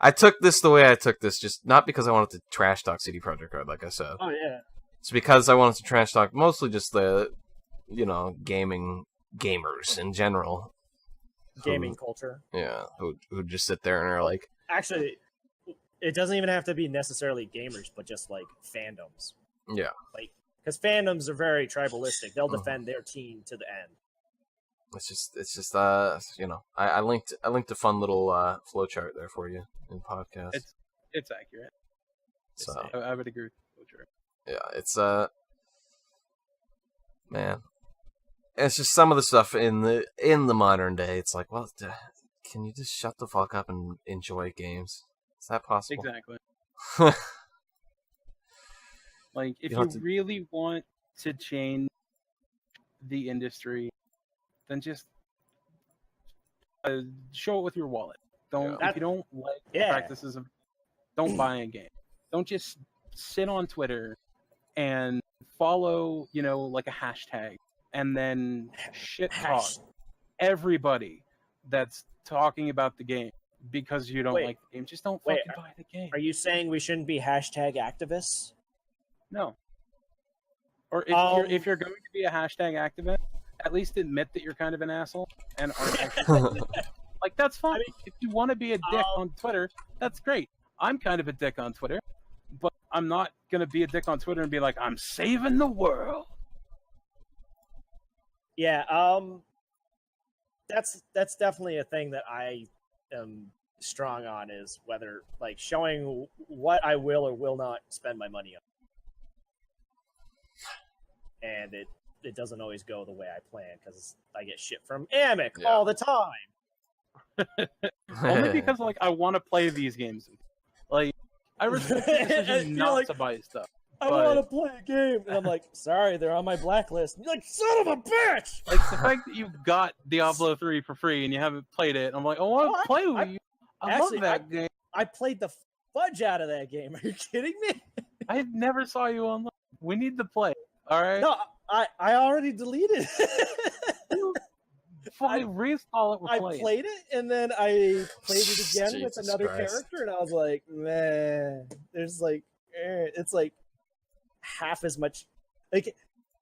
Speaker 1: I took this the way I took this, just not because I wanted to trash talk CD Projekt Red, like I said.
Speaker 3: Oh yeah.
Speaker 1: It's because I wanted to trash talk mostly just the, gamers in general.
Speaker 3: Gaming culture.
Speaker 1: Yeah, who just sit there and are like...
Speaker 3: Actually, it doesn't even have to be necessarily gamers, but just, like, fandoms.
Speaker 1: Yeah.
Speaker 3: Like, because fandoms are very tribalistic. They'll defend their team to the end.
Speaker 1: It's just I linked a fun little flowchart there for you in podcast.
Speaker 2: It's accurate.
Speaker 1: So
Speaker 2: I would agree with the flowchart.
Speaker 1: Yeah, it's man, it's just some of the stuff in the modern day. It's like, well, can you just shut the fuck up and enjoy games? Is that possible?
Speaker 2: Exactly. Like, if
Speaker 1: You'll
Speaker 2: you
Speaker 1: have to-
Speaker 2: really want to change the industry, then just show it with your wallet. Don't
Speaker 3: Yeah.
Speaker 2: if you don't like the
Speaker 3: Yeah.
Speaker 2: practices of, don't buy a game. Don't just sit on Twitter and follow, like a hashtag, and then shit talk everybody that's talking about the game because you don't
Speaker 3: Wait.
Speaker 2: like the game. Just don't
Speaker 3: Wait,
Speaker 2: fucking buy the game.
Speaker 3: Are you saying we shouldn't be hashtag activists?
Speaker 2: No. Or if you're going to be a hashtag activist, at least admit that you're kind of an asshole and aren't actually like, that's fine.
Speaker 3: I mean,
Speaker 2: if you want to be a dick on Twitter, that's great. I'm kind of a dick on Twitter, but I'm not gonna be a dick on Twitter and be like, I'm saving the world.
Speaker 3: Yeah, that's definitely a thing that I am strong on, is whether, like, showing what I will or will not spend my money on. And it doesn't always go the way I plan, because I get shit from Amic all the time.
Speaker 2: Only because, like, I want to play these games. Like, I respect the decision not to buy stuff.
Speaker 3: I want to play a game, and I'm like, sorry, they're on my blacklist. And you're like, son of a bitch!
Speaker 2: Like, the fact that you got Diablo 3 for free and you haven't played it, I'm like, I want to play with you. I love that game.
Speaker 3: I played the fudge out of that game. Are you kidding me?
Speaker 2: I never saw you online. We need to play. All right.
Speaker 3: No, I already deleted it.
Speaker 2: Fully reinstall it.
Speaker 3: I played it, and then I played it again with
Speaker 1: Jesus
Speaker 3: another
Speaker 1: Christ.
Speaker 3: character, and I was like, man, there's like, it's like half as much. Like,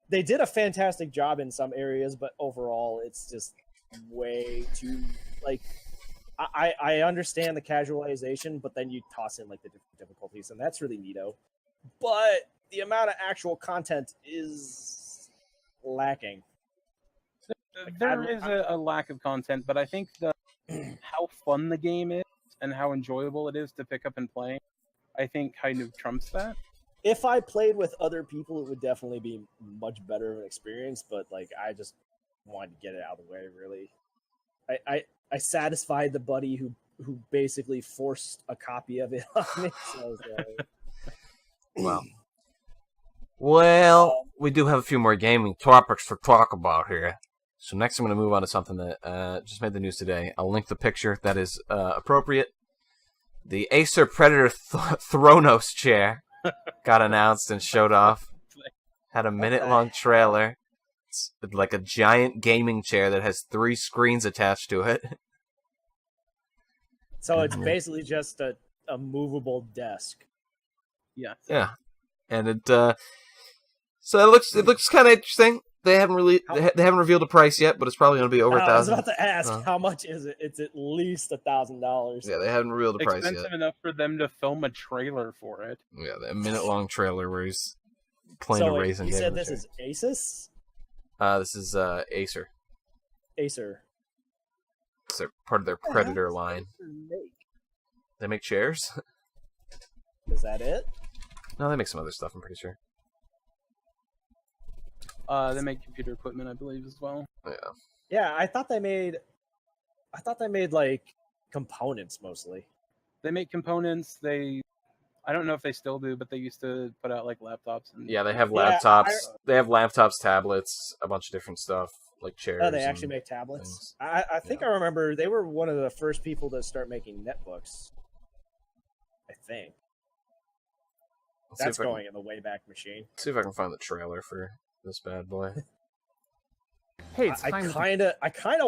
Speaker 3: they did a fantastic job in some areas, but overall, it's just way too, like, I understand the casualization, but then you toss in, like, the different difficulties, and that's really neato. But the amount of actual content is lacking.
Speaker 2: There is a lack of content, but I think how fun the game is and how enjoyable it is to pick up and play, I think kind of trumps that.
Speaker 3: If I played with other people, it would definitely be much better of an experience, but, like, I just wanted to get it out of the way, really. I satisfied the buddy who basically forced a copy of it on me, so I was like...
Speaker 1: Wow. Well, we do have a few more gaming topics to talk about here. So next I'm going to move on to something that just made the news today. I'll link the picture that is appropriate. The Acer Predator Thronos chair got announced and showed off. Had a minute-long trailer. It's like a giant gaming chair that has 3 screens attached to it.
Speaker 3: So it's basically just a movable desk.
Speaker 2: Yeah.
Speaker 1: Yeah. And it so it looks kind of interesting. They haven't revealed a price yet, but it's probably going to be over $1,000.
Speaker 3: I was about to ask, how much is it? It's at least $1,000.
Speaker 1: Yeah, they haven't revealed a price yet.
Speaker 2: Expensive enough for them to film a trailer for it.
Speaker 1: Yeah, a minute-long trailer where he's playing a racing game.
Speaker 3: You said this is Asus?
Speaker 1: This is Acer.
Speaker 3: Acer.
Speaker 1: It's part of their Predator line. They make chairs?
Speaker 3: Is that it?
Speaker 1: No, they make some other stuff, I'm pretty sure.
Speaker 2: They make computer equipment, I believe, as well.
Speaker 1: Yeah.
Speaker 3: Yeah, I thought they made like components mostly.
Speaker 2: They make components. I don't know if they still do, but they used to put out like laptops. And
Speaker 1: Yeah, they have laptops. They have laptops, tablets, a bunch of different stuff, like chairs.
Speaker 3: Oh, they actually make tablets?
Speaker 1: things.
Speaker 3: I think I remember they were one of the first people to start making netbooks. I think. That's going in the Wayback Machine.
Speaker 1: See if I can find the trailer for this bad boy.
Speaker 2: Hey,
Speaker 3: I kind of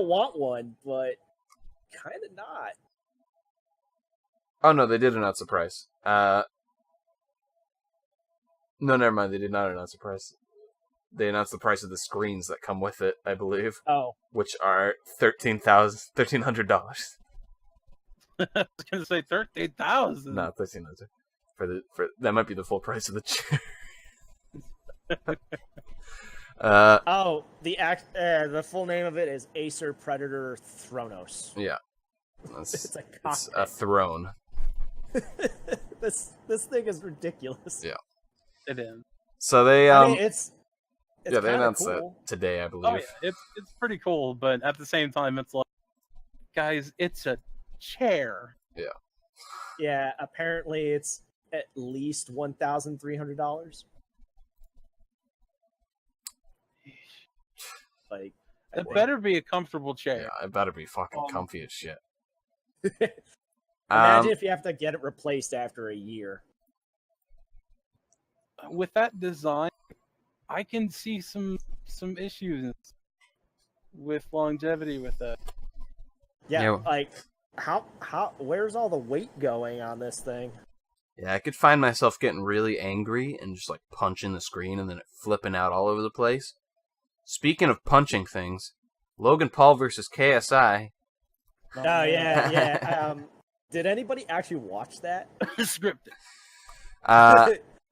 Speaker 3: want one, but kind of not.
Speaker 1: Oh no, they did announce the price. No, never mind. They did not announce the price. They announced the price of the screens that come with it, I believe.
Speaker 3: Oh,
Speaker 1: which are $1,300.
Speaker 2: I was gonna say 13,000.
Speaker 1: No, 1,300. For that might be the full price of the chair.
Speaker 3: the full name of it is Acer Predator Thronos.
Speaker 1: Yeah,
Speaker 3: It's
Speaker 1: a throne.
Speaker 3: This thing is ridiculous.
Speaker 1: Yeah,
Speaker 2: it is.
Speaker 1: So they
Speaker 3: it's
Speaker 1: they announced
Speaker 3: cool.
Speaker 1: that today, I believe.
Speaker 2: Oh yeah, it's pretty cool, but at the same time, it's like, guys, it's a chair.
Speaker 1: Yeah.
Speaker 3: Yeah, apparently it's at least $1,300. Like,
Speaker 2: It better be a comfortable chair.
Speaker 1: Yeah, it better be fucking comfy as shit.
Speaker 3: Imagine if you have to get it replaced after a year.
Speaker 2: With that design, I can see some issues with longevity with that.
Speaker 3: Yeah, like how where's all the weight going on this thing?
Speaker 1: Yeah, I could find myself getting really angry and just like punching the screen and then it flipping out all over the place. Speaking of punching things, Logan Paul versus KSI.
Speaker 3: Oh yeah. Did anybody actually watch that?
Speaker 2: Scripted.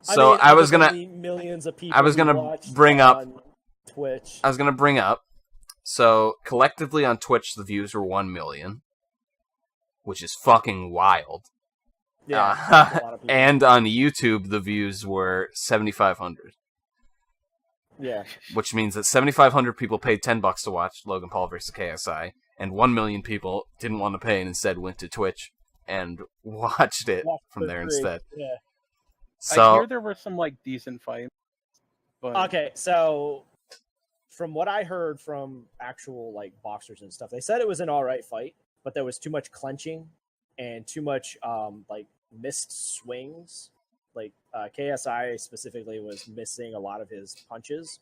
Speaker 1: So I was gonna
Speaker 3: millions of people.
Speaker 1: I was gonna bring up
Speaker 3: Twitch.
Speaker 1: I was gonna bring up. So collectively on Twitch, the views were 1 million, which is fucking wild.
Speaker 3: Yeah, a lot of people.
Speaker 1: And on YouTube, the views were 7,500.
Speaker 3: Yeah,
Speaker 1: which means that 7,500 people paid $10 to watch Logan Paul versus KSI, and 1 million people didn't want to pay and instead went to Twitch and watched it from there instead.
Speaker 3: Yeah.
Speaker 1: So
Speaker 2: I hear there were some like decent fights. But...
Speaker 3: Okay, so from what I heard from actual like boxers and stuff, they said it was an alright fight, but there was too much clenching and too much like missed swings. Like KSI specifically was missing a lot of his punches.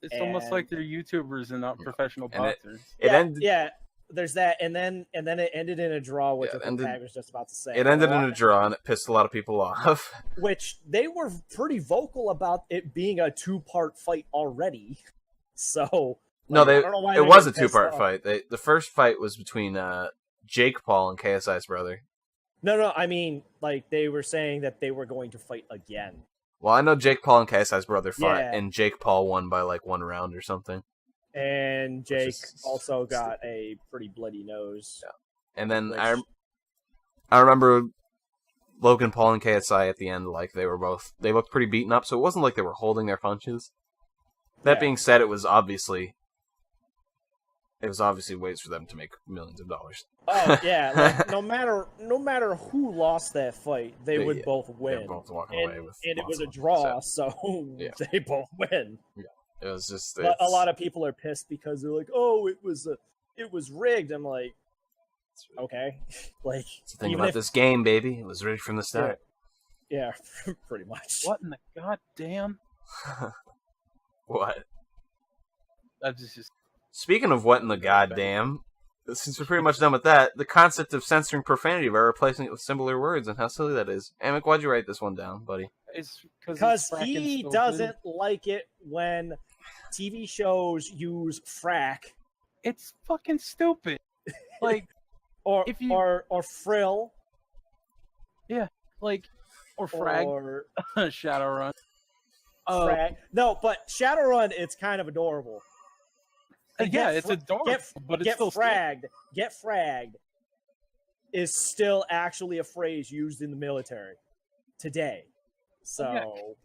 Speaker 2: It's almost like they're YouTubers and not professional boxers.
Speaker 3: Yeah, there's that, and then it ended in a draw, which I think Pat was just about to say.
Speaker 1: It ended in a draw, and it pissed a lot of people off.
Speaker 3: Which they were pretty vocal about it being a 2-part fight already. So
Speaker 1: no,
Speaker 3: I don't know why
Speaker 1: it was a 2-part fight. The first fight was between Jake Paul and KSI's brother.
Speaker 3: No, I mean, like, they were saying that they were going to fight again.
Speaker 1: Well, I know Jake Paul and KSI's brother fought, and Jake Paul won by, like, 1 round or something.
Speaker 3: And Jake also got a pretty bloody nose.
Speaker 1: Yeah. And then I remember Logan Paul and KSI at the end, like, they looked pretty beaten up, so it wasn't like they were holding their punches. That being said, it was obviously ways for them to make millions of dollars.
Speaker 3: Oh yeah, like, no matter who lost that fight, they would both win.
Speaker 1: They're both walking away with
Speaker 3: and it was a draw, so they both win.
Speaker 1: Yeah, it was just.
Speaker 3: But a lot of people are pissed because they're like, "Oh, it was rigged." I'm like, okay, like
Speaker 1: it's the thing about this game, baby. It was rigged from the start.
Speaker 3: Yeah, pretty much.
Speaker 2: What in the goddamn?
Speaker 1: What?
Speaker 2: That's just.
Speaker 1: Speaking of what in the goddamn, since we're pretty much done with that, the concept of censoring profanity by replacing it with similar words and how silly that is. Amick, why'd you write this one down, buddy?
Speaker 3: Because he doesn't like it when TV shows use frack.
Speaker 2: It's fucking stupid. Like,
Speaker 3: or frill.
Speaker 2: Yeah, like, or frag.
Speaker 3: Or
Speaker 2: Shadowrun.
Speaker 3: Frag. No, but Shadowrun, it's kind of adorable.
Speaker 2: Yeah, it's adorable, but it's still
Speaker 3: fragged. Get fragged is still actually a phrase used in the military today. So,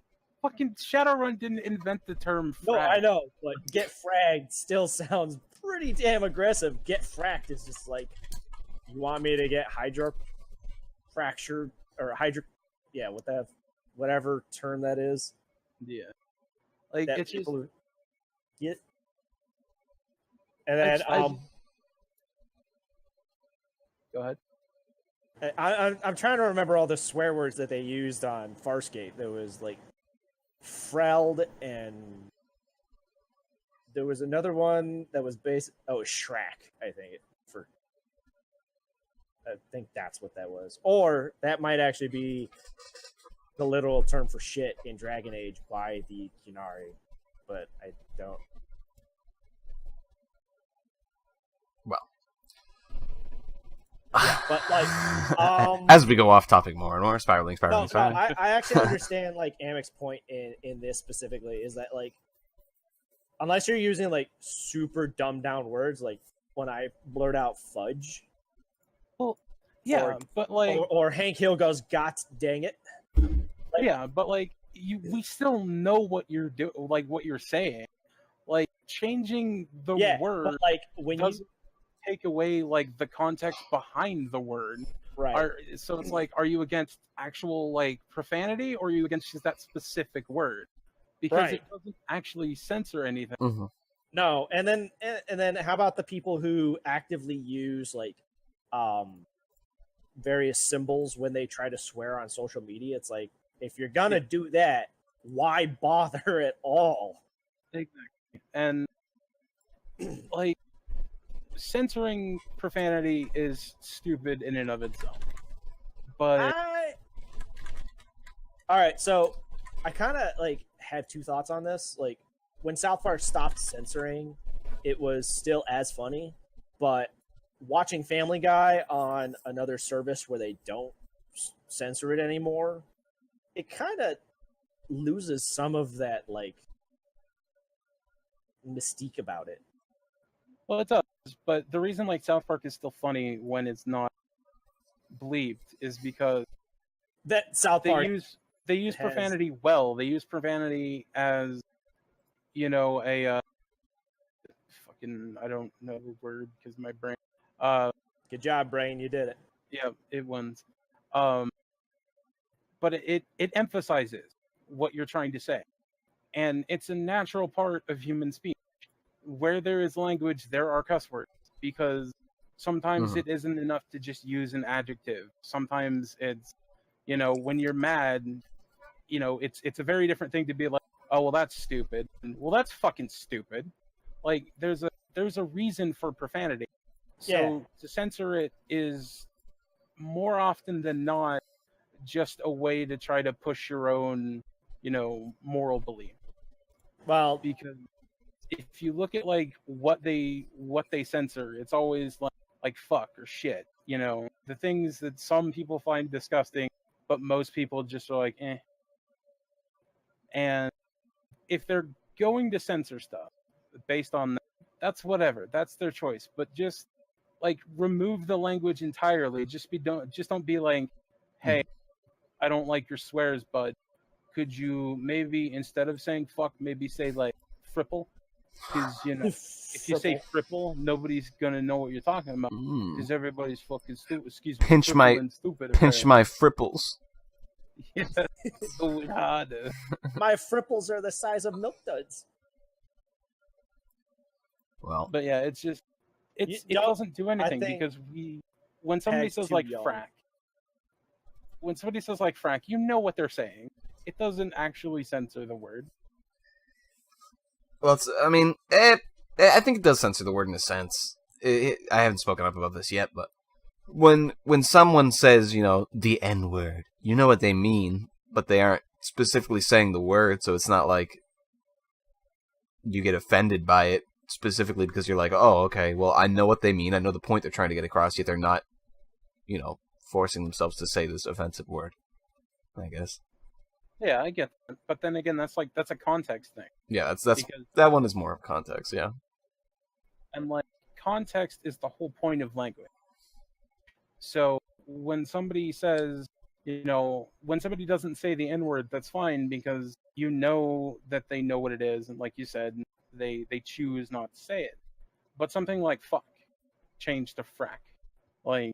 Speaker 2: fucking Shadowrun didn't invent the term frag.
Speaker 3: No, I know, but get fragged still sounds pretty damn aggressive. Get fracked is just like, you want me to get fractured or yeah, whatever term that is.
Speaker 2: Yeah, like
Speaker 3: that
Speaker 2: it's just
Speaker 3: get. And then,
Speaker 2: go ahead.
Speaker 3: I'm trying to remember all the swear words that they used on Farscape. There was like freld, and there was another one that was Shrek. I think that's what that was, or that might actually be the literal term for shit in Dragon Age by the Qunari, but I don't. Yeah, but like,
Speaker 1: as we go off topic more and more, spiraling.
Speaker 3: No, I actually understand like Amic's point in this specifically is that like, unless you're using like super dumbed down words, like when I blurt out fudge.
Speaker 2: Well, yeah, but like,
Speaker 3: or Hank Hill goes, "God dang it."
Speaker 2: Like, yeah, but like we still know what you're doing, like what you're saying, like changing the word.
Speaker 3: But like when you
Speaker 2: take away like the context behind the word,
Speaker 3: right?
Speaker 2: So it's like, are you against actual like profanity, or are you against just that specific word? Because it doesn't actually censor anything.
Speaker 1: Mm-hmm.
Speaker 3: No, and then how about the people who actively use like various symbols when they try to swear on social media? It's like, if you're gonna do that, why bother at all?
Speaker 2: Exactly. And like, censoring profanity is stupid in and of itself. But
Speaker 3: All right, so I kind of like have two thoughts on this. Like, when South Park stopped censoring, it was still as funny, but watching Family Guy on another service where they don't censor it anymore, it kind of loses some of that like mystique about it.
Speaker 2: well, it does. But the reason like South Park is still funny when it's not bleeped is because
Speaker 3: That South Park
Speaker 2: they use
Speaker 3: has-
Speaker 2: profanity well. They use profanity as, you know, a fucking, I don't know the word because my brain.
Speaker 3: Good job, Brain. You did it.
Speaker 2: Yeah, it wins. But it emphasizes what you're trying to say, and it's a natural part of human speech. Where there is language, there are cuss words, because sometimes it isn't enough to just use an adjective. Sometimes it's, you know, when you're mad, you know, it's a very different thing to be like, oh, well, that's stupid. And, well, that's fucking stupid. Like, there's a reason for profanity. So to censor it is more often than not just a way to try to push your own, you know, moral belief.
Speaker 3: Well,
Speaker 2: Because if you look at like what they censor, it's always like fuck or shit. You know, the things that some people find disgusting, but most people just are like, eh. And if they're going to censor stuff based on that, that's whatever. That's their choice. But just like remove the language entirely. Don't be like, hey, I don't like your swears, but could you maybe, instead of saying fuck, maybe say like fripple? Because, you know, if you say fripple, nobody's gonna know what you're talking about. Because everybody's fucking stupid. Excuse me.
Speaker 1: Pinch my fripples.
Speaker 2: Yeah, so hard.
Speaker 3: My fripples are the size of milk duds.
Speaker 1: Well,
Speaker 2: but yeah, it's just it doesn't do anything, because when somebody says like frack, you know what they're saying. It doesn't actually censor the word.
Speaker 1: Well, I think it does censor the word in a sense. I haven't spoken up about this yet, but when someone says, you know, the N-word, you know what they mean, but they aren't specifically saying the word, so it's not like you get offended by it specifically because you're like, oh, okay, well, I know what they mean, I know the point they're trying to get across, yet they're not, you know, forcing themselves to say this offensive word, I guess.
Speaker 2: Yeah, I get that. But then again, that's a context thing.
Speaker 1: Yeah, that one is more of context, yeah.
Speaker 2: And like, context is the whole point of language. So when somebody says, you know, when somebody doesn't say the N-word, that's fine, because you know that they know what it is, and like you said, they choose not to say it. But something like fuck, change to frack. Like,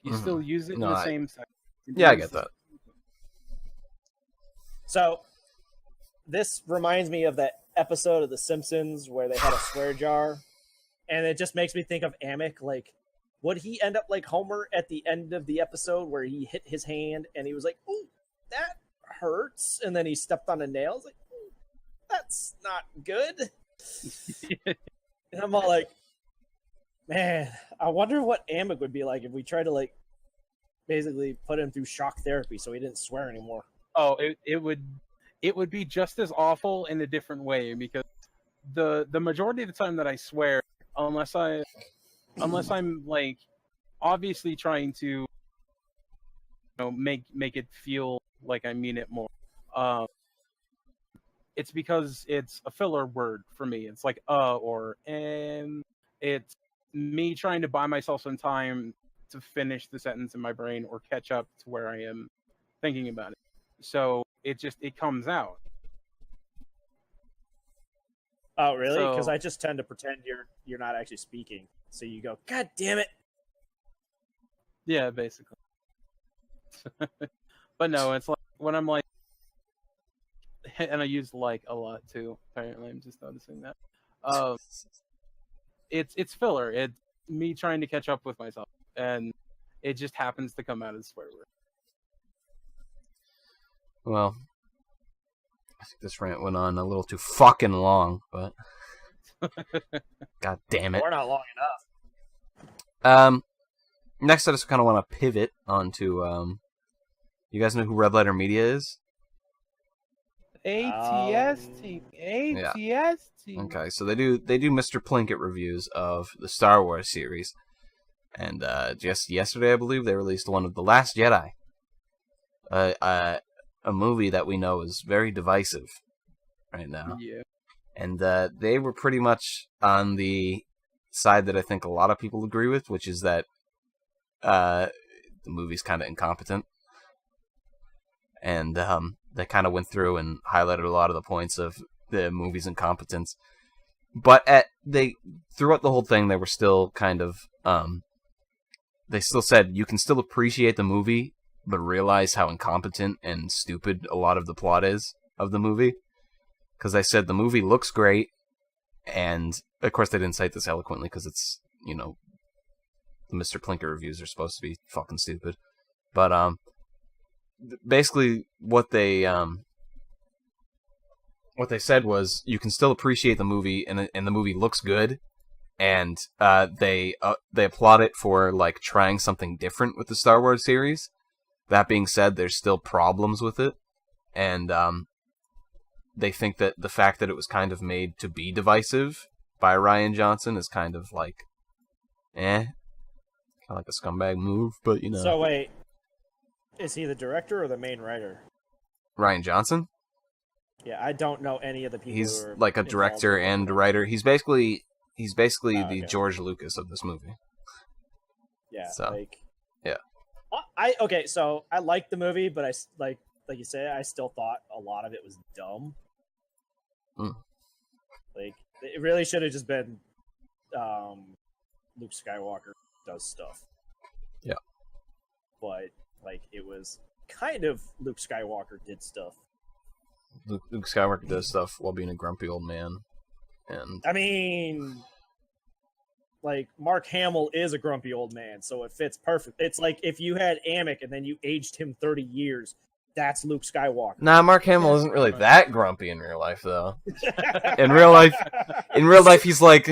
Speaker 2: you still use it in the same sentence.
Speaker 1: Yeah, I get that.
Speaker 3: So, this reminds me of that episode of The Simpsons where they had a swear jar, and it just makes me think of Amick. Like, would he end up like Homer at the end of the episode where he hit his hand and he was like, "Ooh, that hurts," and then he stepped on a nail? I was like, "Ooh, that's not good." And I'm all like, man, I wonder what Amick would be like if we tried to like basically put him through shock therapy so he didn't swear anymore.
Speaker 2: Oh, it would be just as awful in a different way, because the majority of the time that I swear, unless I'm like obviously trying to, you know, make it feel like I mean it more, it's because it's a filler word for me. It's like or it's me trying to buy myself some time to finish the sentence in my brain or catch up to where I am thinking about it. So it comes out.
Speaker 3: Oh, really? Because
Speaker 2: So,
Speaker 3: I just tend to pretend you're not actually speaking. So you go, God damn it.
Speaker 2: yeah, basically. But no, it's like when I'm like, and I use like a lot too. Apparently, I'm just noticing that. Um, it's filler. It's me trying to catch up with myself, and it just happens to come out as swear word.
Speaker 1: Well, I think this rant went on a little too fucking long, but god damn it.
Speaker 3: We're not long enough.
Speaker 1: Next I just kind of want to pivot onto you guys know who Red Letter Media is?
Speaker 2: ATST. ATST.
Speaker 1: Okay, so they do Mr. Plinkett reviews of the Star Wars series. And just yesterday, I believe, they released one of The Last Jedi. A movie that we know is very divisive right now.
Speaker 2: Yeah.
Speaker 1: And they were pretty much on the side that I think a lot of people agree with, which is that the movie's kind of incompetent. And they kind of went through and highlighted a lot of the points of the movie's incompetence. But throughout the whole thing, they were still kind of... they still said, you can still appreciate the movie, but realize how incompetent and stupid a lot of the plot is of the movie. Because they said the movie looks great, and of course they didn't cite this eloquently because it's, you know, the Mr. Plinker reviews are supposed to be fucking stupid. But basically what they said was you can still appreciate the movie, and the movie looks good, and they applaud it for like trying something different with the Star Wars series. That being said, there's still problems with it, and they think that the fact that it was kind of made to be divisive by Rian Johnson is kind of like, kind of like a scumbag move, but you know.
Speaker 3: So wait, is he the director or the main writer?
Speaker 1: Rian Johnson?
Speaker 3: Yeah, I don't know any of the people.
Speaker 1: He's
Speaker 3: who are
Speaker 1: like a director and writer. He's basically the
Speaker 3: okay.
Speaker 1: George Lucas of this movie.
Speaker 3: Yeah,
Speaker 1: So, yeah.
Speaker 3: So I liked the movie, but I like you said, I still thought a lot of it was dumb. Like it really should have just been Luke Skywalker does stuff.
Speaker 1: Yeah.
Speaker 3: But like it was kind of Luke Skywalker did stuff.
Speaker 1: Luke Skywalker does stuff while being a grumpy old man. And
Speaker 3: I mean, like Mark Hamill is a grumpy old man, so it fits perfect. It's like if you had Amick and then you aged him 30 years, that's Luke Skywalker.
Speaker 1: Nah, Mark Hamill isn't really that grumpy in real life, though. In real life, he's like,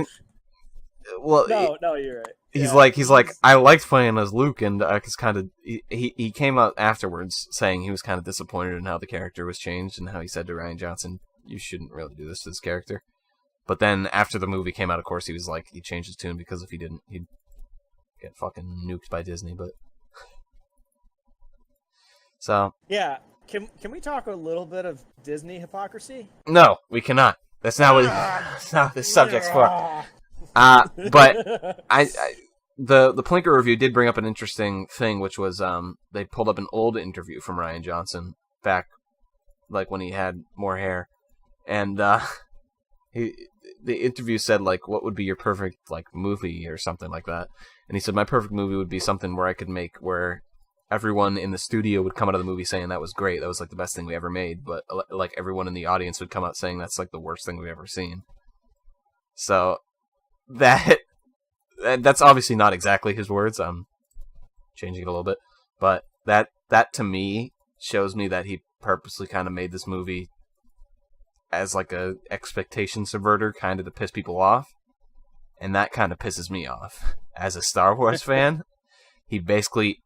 Speaker 1: well,
Speaker 3: no, you're right.
Speaker 1: He's like, I liked playing as Luke, and I was kind of, he came out afterwards saying he was kind of disappointed in how the character was changed, and how he said to Rian Johnson, you shouldn't really do this to this character. But then after the movie came out, of course, he was like, he changed his tune because if he didn't, he'd get fucking nuked by Disney. But so
Speaker 3: yeah, can we talk a little bit of Disney hypocrisy?
Speaker 1: No, we cannot. That's not what that's not what this subject's for. But the Plinker review did bring up an interesting thing, which was they pulled up an old interview from Rian Johnson back, like when he had more hair, and the interview said like, what would be your perfect like movie or something like that, and he said my perfect movie would be something where I could make where everyone in the studio would come out of the movie saying that was great, that was like the best thing we ever made, but like everyone in the audience would come out saying that's like the worst thing we've ever seen. So that's obviously not exactly his words. I'm changing it a little bit, but that to me shows me that he purposely kind of made this movie as like a expectation subverter, kind of to piss people off, and that kind of pisses me off as a Star Wars fan. He basically,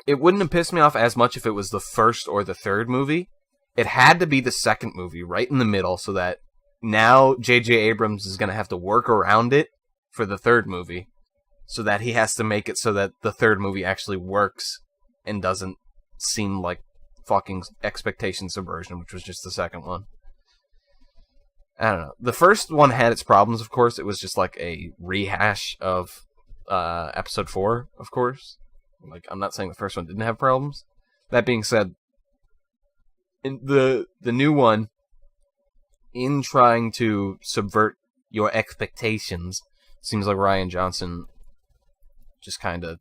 Speaker 1: it wouldn't have pissed me off as much if it was the first or the third movie. It had to be the second movie, right in the middle, so that now J.J. Abrams is going to have to work around it for the third movie, so that he has to make it so that the third movie actually works and doesn't seem like fucking expectation subversion, which was just the second one. I don't know. The first one had its problems, of course. It was just like a rehash of episode 4, of course. Like, I'm not saying the first one didn't have problems. That being said, in the new one, in trying to subvert your expectations, seems like Rian Johnson just kind of,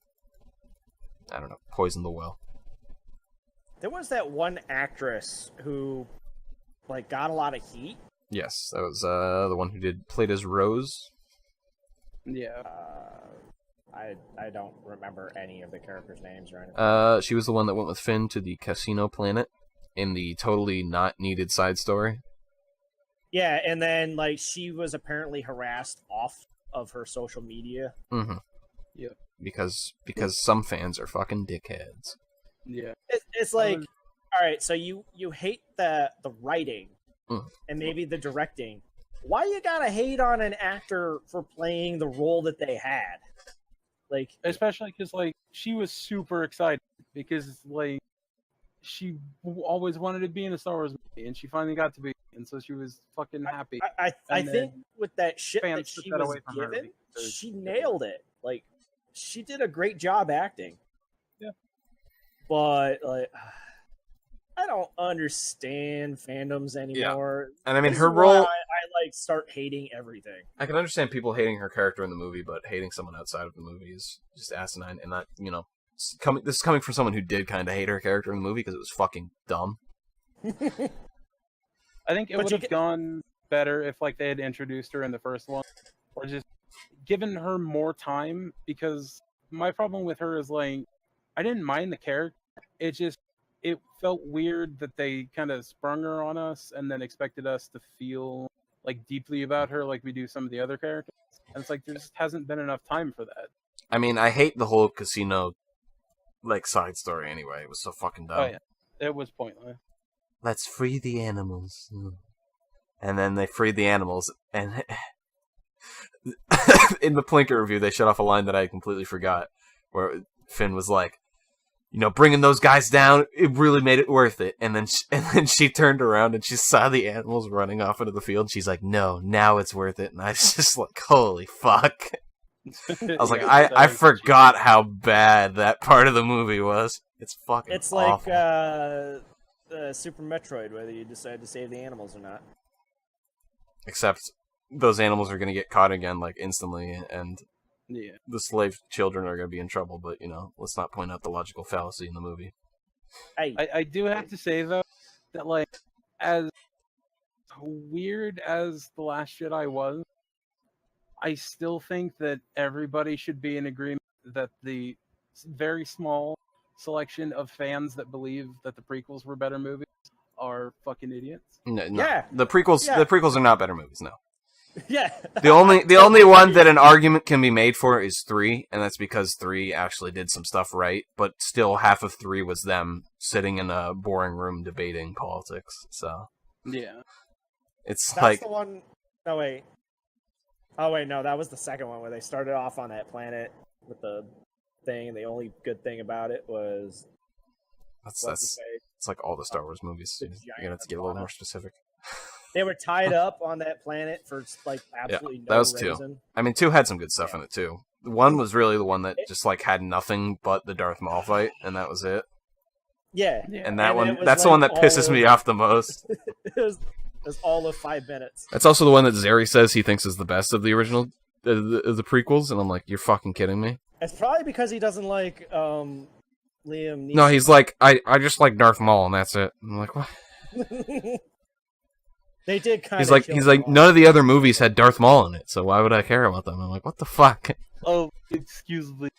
Speaker 1: I don't know, poisoned the well.
Speaker 3: There was that one actress who, like, got a lot of heat
Speaker 1: Yes, that was the one who played as Rose.
Speaker 2: Yeah.
Speaker 3: I don't remember any of the characters' names or anything.
Speaker 1: She was the one that went with Finn to the casino planet in the totally not needed side story.
Speaker 3: Yeah, and then like she was apparently harassed off of her social media.
Speaker 1: Mm-hmm.
Speaker 2: Yeah.
Speaker 1: Because some fans are fucking dickheads.
Speaker 2: Yeah.
Speaker 3: It's like, all right, so you hate the writing
Speaker 1: Mm.
Speaker 3: and maybe the directing. Why you gotta hate on an actor for playing the role that they had? Like,
Speaker 2: especially because like she was super excited because like she always wanted to be in a Star Wars movie and she finally got to be, and so she was fucking happy.
Speaker 3: I think with that shit that
Speaker 2: took
Speaker 3: she
Speaker 2: that
Speaker 3: was
Speaker 2: away from her
Speaker 3: given,
Speaker 2: because-
Speaker 3: she nailed it. Like, she did a great job acting.
Speaker 2: Yeah.
Speaker 3: But like, I don't understand fandoms anymore.
Speaker 1: And I mean,
Speaker 3: This
Speaker 1: her
Speaker 3: is why
Speaker 1: role.
Speaker 3: I like start hating everything.
Speaker 1: I can understand people hating her character in the movie, but hating someone outside of the movie is just asinine. And not, this is coming from someone who did kind of hate her character in the movie because it was fucking dumb.
Speaker 2: I think it would have gone better if like they had introduced her in the first one, or just given her more time. Because my problem with her is like, I didn't mind the character. It felt weird that they kind of sprung her on us and then expected us to feel like deeply about her like we do some of the other characters. And it's like there just hasn't been enough time for that.
Speaker 1: I mean, I hate the whole casino like side story anyway. It was so fucking dumb.
Speaker 2: Oh yeah, it was pointless.
Speaker 1: Let's free the animals. And then they freed the animals, and in the Plinker review, they shut off a line that I completely forgot, where Finn was like, bringing those guys down, it really made it worth it. And then she turned around and she saw the animals running off into the field. She's like, no, now it's worth it. And I was just like, holy fuck. I was like, I forgot how bad that part of the movie was. It's fucking
Speaker 3: It's like
Speaker 1: awful.
Speaker 3: Super Metroid, whether you decide to save the animals or not.
Speaker 1: Except those animals are going to get caught again, like, instantly, and
Speaker 2: Yeah.
Speaker 1: the slave children are going to be in trouble, but, let's not point out the logical fallacy in the movie.
Speaker 3: Hey,
Speaker 2: I do have to say, though, that, like, as weird as The Last Jedi was, I still think that everybody should be in agreement that the very small selection of fans that believe that the prequels were better movies are fucking idiots.
Speaker 1: No.
Speaker 3: Yeah.
Speaker 1: The prequels are not better movies, no.
Speaker 3: yeah.
Speaker 1: The only one that an argument can be made for is 3, and that's because 3 actually did some stuff right, but still half of 3 was them sitting in a boring room debating politics, so.
Speaker 2: Yeah.
Speaker 1: It's
Speaker 3: That's
Speaker 1: like...
Speaker 3: the one... No, wait. Oh, wait, no, that was the second one where they started off on that planet with the thing, and the only good thing about it was...
Speaker 1: It's like all the Star Wars movies. You're gonna have to get a little more specific.
Speaker 3: They were tied up on that planet for, like, absolutely no
Speaker 1: that was
Speaker 3: reason.
Speaker 1: 2. I mean, 2 had some good stuff in it, too. 1 was really the one that just, like, had nothing but the Darth Maul fight, and that was it.
Speaker 3: Yeah.
Speaker 1: And that one,
Speaker 3: was,
Speaker 1: that's
Speaker 3: like,
Speaker 1: the one that pisses me off the most.
Speaker 3: it was all of 5 minutes.
Speaker 1: That's also the one that Zeri says he thinks is the best of the original, the prequels, and I'm like, you're fucking kidding me?
Speaker 3: It's probably because he doesn't like Liam Neeson.
Speaker 1: No, he's like, I just like Darth Maul, and that's it. I'm like, what?
Speaker 3: They did kind
Speaker 1: He's
Speaker 3: of.
Speaker 1: like, none of the other movies had Darth Maul in it, so why would I care about them? I'm like, what the fuck?
Speaker 2: Oh, excuse me.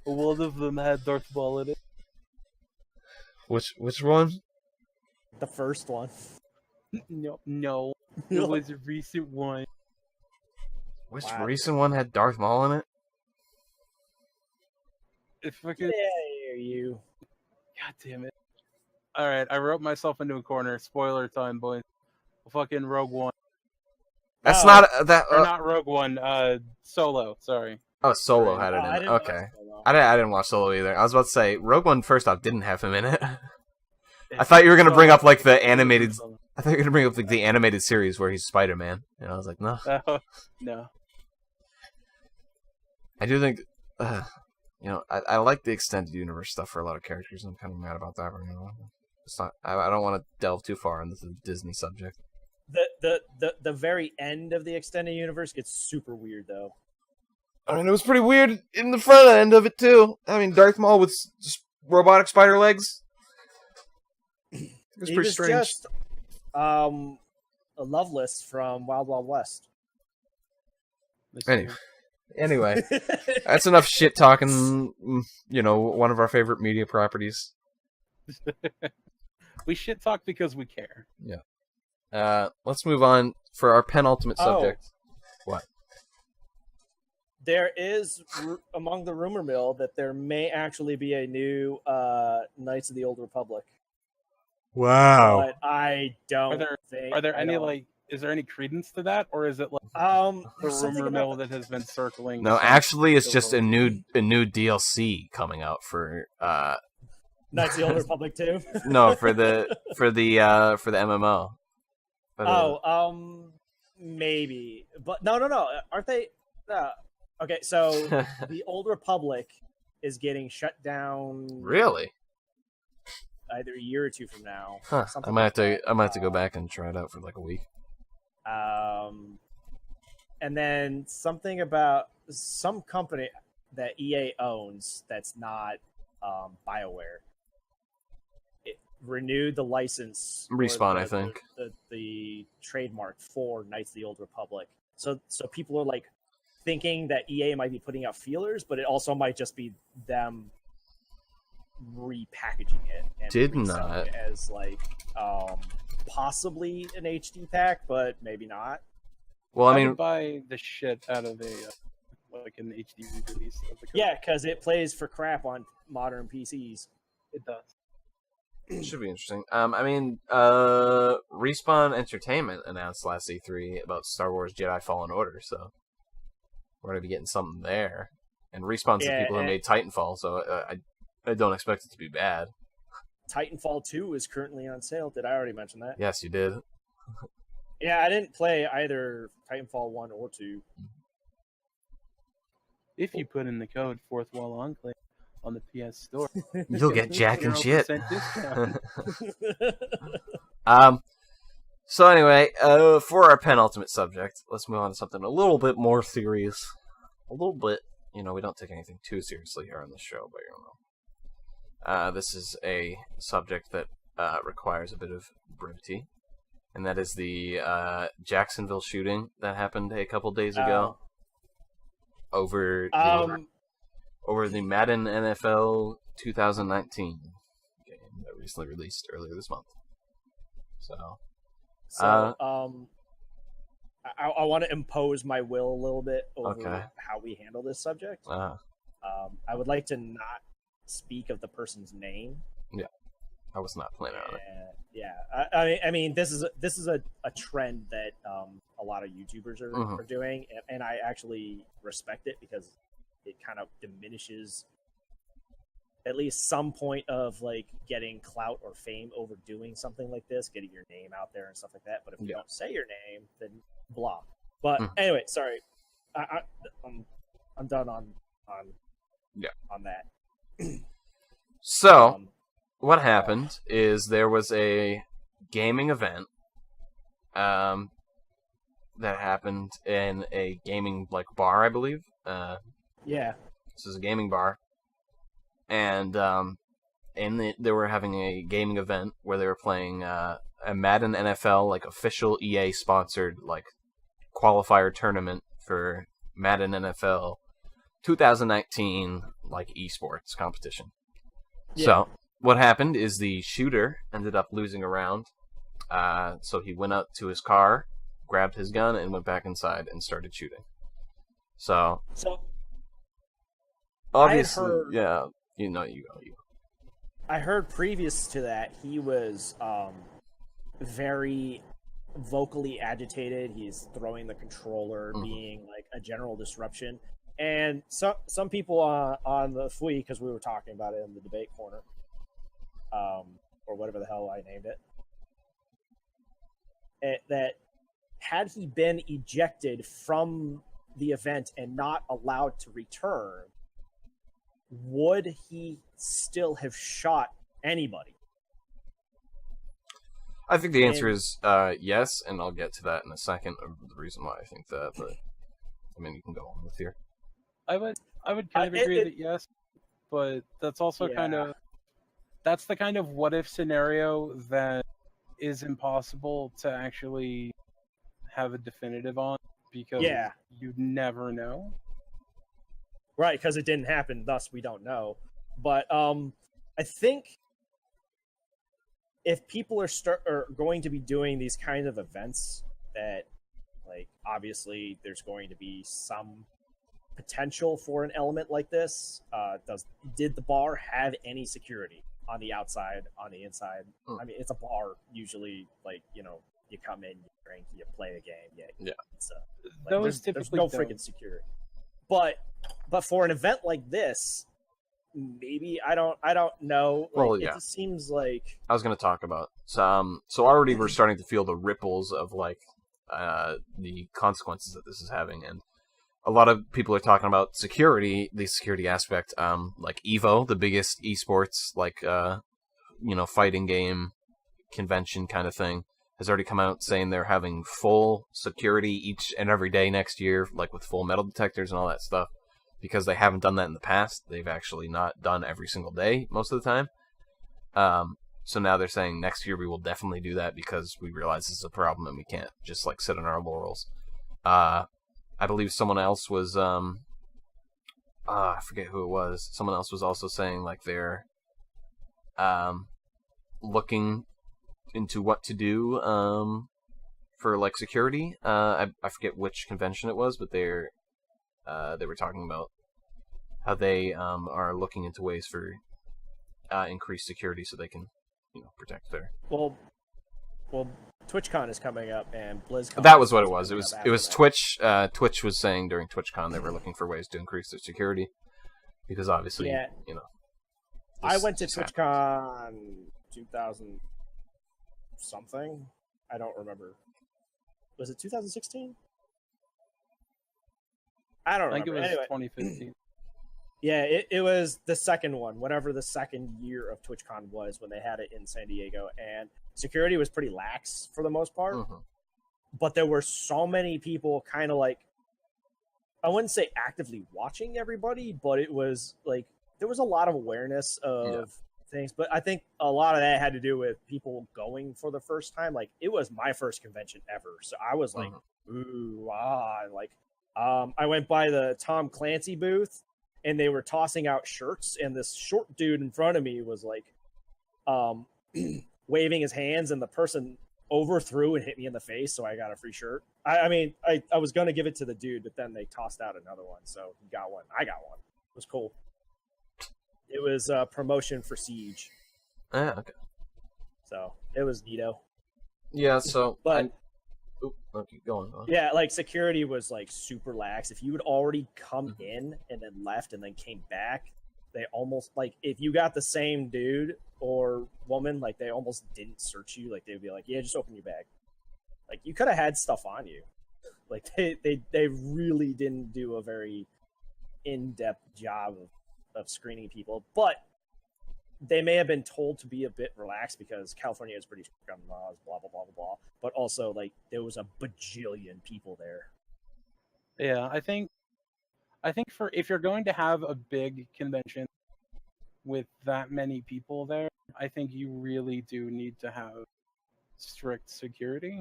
Speaker 2: One of them had Darth Maul in it.
Speaker 1: Which one?
Speaker 3: The first one.
Speaker 2: No. It was a recent one.
Speaker 1: Which
Speaker 3: Wow.
Speaker 1: recent one had Darth Maul in it?
Speaker 2: It fucking...
Speaker 3: Yeah, you.
Speaker 2: God damn it. Alright, I wrote myself into a corner. Spoiler time, boys. Fucking Rogue One.
Speaker 1: That's
Speaker 3: No.
Speaker 1: not that.
Speaker 2: Or not Rogue One, Solo, sorry.
Speaker 1: Oh, Solo had it
Speaker 3: I
Speaker 1: in it.
Speaker 3: didn't watch
Speaker 1: Okay.
Speaker 3: Solo.
Speaker 1: I didn't watch Solo either. I was about to say, Rogue One, first off, didn't have him in it. I thought you were going to bring up, like, the animated... I thought you were going to bring up, like, the animated series where he's Spider-Man. And I was like, no.
Speaker 2: No.
Speaker 1: I do think... I like the extended universe stuff for a lot of characters. I'm kind of mad about that. It's not... I don't want to delve too far into the Disney subject.
Speaker 3: The very end of the extended universe gets super weird, though.
Speaker 1: I mean, it was pretty weird in the front end of it, too. I mean, Darth Maul with just robotic spider legs. It was pretty strange.
Speaker 3: Just, Loveless from Wild Wild West.
Speaker 1: Anyway, that's enough shit talking. One of our favorite media properties.
Speaker 2: We shit talk because we care.
Speaker 1: Yeah. Let's move on for our penultimate subject. What?
Speaker 3: There is, among the rumor mill, that there may actually be a new Knights of the Old Republic.
Speaker 1: Wow.
Speaker 3: But I don't think...
Speaker 2: Are there any, is there any credence to that? Or is it like the rumor mill that has been circling?
Speaker 1: No, actually, it's just a new DLC coming out for...
Speaker 3: Knights of the Old Republic 2?
Speaker 1: No, for the MMO.
Speaker 3: Maybe. But no. Aren't they... okay, so the Old Republic is getting shut down.
Speaker 1: Really?
Speaker 3: Either a year or two from now.
Speaker 1: Huh. I might have to go back and try it out for like a week.
Speaker 3: And then something about some company that EA owns that's not BioWare. It renewed the license.
Speaker 1: Respawn, I think.
Speaker 3: The trademark for Knights of the Old Republic. So people are like thinking that EA might be putting out feelers, but it also might just be them repackaging it and
Speaker 1: Did
Speaker 3: reselling
Speaker 1: not
Speaker 3: it as like possibly an HD pack, but maybe not.
Speaker 1: Well,
Speaker 2: I would buy the shit out of an HD release.
Speaker 3: Yeah, because it plays for crap on modern PCs.
Speaker 2: It does.
Speaker 1: It should be interesting. Respawn Entertainment announced last E3 about Star Wars Jedi Fallen Order, so we're gonna be getting something there. And Respawn's the people who made Titanfall, so I don't expect it to be bad.
Speaker 3: Titanfall 2 is currently on sale. Did I already mention that?
Speaker 1: Yes, you did.
Speaker 3: Yeah, I didn't play either Titanfall 1 or 2.
Speaker 2: If you put in the code Fourth Wall Enclave on the PS Store,
Speaker 1: you'll get jack and shit.
Speaker 2: Discount.
Speaker 1: So anyway, for our penultimate subject, let's move on to something a little bit more serious. A little bit. We don't take anything too seriously here on the show, but this is a subject that requires a bit of brevity, and that is the Jacksonville shooting that happened a couple days ago over the Madden NFL 2019 game that recently released earlier this month.
Speaker 3: I want to impose my will a little bit over how we handle this subject. I would like to not speak of the person's name.
Speaker 1: Yeah, I was not planning on it.
Speaker 3: Yeah, I mean, this is a trend that a lot of YouTubers are doing, and I actually respect it because it kind of diminishes at least some point of like getting clout or fame over doing something like this, getting your name out there and stuff like that. But if you don't say your name, then blah. But anyway, sorry, I'm done on that.
Speaker 1: So, what happened is there was a gaming event that happened in a gaming bar, I believe.
Speaker 3: Yeah.
Speaker 1: This is a gaming bar. And they were having a gaming event where they were playing a Madden NFL, official EA sponsored qualifier tournament for Madden NFL 2019 esports competition. Yeah. So what happened is the shooter ended up losing a round. So he went out to his car, grabbed his gun, and went back inside and started shooting. So obviously, you go.
Speaker 3: I heard previous to that he was very vocally agitated. He's throwing the controller, being a general disruption. And some people on the FWE, because we were talking about it in the debate corner, or whatever the hell I named it, that had he been ejected from the event and not allowed to return, would he still have shot anybody?
Speaker 1: I think the answer is yes, and I'll get to that in a second, the reason why I think that, but you can go on with here.
Speaker 2: I would kind of agree that yes, but that's also that's the kind of what if scenario that is impossible to actually have a definitive on because
Speaker 3: Yeah.
Speaker 2: you never know.
Speaker 3: Right, because it didn't happen, thus we don't know. But I think if people are going to be doing these kind of events, that like obviously there's going to be some potential for an element like this. Did the bar have any security on the outside, on the inside? I mean, it's a bar usually. Like, you know, you come in, you drink, you play a game.
Speaker 1: Yeah.
Speaker 3: It's
Speaker 2: Those
Speaker 3: there's
Speaker 2: typically
Speaker 3: no
Speaker 2: don't.
Speaker 3: freaking security. But for an event like this, maybe I don't know. Like,
Speaker 1: Well, yeah.
Speaker 3: It just seems like
Speaker 1: I was going to talk about so already we're starting to feel the ripples of like the consequences that this is having, and a lot of people are talking about security, the security aspect. Like Evo, the biggest esports like fighting game convention kind of thing, has already come out saying they're having full security each and every day next year, like with full metal detectors and all that stuff, because they haven't done that in the past. They've actually not done every single day most of the time. So now they're saying next year we will definitely do that because we realize this is a problem and we can't just like sit on our laurels. I believe someone else was I forget who it was. Someone else was also saying like they're looking into what to do for like security. I forget which convention it was, but they were talking about how they are looking into ways for increased security so they can protect their.
Speaker 3: well, TwitchCon is coming up and BlizzCon.
Speaker 1: That was what it was.
Speaker 3: is
Speaker 1: It
Speaker 3: coming
Speaker 1: was
Speaker 3: up after
Speaker 1: Twitch. Twitch was saying during TwitchCon they were looking for ways to increase their security because obviously
Speaker 3: Yeah. I
Speaker 1: this
Speaker 3: went to
Speaker 1: just happens.
Speaker 3: TwitchCon 2000 something. I don't remember. Was it 2016? I don't
Speaker 2: I think
Speaker 3: remember.
Speaker 2: it was
Speaker 3: Anyway,
Speaker 2: 2015.
Speaker 3: yeah, it was the second one, whatever the second year of TwitchCon was when they had it in San Diego, and security was pretty lax for the most part.
Speaker 1: Mhm.
Speaker 3: But there were so many people kind of like, I wouldn't say actively watching everybody, but it was like there was a lot of awareness of things. But I think a lot of that had to do with people going for the first time. Like, it was my first convention ever, so I was like, ooh, ah, like I went by the Tom Clancy booth and they were tossing out shirts, and this short dude in front of me was like waving his hands, and the person overthrew and hit me in the face, so I got a free shirt. I mean, I was going to give it to the dude, but then they tossed out another one, so he got one. I got one. It was cool. It was a promotion for Siege,
Speaker 1: Yeah, okay.
Speaker 3: so it was neato.
Speaker 1: Yeah, so
Speaker 3: But
Speaker 1: keep going.
Speaker 3: yeah, like security was like super lax. If you had already come in and then left and then came back, they almost like if you got the same dude or woman, like they almost didn't search you. Like they'd be like, "Yeah, just open your bag." Like you could have had stuff on you. Like they really didn't do a very in-depth job of screening people, but they may have been told to be a bit relaxed because California is pretty strict on laws, blah blah blah blah blah. But also, like, there was a bajillion people there.
Speaker 2: Yeah, I think for if you're going to have a big convention with that many people there, I think you really do need to have strict security.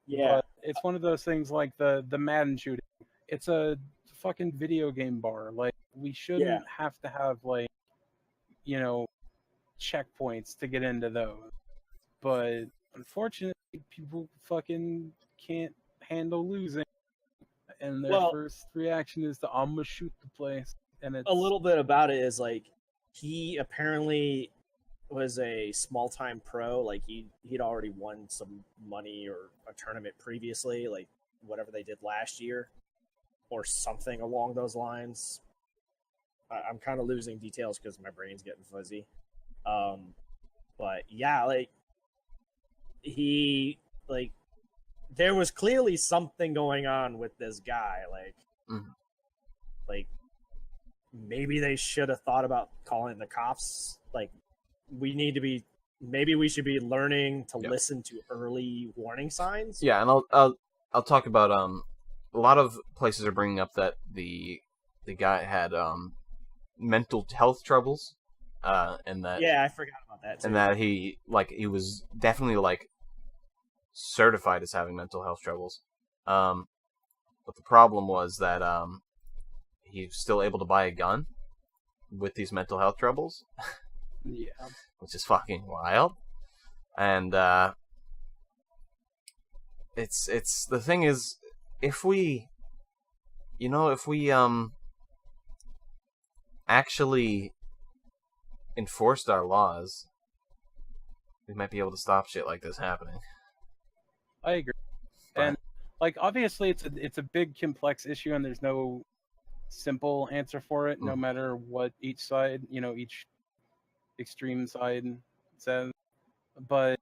Speaker 3: Yeah,
Speaker 2: But it's one of those things like the Madden shooting. It's a fucking video game bar. Like, we shouldn't have to have like, checkpoints to get into those. But unfortunately, people fucking can't handle losing, and their first reaction is to I'm gonna shoot the place. And it's
Speaker 3: a little bit about it is like he apparently was a small time pro. Like he'd already won some money or a tournament previously, like whatever they did last year, or something along those lines. I'm kind of losing details because my brain's getting fuzzy. But yeah, like there was clearly something going on with this guy. Like maybe they should have thought about calling the cops. Like maybe we should be learning to listen to early warning signs.
Speaker 1: Yeah, and I'll talk about a lot of places are bringing up that the guy had mental health troubles, and that
Speaker 3: I forgot about that too.
Speaker 1: and that he was definitely like certified as having mental health troubles. But the problem was that he's still able to buy a gun with these mental health troubles,
Speaker 2: Yeah.
Speaker 1: which is fucking wild. And it's the thing is, if we actually enforced our laws, we might be able to stop shit like this happening.
Speaker 2: I agree.
Speaker 1: But-
Speaker 2: And like obviously it's a big complex issue and there's no simple answer for it, no matter what each side, each extreme side says. But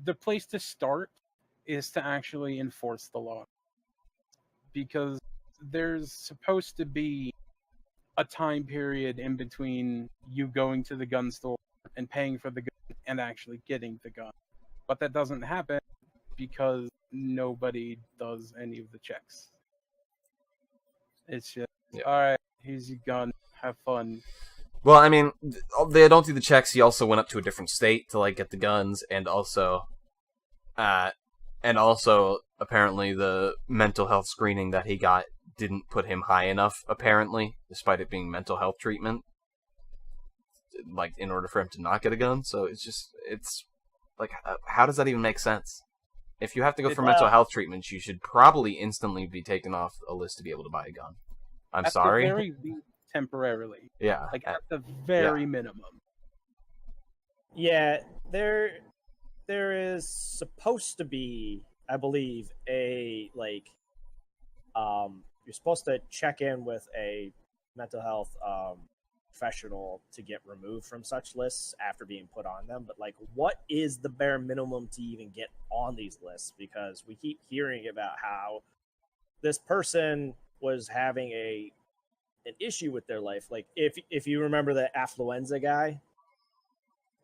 Speaker 2: the place to start is to actually enforce the law. Because there's supposed to be a time period in between you going to the gun store and paying for the gun and actually getting the gun. But that doesn't happen because nobody does any of the checks. It's just, alright, here's your gun, have fun.
Speaker 1: Well, I mean, they don't do the checks. He also went up to a different state to like get the guns, and also apparently the mental health screening that he got didn't put him high enough. Apparently, despite it being mental health treatment, like in order for him to not get a gun. So it's like, how does that even make sense? If you have to go for mental health treatment, you should probably instantly be taken off a list to be able to buy a gun. I'm sorry.
Speaker 2: At the very least, temporarily.
Speaker 1: Yeah.
Speaker 2: Like at the very minimum.
Speaker 3: Yeah, there is supposed to be, I believe, a you're supposed to check in with a mental health professional to get removed from such lists after being put on them. But like, what is the bare minimum to even get on these lists? Because we keep hearing about how this person was having an issue with their life. Like if you remember the affluenza guy,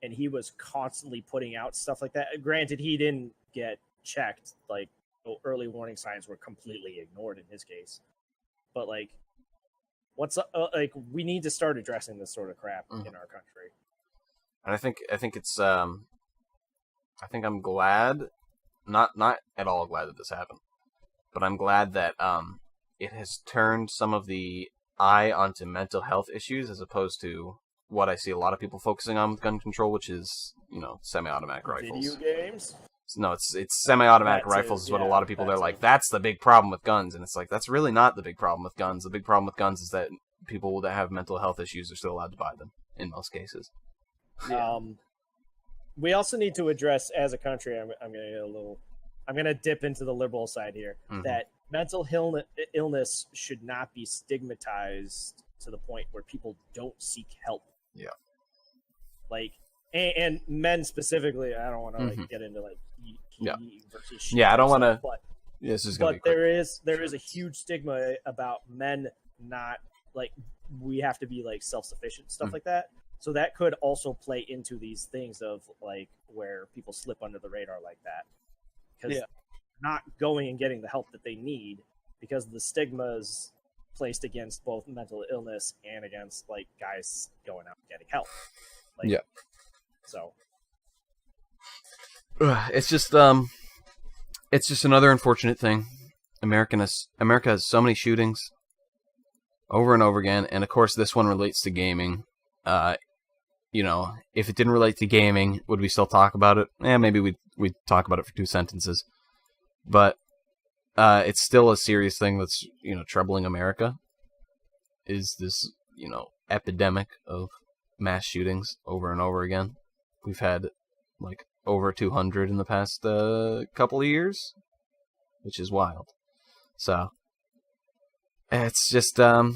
Speaker 3: and he was constantly putting out stuff like that. Granted, he didn't get checked. Like early warning signs were completely ignored in his case. But like, we need to start addressing this sort of crap in our country.
Speaker 1: And I think it's I think I'm glad, not at all glad that this happened, but I'm glad that it has turned some of the eye onto mental health issues as opposed to what I see a lot of people focusing on with gun control, which is, semi-automatic rifles.
Speaker 3: Video games?
Speaker 1: No, it's semi-automatic
Speaker 3: That too,
Speaker 1: rifles is what a lot of people,
Speaker 3: that
Speaker 1: they're
Speaker 3: too.
Speaker 1: like, that's the big problem with guns. And it's like, that's really not the big problem with guns. The big problem with guns is that people that have mental health issues are still allowed to buy them, in most cases.
Speaker 2: Yeah.
Speaker 3: We also need to address, as a country, I'm going to dip into the liberal side here, that mental illness should not be stigmatized to the point where people don't seek help.
Speaker 1: Yeah.
Speaker 3: Like, and men specifically, I don't want to get into like he versus she.
Speaker 1: Yeah, I don't want to.
Speaker 3: But
Speaker 1: This is going to be
Speaker 3: there is a huge stigma about men not, like, we have to be like self-sufficient, stuff like that. So that could also play into these things of like where people slip under the radar like that, because not going and getting the help that they need because of the stigmas placed against both mental illness and against like guys going out and getting help. Like, so
Speaker 1: it's just another unfortunate thing. America has so many shootings over and over again, and of course this one relates to gaming. If it didn't relate to gaming, would we still talk about it? Maybe we'd talk about it for 2 sentences. But it's still a serious thing that's, troubling America. Is this, epidemic of mass shootings over and over again. We've had like over 200 in the past couple of years, which is wild. So it's just not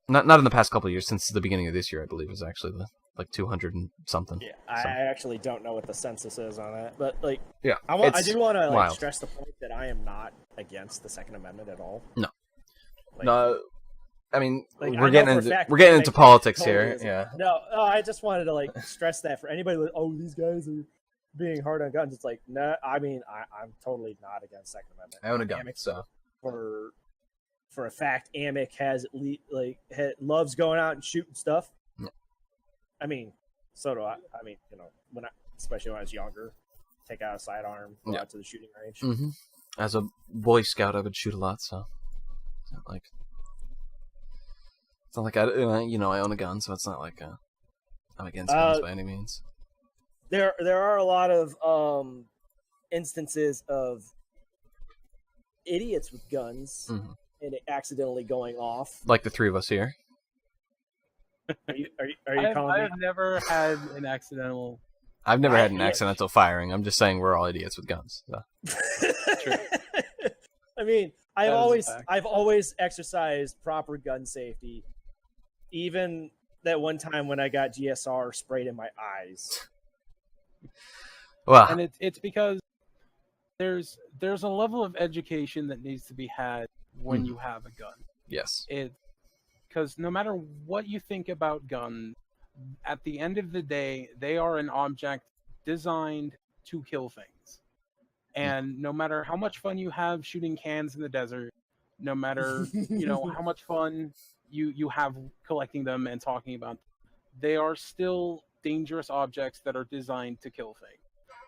Speaker 1: in the past couple of years, since the beginning of this year, I believe, is actually the 200 and something.
Speaker 3: Yeah,
Speaker 1: so.
Speaker 3: I actually don't know what the census is on it, but like,
Speaker 1: I
Speaker 3: do want to
Speaker 1: wild.
Speaker 3: stress the point that I am not against the Second Amendment at all.
Speaker 1: No,
Speaker 3: like,
Speaker 1: no. I mean,
Speaker 3: like,
Speaker 1: we're getting into politics here. Yeah.
Speaker 3: No, I just wanted to like stress that for anybody. Like, oh, these guys are being hard on guns. It's like, no. I mean, I'm totally not against Second Amendment.
Speaker 1: I own a gun, so
Speaker 3: for a fact, Amic loves going out and shooting stuff.
Speaker 1: Yeah.
Speaker 3: I mean, so do I. I mean, especially when I was younger. take out a sidearm, go out to the shooting range.
Speaker 1: Mm-hmm. As a Boy Scout, I would shoot a lot, so it's not like I own a gun, so it's not like I'm against guns by any means.
Speaker 3: There are a lot of instances of idiots with guns and it accidentally going off.
Speaker 1: Like the three of us here.
Speaker 3: Are you
Speaker 2: I've never had an accidental.
Speaker 1: I've never had an accidental firing. I'm just saying we're all idiots with guns. So.
Speaker 2: True.
Speaker 3: I mean, I've always exercised proper gun safety. Even that one time when I got GSR sprayed in my eyes.
Speaker 1: Well,
Speaker 2: and it's because there's a level of education that needs to be had when you have a gun.
Speaker 1: Yes.
Speaker 2: Because no matter what you think about guns, at the end of the day, they are an object designed to kill things. And no matter how much fun you have shooting cans in the desert, no matter how much fun you have collecting them and talking about them, they are still dangerous objects that are designed to kill things.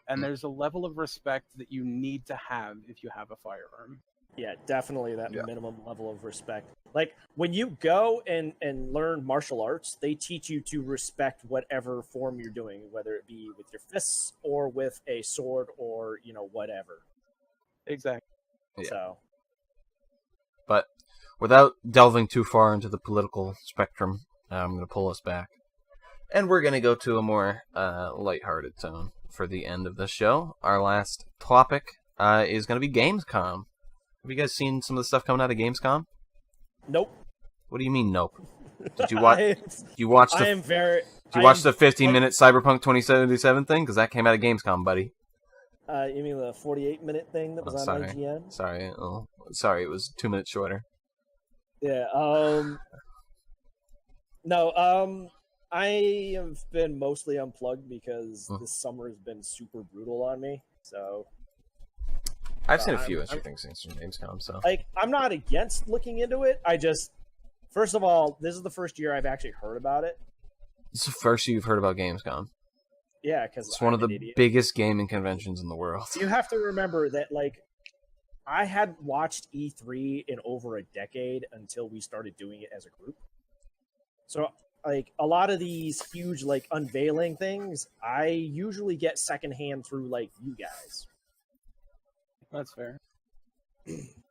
Speaker 2: And there's a level of respect that you need to have if you have a firearm.
Speaker 3: Yeah, definitely that minimum level of respect. Like, when you go and learn martial arts, they teach you to respect whatever form you're doing, whether it be with your fists or with a sword or, whatever.
Speaker 2: Exactly.
Speaker 1: Yeah.
Speaker 3: So.
Speaker 1: But without delving too far into the political spectrum, I'm going to pull us back. And we're going to go to a more lighthearted tone for the end of the show. Our last topic is going to be Gamescom. Have you guys seen some of the stuff coming out of Gamescom?
Speaker 3: Nope.
Speaker 1: What do you mean, nope? Did you watch? Did you watch the 15-minute Cyberpunk 2077 thing? Because that came out of Gamescom, buddy.
Speaker 3: You mean the 48-minute thing that was on IGN?
Speaker 1: Sorry, it was 2 minutes shorter.
Speaker 3: Yeah. No. I have been mostly unplugged because this summer has been super brutal on me. So.
Speaker 1: I've seen a few interesting things from Gamescom, so...
Speaker 3: I'm not against looking into it. First of all, this is the first year I've actually heard about it.
Speaker 1: It's the first year you've heard about Gamescom.
Speaker 3: Yeah, because
Speaker 1: it's one of the biggest gaming conventions in the world.
Speaker 3: You have to remember that, I hadn't watched E3 in over a decade until we started doing it as a group. So, a lot of these huge, unveiling things, I usually get secondhand through, you guys.
Speaker 2: That's fair.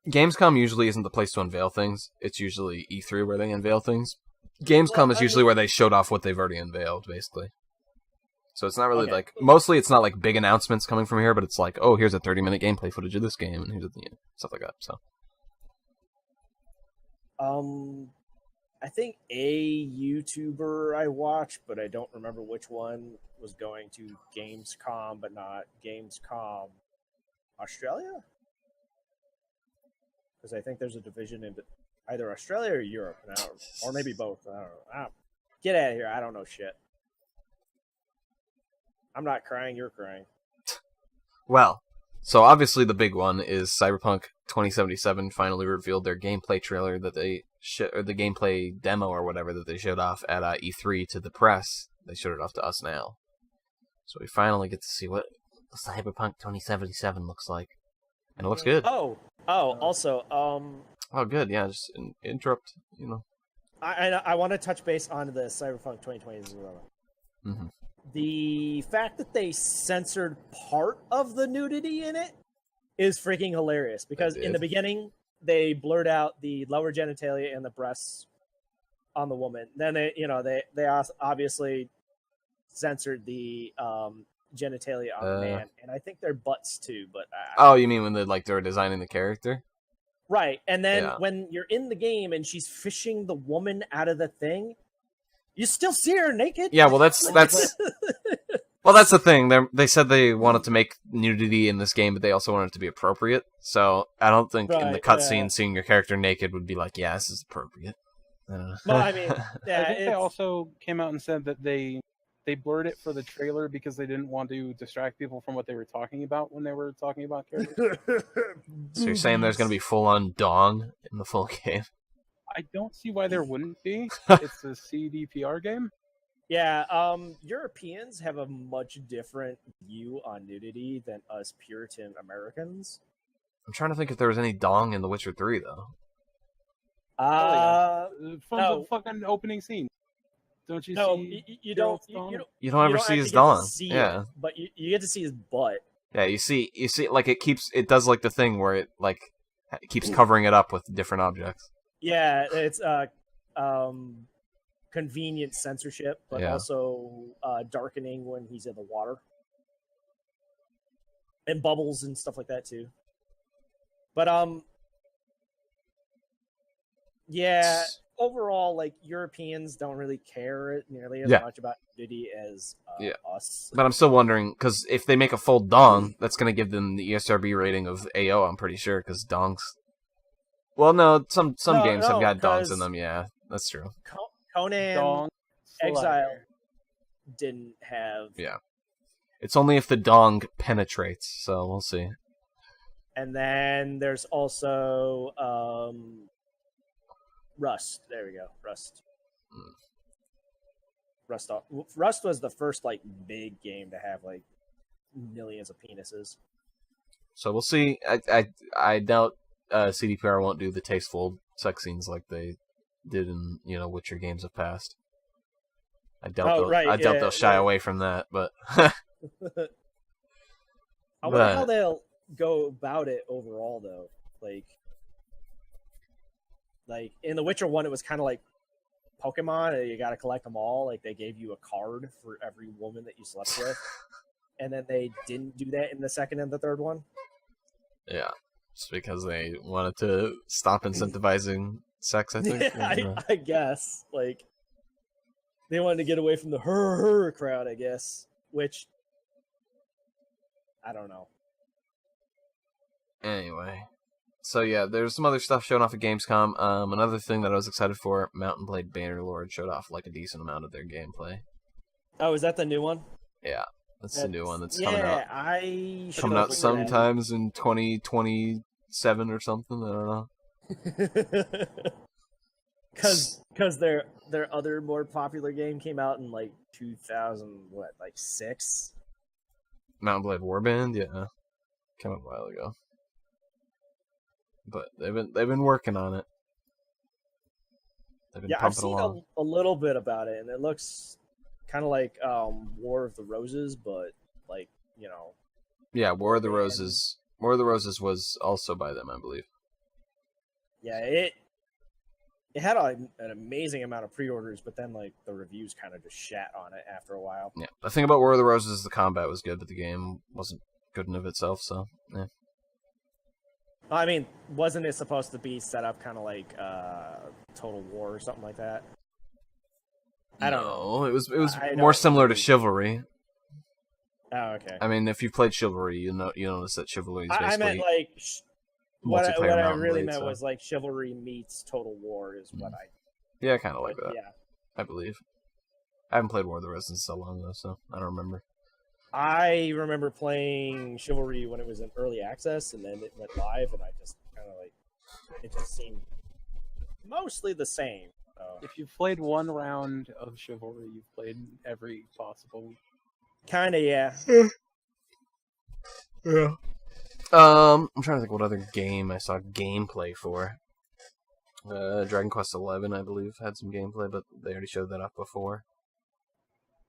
Speaker 1: Gamescom usually isn't the place to unveil things. It's usually E3 where they unveil things. Gamescom is usually where they showed off what they've already unveiled, basically. So it's not really mostly it's not big announcements coming from here, but it's here's a 30-minute gameplay footage of this game, and here's stuff like that. So.
Speaker 3: I think a YouTuber I watched, but I don't remember which one, was going to Gamescom, but not Gamescom Australia? Because I think there's a division in either Australia or Europe, or maybe both. I don't know. Get out of here. I don't know shit. I'm not crying. You're crying.
Speaker 1: Well, so obviously the big one is Cyberpunk 2077 finally revealed their gameplay trailer that they or the gameplay demo or whatever that they showed off at E3 to the press. They showed it off to us now. So we finally get to see what Cyberpunk 2077 looks like. And it looks good.
Speaker 3: Also,
Speaker 1: oh, good, yeah, just interrupt,
Speaker 3: I want to touch base on the Cyberpunk 2077.
Speaker 1: Mm-hmm.
Speaker 3: The fact that they censored part of the nudity in it is freaking hilarious. Because in the beginning, they blurred out the lower genitalia and the breasts on the woman. Then they obviously censored the genitalia on the man, and I think their butts too. But
Speaker 1: you mean when they were designing the character?
Speaker 3: Right, and then when you're in the game and she's fishing the woman out of the thing, you still see her naked.
Speaker 1: Yeah, well, that's well, that's the thing. They said they wanted to make nudity in this game, but they also wanted it to be appropriate. So I don't think in the cutscene seeing your character naked would be this is appropriate.
Speaker 3: Well, I mean,
Speaker 2: I think they also came out and said that they blurred it for the trailer because they didn't want to distract people from what they were talking about when they were talking about characters.
Speaker 1: So you're saying there's going to be full-on dong in the full game?
Speaker 2: I don't see why there wouldn't be. It's a CDPR game.
Speaker 3: Yeah, Europeans have a much different view on nudity than us Puritan Americans.
Speaker 1: I'm trying to think if there was any dong in The Witcher 3 though.
Speaker 2: From
Speaker 3: no.
Speaker 2: the fucking opening scene. Don't you
Speaker 3: No,
Speaker 2: see?
Speaker 3: you don't.
Speaker 1: You don't ever see his
Speaker 3: actually get to
Speaker 1: dong.
Speaker 3: see
Speaker 1: Yeah.
Speaker 3: it, but you get to see his butt.
Speaker 1: Yeah, you see like it does like the thing where it keeps covering it up with different objects.
Speaker 3: Yeah, it's convenient censorship, but
Speaker 1: Yeah.
Speaker 3: also darkening when he's in the water, and bubbles and stuff like that too. But yeah, overall, like Europeans don't really care nearly as much about nudity as us.
Speaker 1: But I'm still wondering because if they make a full dong, that's gonna give them the ESRB rating of AO. I'm pretty sure because dongs. Well, no, some games have got dongs in them. Yeah, that's true.
Speaker 3: Conan
Speaker 2: Dong
Speaker 3: Exile didn't have.
Speaker 1: Yeah, it's only if the dong penetrates. So we'll see.
Speaker 3: And then there's also Rust. There we go. Rust. Rust was the first like big game to have like millions of penises.
Speaker 1: So we'll see. I doubt CDPR won't do the tasteful sex scenes like they did in Witcher games of past. I doubt they'll shy away from that, but
Speaker 3: I wonder how they'll go about it overall though. Like in The Witcher 1 it was kind of like Pokemon, you got to collect them all. Like they gave you a card for every woman that you slept with. And then they didn't do that in the second and the third one.
Speaker 1: Yeah. Just because they wanted to stop incentivizing sex, I think.
Speaker 3: Yeah, I guess. Like, they wanted to get away from the her crowd, I guess. Which, I don't know.
Speaker 1: Anyway. So yeah, there's some other stuff showing off at Gamescom. Another thing that I was excited for, Mountain Blade Bannerlord showed off like a decent amount of their gameplay.
Speaker 3: Oh, is that the new one?
Speaker 1: Yeah. That's the new one that's coming out.
Speaker 3: Coming
Speaker 1: out sometimes in 2027 or something. I don't know.
Speaker 3: Because their other more popular game came out in like 2006.
Speaker 1: Mountain Blade Warband, yeah, came out a while ago. But they've been working on it. They've been pumping
Speaker 3: I've seen
Speaker 1: along.
Speaker 3: a little bit about it, and it looks kind of like War of the Roses, but like
Speaker 1: Yeah, War of the Roses. War of the Roses was also by them, I believe.
Speaker 3: Yeah, it had an amazing amount of pre-orders, but then like the reviews kind of just shat on it after a while.
Speaker 1: Yeah, the thing about War of the Roses is the combat was good, but the game wasn't good in of itself. So, yeah.
Speaker 3: I mean, wasn't it supposed to be set up kind of like Total War or something like that? I don't know.
Speaker 1: It was more similar to Chivalry.
Speaker 3: Oh, okay.
Speaker 1: I mean, if you played Chivalry, you notice that Chivalry is basically.
Speaker 3: I meant like what I really meant
Speaker 1: so.
Speaker 3: was like Chivalry meets Total War is what I.
Speaker 1: Yeah, kind of like that.
Speaker 3: Yeah,
Speaker 1: I believe. I haven't played War of the Roses in so long though, so I don't remember.
Speaker 3: I remember playing Chivalry when it was in early access, and then it went live, and I just kind of like it just seemed mostly the same.
Speaker 2: If you've played one round of Chivalry, you've played every possible.
Speaker 3: Kind of, yeah.
Speaker 1: Yeah. I'm trying to think what other game I saw gameplay for. Dragon Quest XI, I believe, had some gameplay, but they already showed that off before.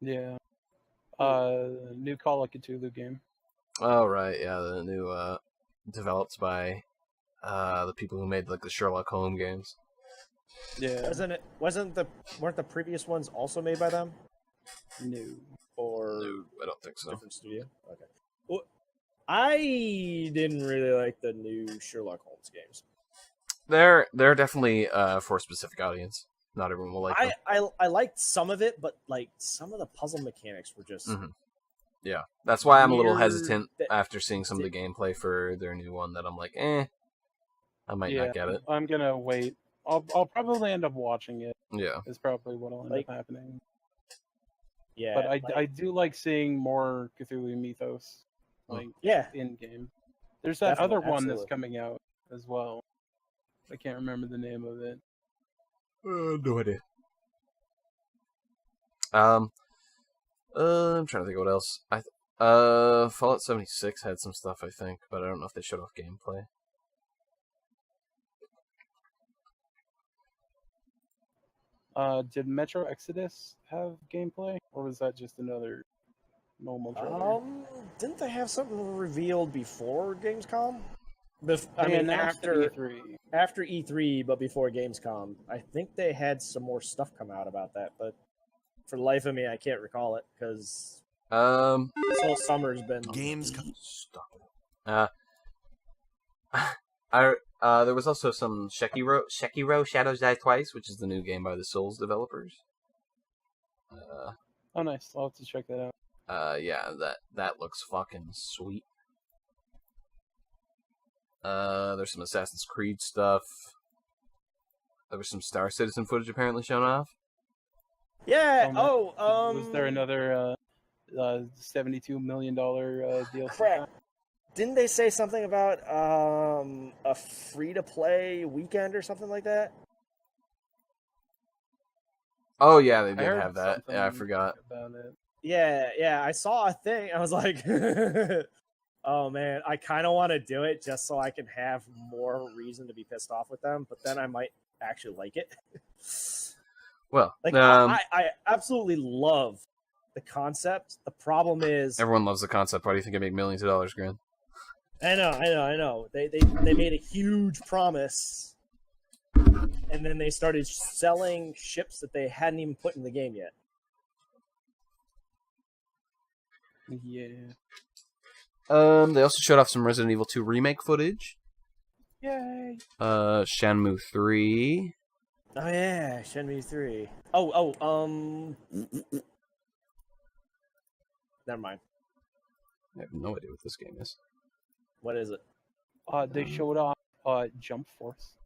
Speaker 2: Yeah. New Call of Cthulhu game.
Speaker 1: Oh, right, yeah, the new, developed by, the people who made, like, the Sherlock Holmes games.
Speaker 2: Yeah.
Speaker 3: Weren't the previous ones also made by them?
Speaker 2: No.
Speaker 3: Or
Speaker 1: No, I don't think so.
Speaker 3: Different studio? Okay. Well, I didn't really like the new Sherlock Holmes games.
Speaker 1: They're definitely, for a specific audience. Not everyone will like them.
Speaker 3: I liked some of it, but like some of the puzzle mechanics were just
Speaker 1: Yeah, that's why I'm a little
Speaker 3: weird
Speaker 1: hesitant after seeing some of the gameplay for their new one. That I'm like, I might not get it.
Speaker 2: I'm gonna wait. I'll probably end up watching it.
Speaker 1: Yeah,
Speaker 2: is probably what'll end up happening.
Speaker 3: Yeah,
Speaker 2: but I do like seeing more Cthulhu mythos, in game. There's that other one that's coming out as well. I can't remember the name of it.
Speaker 1: No idea. I'm trying to think of what else. Fallout 76 had some stuff, I think, but I don't know if they showed off gameplay.
Speaker 2: Did Metro Exodus have gameplay, or was that just another normal trailer?
Speaker 3: Didn't they have something revealed before Gamescom?
Speaker 2: After E3.
Speaker 3: After E3, but before Gamescom. I think they had some more stuff come out about that, but for the life of me, I can't recall it because this whole summer's been
Speaker 4: Gamescom.
Speaker 1: Stop it. There was also some Sekiro Shadows Die Twice, which is the new game by the Souls developers.
Speaker 2: Oh, nice. I'll have to check that out.
Speaker 1: Yeah, that looks fucking sweet. There's some Assassin's Creed stuff. There was some Star Citizen footage apparently shown off.
Speaker 3: Yeah.
Speaker 2: Was there another $72 million deal?
Speaker 3: Crap. Didn't they say something about a free-to-play weekend or something like that?
Speaker 1: Oh yeah, they
Speaker 2: I
Speaker 1: did
Speaker 2: heard
Speaker 1: have that. Yeah, I
Speaker 2: something
Speaker 1: forgot.
Speaker 2: about it.
Speaker 3: Yeah, I saw a thing. I was like, oh man, I kind of want to do it just so I can have more reason to be pissed off with them, but then I might actually like it.
Speaker 1: Well,
Speaker 3: like I absolutely love the concept. The problem is
Speaker 1: everyone loves the concept. Why do you think I make millions of dollars, Grant?
Speaker 3: I know. They made a huge promise, and then they started selling ships that they hadn't even put in the game yet.
Speaker 2: Yeah.
Speaker 1: They also showed off some Resident Evil 2 remake footage.
Speaker 2: Yay.
Speaker 1: Shenmue 3.
Speaker 3: Oh yeah, Shenmue 3. Never mind.
Speaker 1: I have no idea what this game is.
Speaker 3: What is it?
Speaker 2: They showed off Jump Force.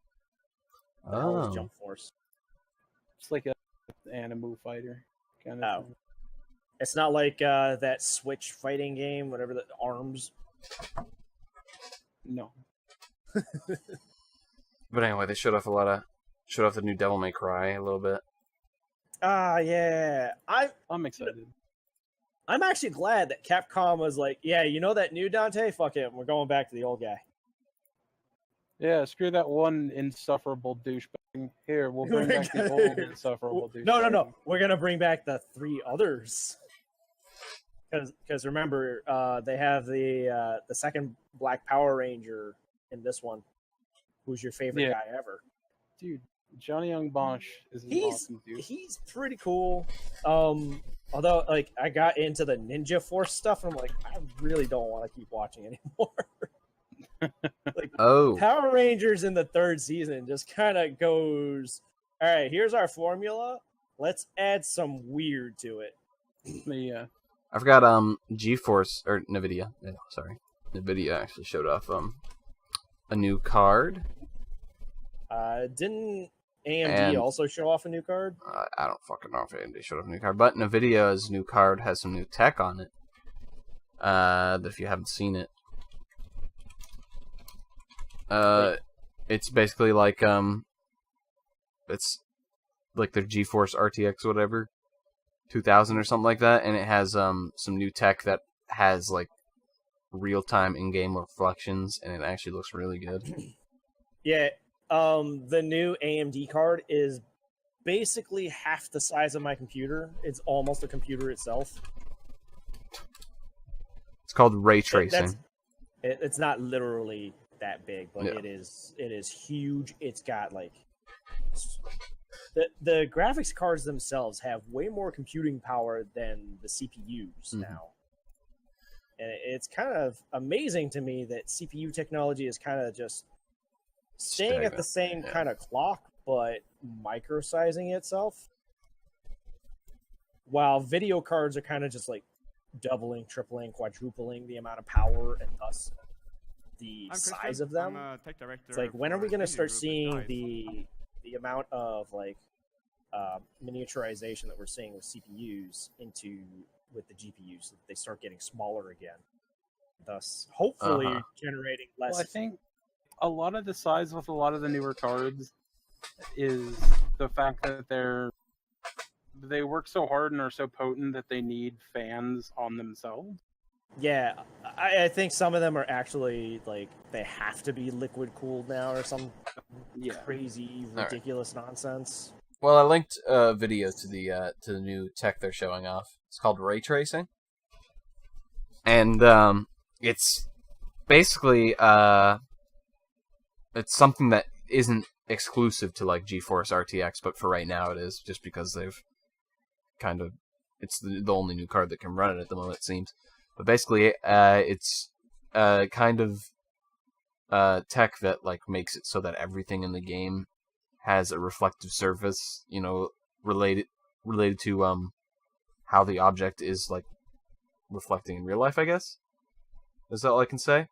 Speaker 3: What the hell is Jump Force?
Speaker 2: It's like a animal fighter kind of thing.
Speaker 3: It's not like that Switch fighting game, whatever the ARMS.
Speaker 2: No.
Speaker 1: But anyway, they showed off the new Devil May Cry a little bit.
Speaker 3: Yeah.
Speaker 2: I'm excited.
Speaker 3: I'm actually glad that Capcom was like, yeah, you know that new Dante? Fuck it, we're going back to the old guy.
Speaker 2: Yeah, screw that one insufferable douchebag. Here, we'll bring back the old insufferable douchebag.
Speaker 3: No. We're going to bring back the 3 others. Because remember, they have the second Black Power Ranger in this one. Who's your favorite guy ever?
Speaker 2: Dude, Johnny Young Bosch is an awesome dude.
Speaker 3: He's pretty cool. Although, like, I got into the Ninja Force stuff, and I'm like, I really don't want to keep watching anymore. Power Rangers in the 3rd season just kind of goes, all right, here's our formula. Let's add some weird to it.
Speaker 2: Yeah.
Speaker 1: I forgot GeForce or NVIDIA. Yeah, sorry. NVIDIA actually showed off a new card.
Speaker 3: Didn't AMD also show off a new card?
Speaker 1: I don't fucking know if AMD showed off a new card, but NVIDIA's new card has some new tech on it. That if you haven't seen it, it's basically like it's like their GeForce RTX whatever 2000 or something like that, and it has some new tech that has like real-time in-game reflections, and it actually looks really good.
Speaker 3: Yeah. The new AMD card is basically half the size of my computer. It's almost a computer itself.
Speaker 1: It's called ray tracing.
Speaker 3: It's not literally that big, but it is huge. It's got like the graphics cards themselves have way more computing power than the CPUs now. And it's kind of amazing to me that CPU technology is kind of just staying at the same kind of clock, but micro-sizing itself. While video cards are kind of just like doubling, tripling, quadrupling the amount of power and thus the size of them. It's like, when are we going to start seeing the amount of like miniaturization that we're seeing with CPUs with the GPUs, so that they start getting smaller again, thus hopefully generating less.
Speaker 2: Well, I think a lot of the size with a lot of the newer cards is the fact that they're they work so hard and are so potent that they need fans on themselves.
Speaker 3: Yeah, I think some of them are actually like they have to be liquid cooled now or some crazy ridiculous nonsense.
Speaker 1: Well, I linked a video to the new tech they're showing off. It's called ray tracing, and it's basically it's something that isn't exclusive to like GeForce RTX, but for right now it is, just because they've kind of it's the only new card that can run it at the moment, it seems. But basically, it's kind of tech that like makes it so that everything in the game has a reflective surface, you know, related to how the object is like reflecting in real life, I guess. Is that all I can say?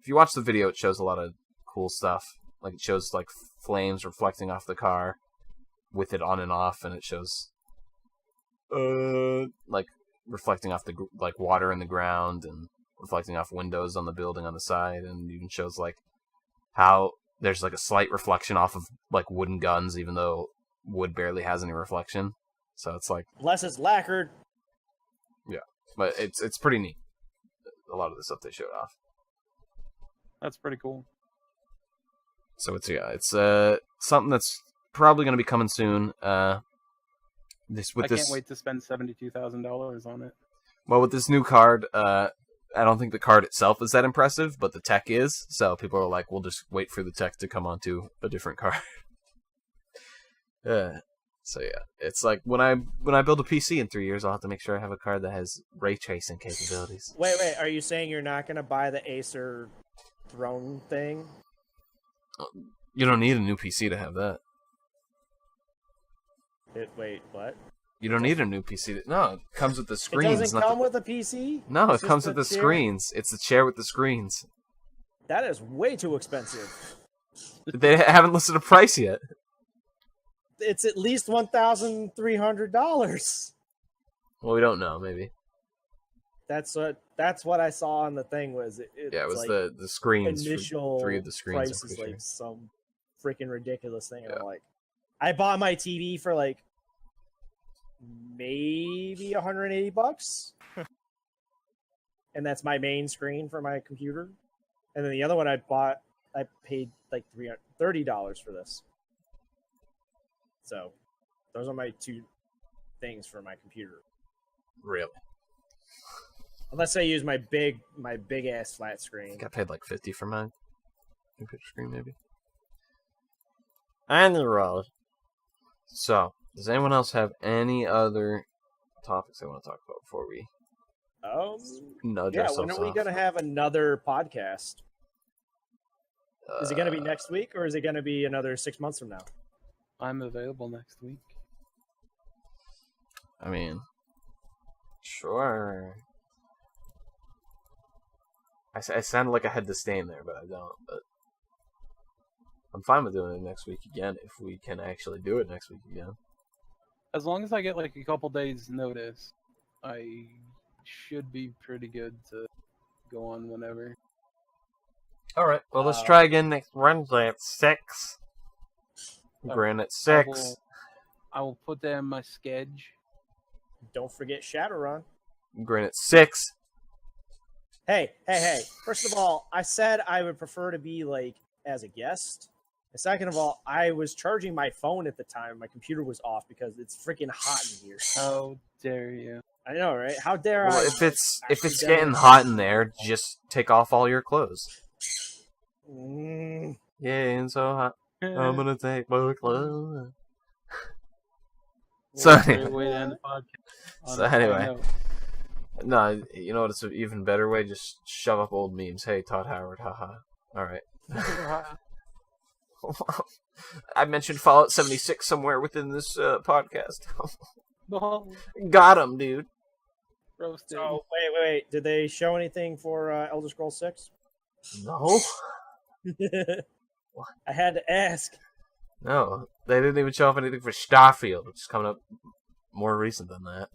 Speaker 1: If you watch the video, it shows a lot of cool stuff. Like it shows like flames reflecting off the car with it on and off, and it shows like reflecting off the like water in the ground and reflecting off windows on the building on the side, and even shows like how there's like a slight reflection off of like wooden guns, even though wood barely has any reflection. So it's like
Speaker 3: unless it's lacquered.
Speaker 1: Yeah, but it's pretty neat. A lot of the stuff they showed off.
Speaker 2: That's pretty cool.
Speaker 1: So it's something that's probably going to be coming soon. I can't
Speaker 2: wait to spend $72,000 on it.
Speaker 1: Well, with this new card, I don't think the card itself is that impressive, but the tech is. So people are like, we'll just wait for the tech to come onto a different card. So yeah, it's like when I build a PC in 3 years, I'll have to make sure I have a card that has ray tracing capabilities.
Speaker 3: Wait, are you saying you're not going to buy the Acer throne thing?
Speaker 1: You don't need a new PC to have that.
Speaker 3: Wait, what?
Speaker 1: You don't need a new PC. No, it comes with the screens.
Speaker 3: It doesn't come with a PC?
Speaker 1: No, it comes with the screens. It's the chair with the screens.
Speaker 3: That is way too expensive.
Speaker 1: They haven't listed a price yet.
Speaker 3: It's at least $1,300.
Speaker 1: Well, we don't know. Maybe.
Speaker 3: That's what I saw on the thing. Was it
Speaker 1: was
Speaker 3: like
Speaker 1: the screens.
Speaker 3: Initial
Speaker 1: 3 of the screens.
Speaker 3: price is like
Speaker 1: sure.
Speaker 3: some freaking ridiculous thing.
Speaker 1: Yeah.
Speaker 3: I'm like, I bought my TV for like maybe $180, and that's my main screen for my computer. And then the other one I paid like $30 for this. So those are my two things for my computer.
Speaker 1: Really?
Speaker 3: Unless I use my big ass flat screen.
Speaker 1: I think I paid like $50 for my computer screen, maybe. And the road. So, does anyone else have any other topics they want to talk about before we nudge ourselves
Speaker 3: when are we
Speaker 1: off?
Speaker 3: going to have another podcast? Is it going to be next week, or is it going to be another 6 months from now?
Speaker 2: I'm available next week.
Speaker 1: I mean, sure. I sounded like I had disdain there, but I don't. But I'm fine with doing it next week again if we can actually do it next week again.
Speaker 2: As long as I get like a couple days notice, I should be pretty good to go on whenever.
Speaker 1: All right. Well, let's try again next Wednesday at 6. Grand at 6.
Speaker 2: I will put that in my schedule.
Speaker 3: Don't forget Shadowrun.
Speaker 1: Grand at 6.
Speaker 3: Hey. First of all, I said I would prefer to be like as a guest. And second of all, I was charging my phone at the time. My computer was off because it's freaking hot in here.
Speaker 2: How dare you?
Speaker 3: I know, right? How dare
Speaker 1: Well,
Speaker 3: I?
Speaker 1: if it's getting hot in there, just take off all your clothes.
Speaker 3: Mm.
Speaker 1: Yeah, and so hot. I'm gonna take my clothes. So anyway, no, you know what? It's an even better way. Just shove up old memes. Hey, Todd Howard, haha. All right. I mentioned Fallout 76 somewhere within this podcast. Got him, dude.
Speaker 2: Roasted.
Speaker 3: Oh, wait. Did they show anything for Elder Scrolls 6?
Speaker 1: No.
Speaker 3: I had to ask.
Speaker 1: No, they didn't even show off anything for Starfield, which is coming up more recent than that.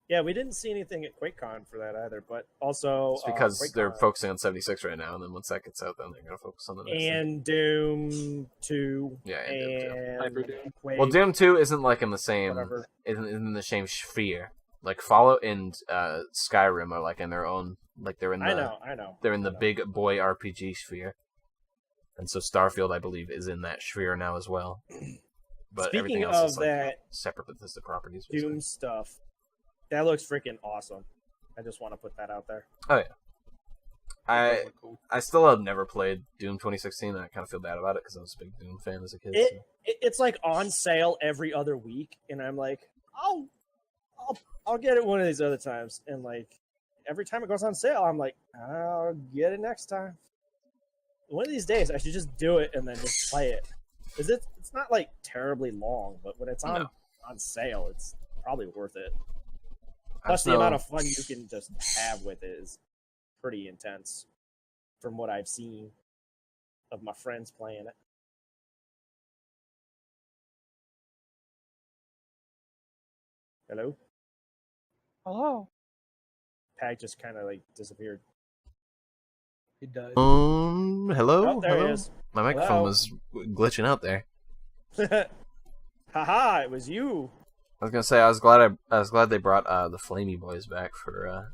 Speaker 3: Yeah, we didn't see anything at QuakeCon for that either, but also
Speaker 1: It's because they're
Speaker 3: QuakeCon
Speaker 1: focusing on 76 right now, and then once that gets out, then they're gonna focus on the next thing.
Speaker 3: and Doom 2
Speaker 1: Yeah, and Doom 2.
Speaker 3: and
Speaker 2: Hyper Doom.
Speaker 3: Quake,
Speaker 1: Well, Doom 2 isn't like in the same
Speaker 3: whatever.
Speaker 1: isn't in the same sphere. Like Fallout and Skyrim are like in their own, like they're in the
Speaker 3: I know.
Speaker 1: they're in the big boy RPG sphere. And so Starfield, I believe, is in that sphere now as well. But everything
Speaker 3: Speaking
Speaker 1: else
Speaker 3: of
Speaker 1: is like
Speaker 3: that
Speaker 1: separate Bethesda properties. Basically.
Speaker 3: Doom stuff, that looks freaking awesome. I just want to put that out there.
Speaker 1: Oh yeah.
Speaker 2: Those are cool.
Speaker 1: I still have never played Doom 2016, and I kind of feel bad about it because I was a big Doom fan as a kid.
Speaker 3: It's like on sale every other week, and I'm like, I'll get it one of these other times. And like every time it goes on sale, I'm like, I'll get it next time. One of these days, I should just do it and then just play it. Because it's not like terribly long, but when it's on sale, it's probably worth it. Plus, the amount of fun you can just have with it is pretty intense, from what I've seen of my friends playing it. Hello?
Speaker 2: Hello.
Speaker 3: Pag just kind of like disappeared.
Speaker 2: He does.
Speaker 1: Hello?
Speaker 3: Oh, there
Speaker 1: Hello?
Speaker 3: he is.
Speaker 1: My microphone
Speaker 3: Hello?
Speaker 1: was glitching out there.
Speaker 3: Haha, it was you.
Speaker 1: I was gonna say I was glad they brought the Flamey Boys back for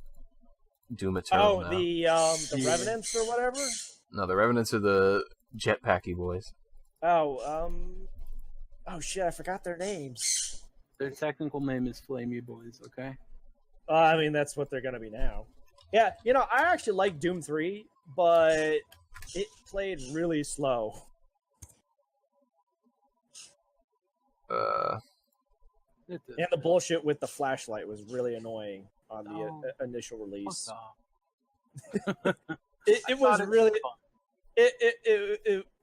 Speaker 1: Doom Eternal.
Speaker 3: Oh,
Speaker 1: now.
Speaker 3: the Revenants or whatever?
Speaker 1: No, the Revenants are the Jetpacky Boys.
Speaker 3: Oh, oh shit, I forgot their names.
Speaker 2: Their technical name is Flamey Boys, okay?
Speaker 3: I mean, that's what they're gonna be now. Yeah, you know, I actually like Doom 3, but it played really slow. And the bullshit with the flashlight was really annoying on the initial release. It was really...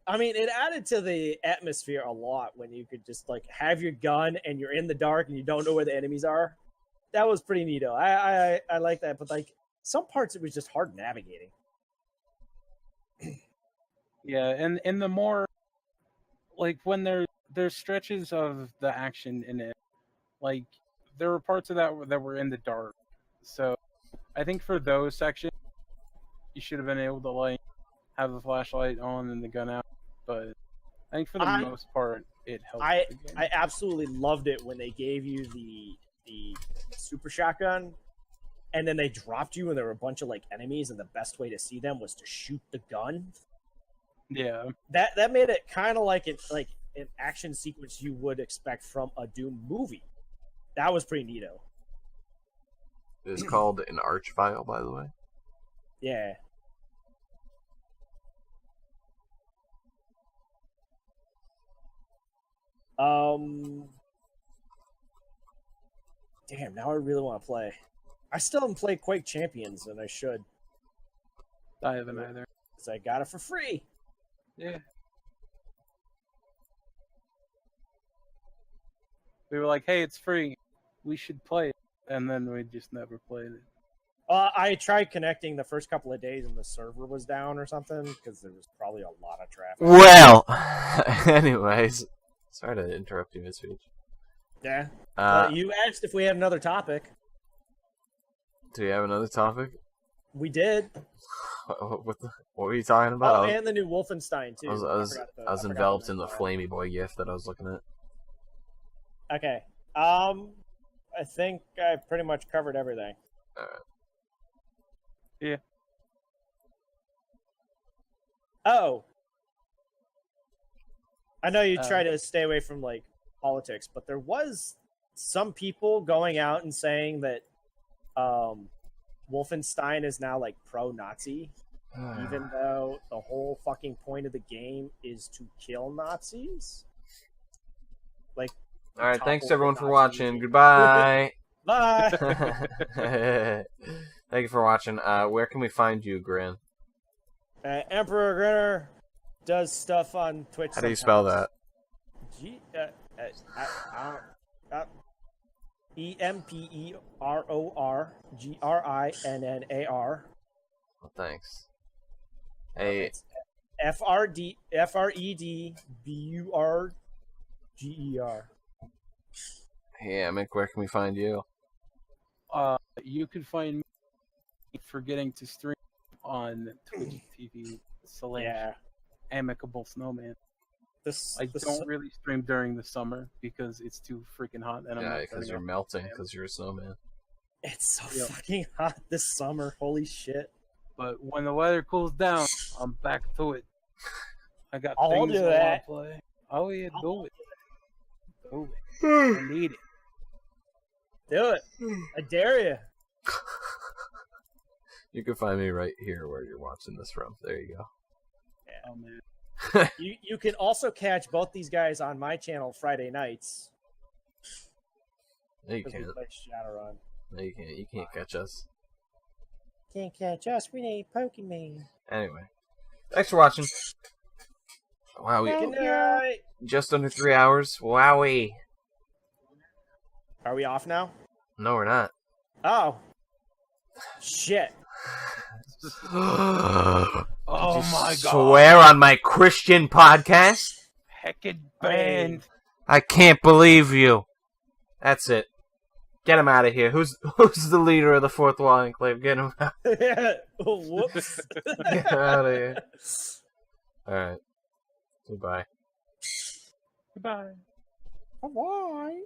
Speaker 3: I mean, it added to the atmosphere a lot when you could just like have your gun and you're in the dark and you don't know where the enemies are. That was pretty neato. I like that, but like some parts it was just hard navigating.
Speaker 2: Yeah, and in the more like when there's stretches of the action in it, like there were parts of that were in the dark. So I think for those sections you should have been able to like have the flashlight on and the gun out. But I think for the most part it helped.
Speaker 3: I absolutely loved it when they gave you the super shotgun and then they dropped you and there were a bunch of like enemies and the best way to see them was to shoot the gun.
Speaker 2: Yeah.
Speaker 3: That made it kind of like an action sequence you would expect from a Doom movie. That was pretty neato.
Speaker 1: It is called an arch file, by the way.
Speaker 3: Yeah. Damn, now I really want to play. I still haven't played Quake Champions, and I should.
Speaker 2: I haven't either.
Speaker 3: Because I got it for free.
Speaker 2: Yeah. We were like, hey, it's free. We should play it. And then we just never played it.
Speaker 3: I tried connecting the first couple of days and the server was down or something because there was probably a lot of traffic.
Speaker 1: Well, anyways, sorry to interrupt you, Miss Peach.
Speaker 3: Yeah. You asked if we had another topic.
Speaker 1: Do we have another topic?
Speaker 3: We did.
Speaker 1: What were you talking about?
Speaker 3: Oh, and the new Wolfenstein too.
Speaker 1: I was enveloped in the Flamey Boy gif that I was looking at.
Speaker 3: Okay. I think I pretty much covered everything.
Speaker 2: Yeah.
Speaker 3: Oh. I know you try to stay away from like politics, but there was some people going out and saying that Wolfenstein is now like pro-Nazi, even though the whole fucking point of the game is to kill Nazis. Like,
Speaker 1: all right, thanks everyone for watching. Goodbye.
Speaker 3: Bye.
Speaker 1: Thank you for watching. Where can we find you, Grin?
Speaker 3: Emperor Grinner does stuff on Twitch.
Speaker 1: How do you spell that?
Speaker 3: EMPERORGRINNAR.
Speaker 1: Well, thanks. Hey.
Speaker 3: FREDBURGER.
Speaker 1: Hey, Amick, where can we find you?
Speaker 2: You can find me forgetting to stream on Twitch TV /
Speaker 3: Yeah.
Speaker 2: Amicable Snowman.
Speaker 3: This,
Speaker 2: I
Speaker 3: this
Speaker 2: don't really stream during the summer because it's too freaking hot, and I'm
Speaker 1: Yeah,
Speaker 2: not
Speaker 1: because
Speaker 2: turning
Speaker 1: you're
Speaker 2: off the
Speaker 1: melting
Speaker 2: fan.
Speaker 1: because you're a snowman.
Speaker 3: It's so
Speaker 2: Yeah.
Speaker 3: fucking hot this summer. Holy shit.
Speaker 2: But when the weather cools down, I'm back to it. I got
Speaker 3: I'll
Speaker 2: things
Speaker 3: do
Speaker 2: I want
Speaker 3: that.
Speaker 2: to play. Oh yeah, do it. Do it. I need it.
Speaker 3: Do it. I dare you.
Speaker 1: You can find me right here where you're watching this from. There you go.
Speaker 2: Oh man.
Speaker 3: You can also catch both these guys on my channel Friday nights.
Speaker 1: No, you
Speaker 3: Because we
Speaker 1: can't.
Speaker 3: play Shadowrun.
Speaker 1: No, you can't. You can't catch us.
Speaker 3: Can't catch us. We need Pokemon.
Speaker 1: Anyway, thanks for watching. Wow,
Speaker 3: Good night.
Speaker 1: just under 3 hours. Wowie.
Speaker 3: Are we off now?
Speaker 1: No, we're not.
Speaker 3: Oh. Shit.
Speaker 2: Oh my god.
Speaker 1: Swear on my Christian podcast?
Speaker 2: Heckin' band.
Speaker 1: I can't believe you. That's it. Get him out of here. Who's the leader of the Fourth Wall Enclave? Get him out.
Speaker 3: Whoops.
Speaker 1: Get him out of here. Alright. Goodbye.
Speaker 2: Goodbye.
Speaker 3: Bye.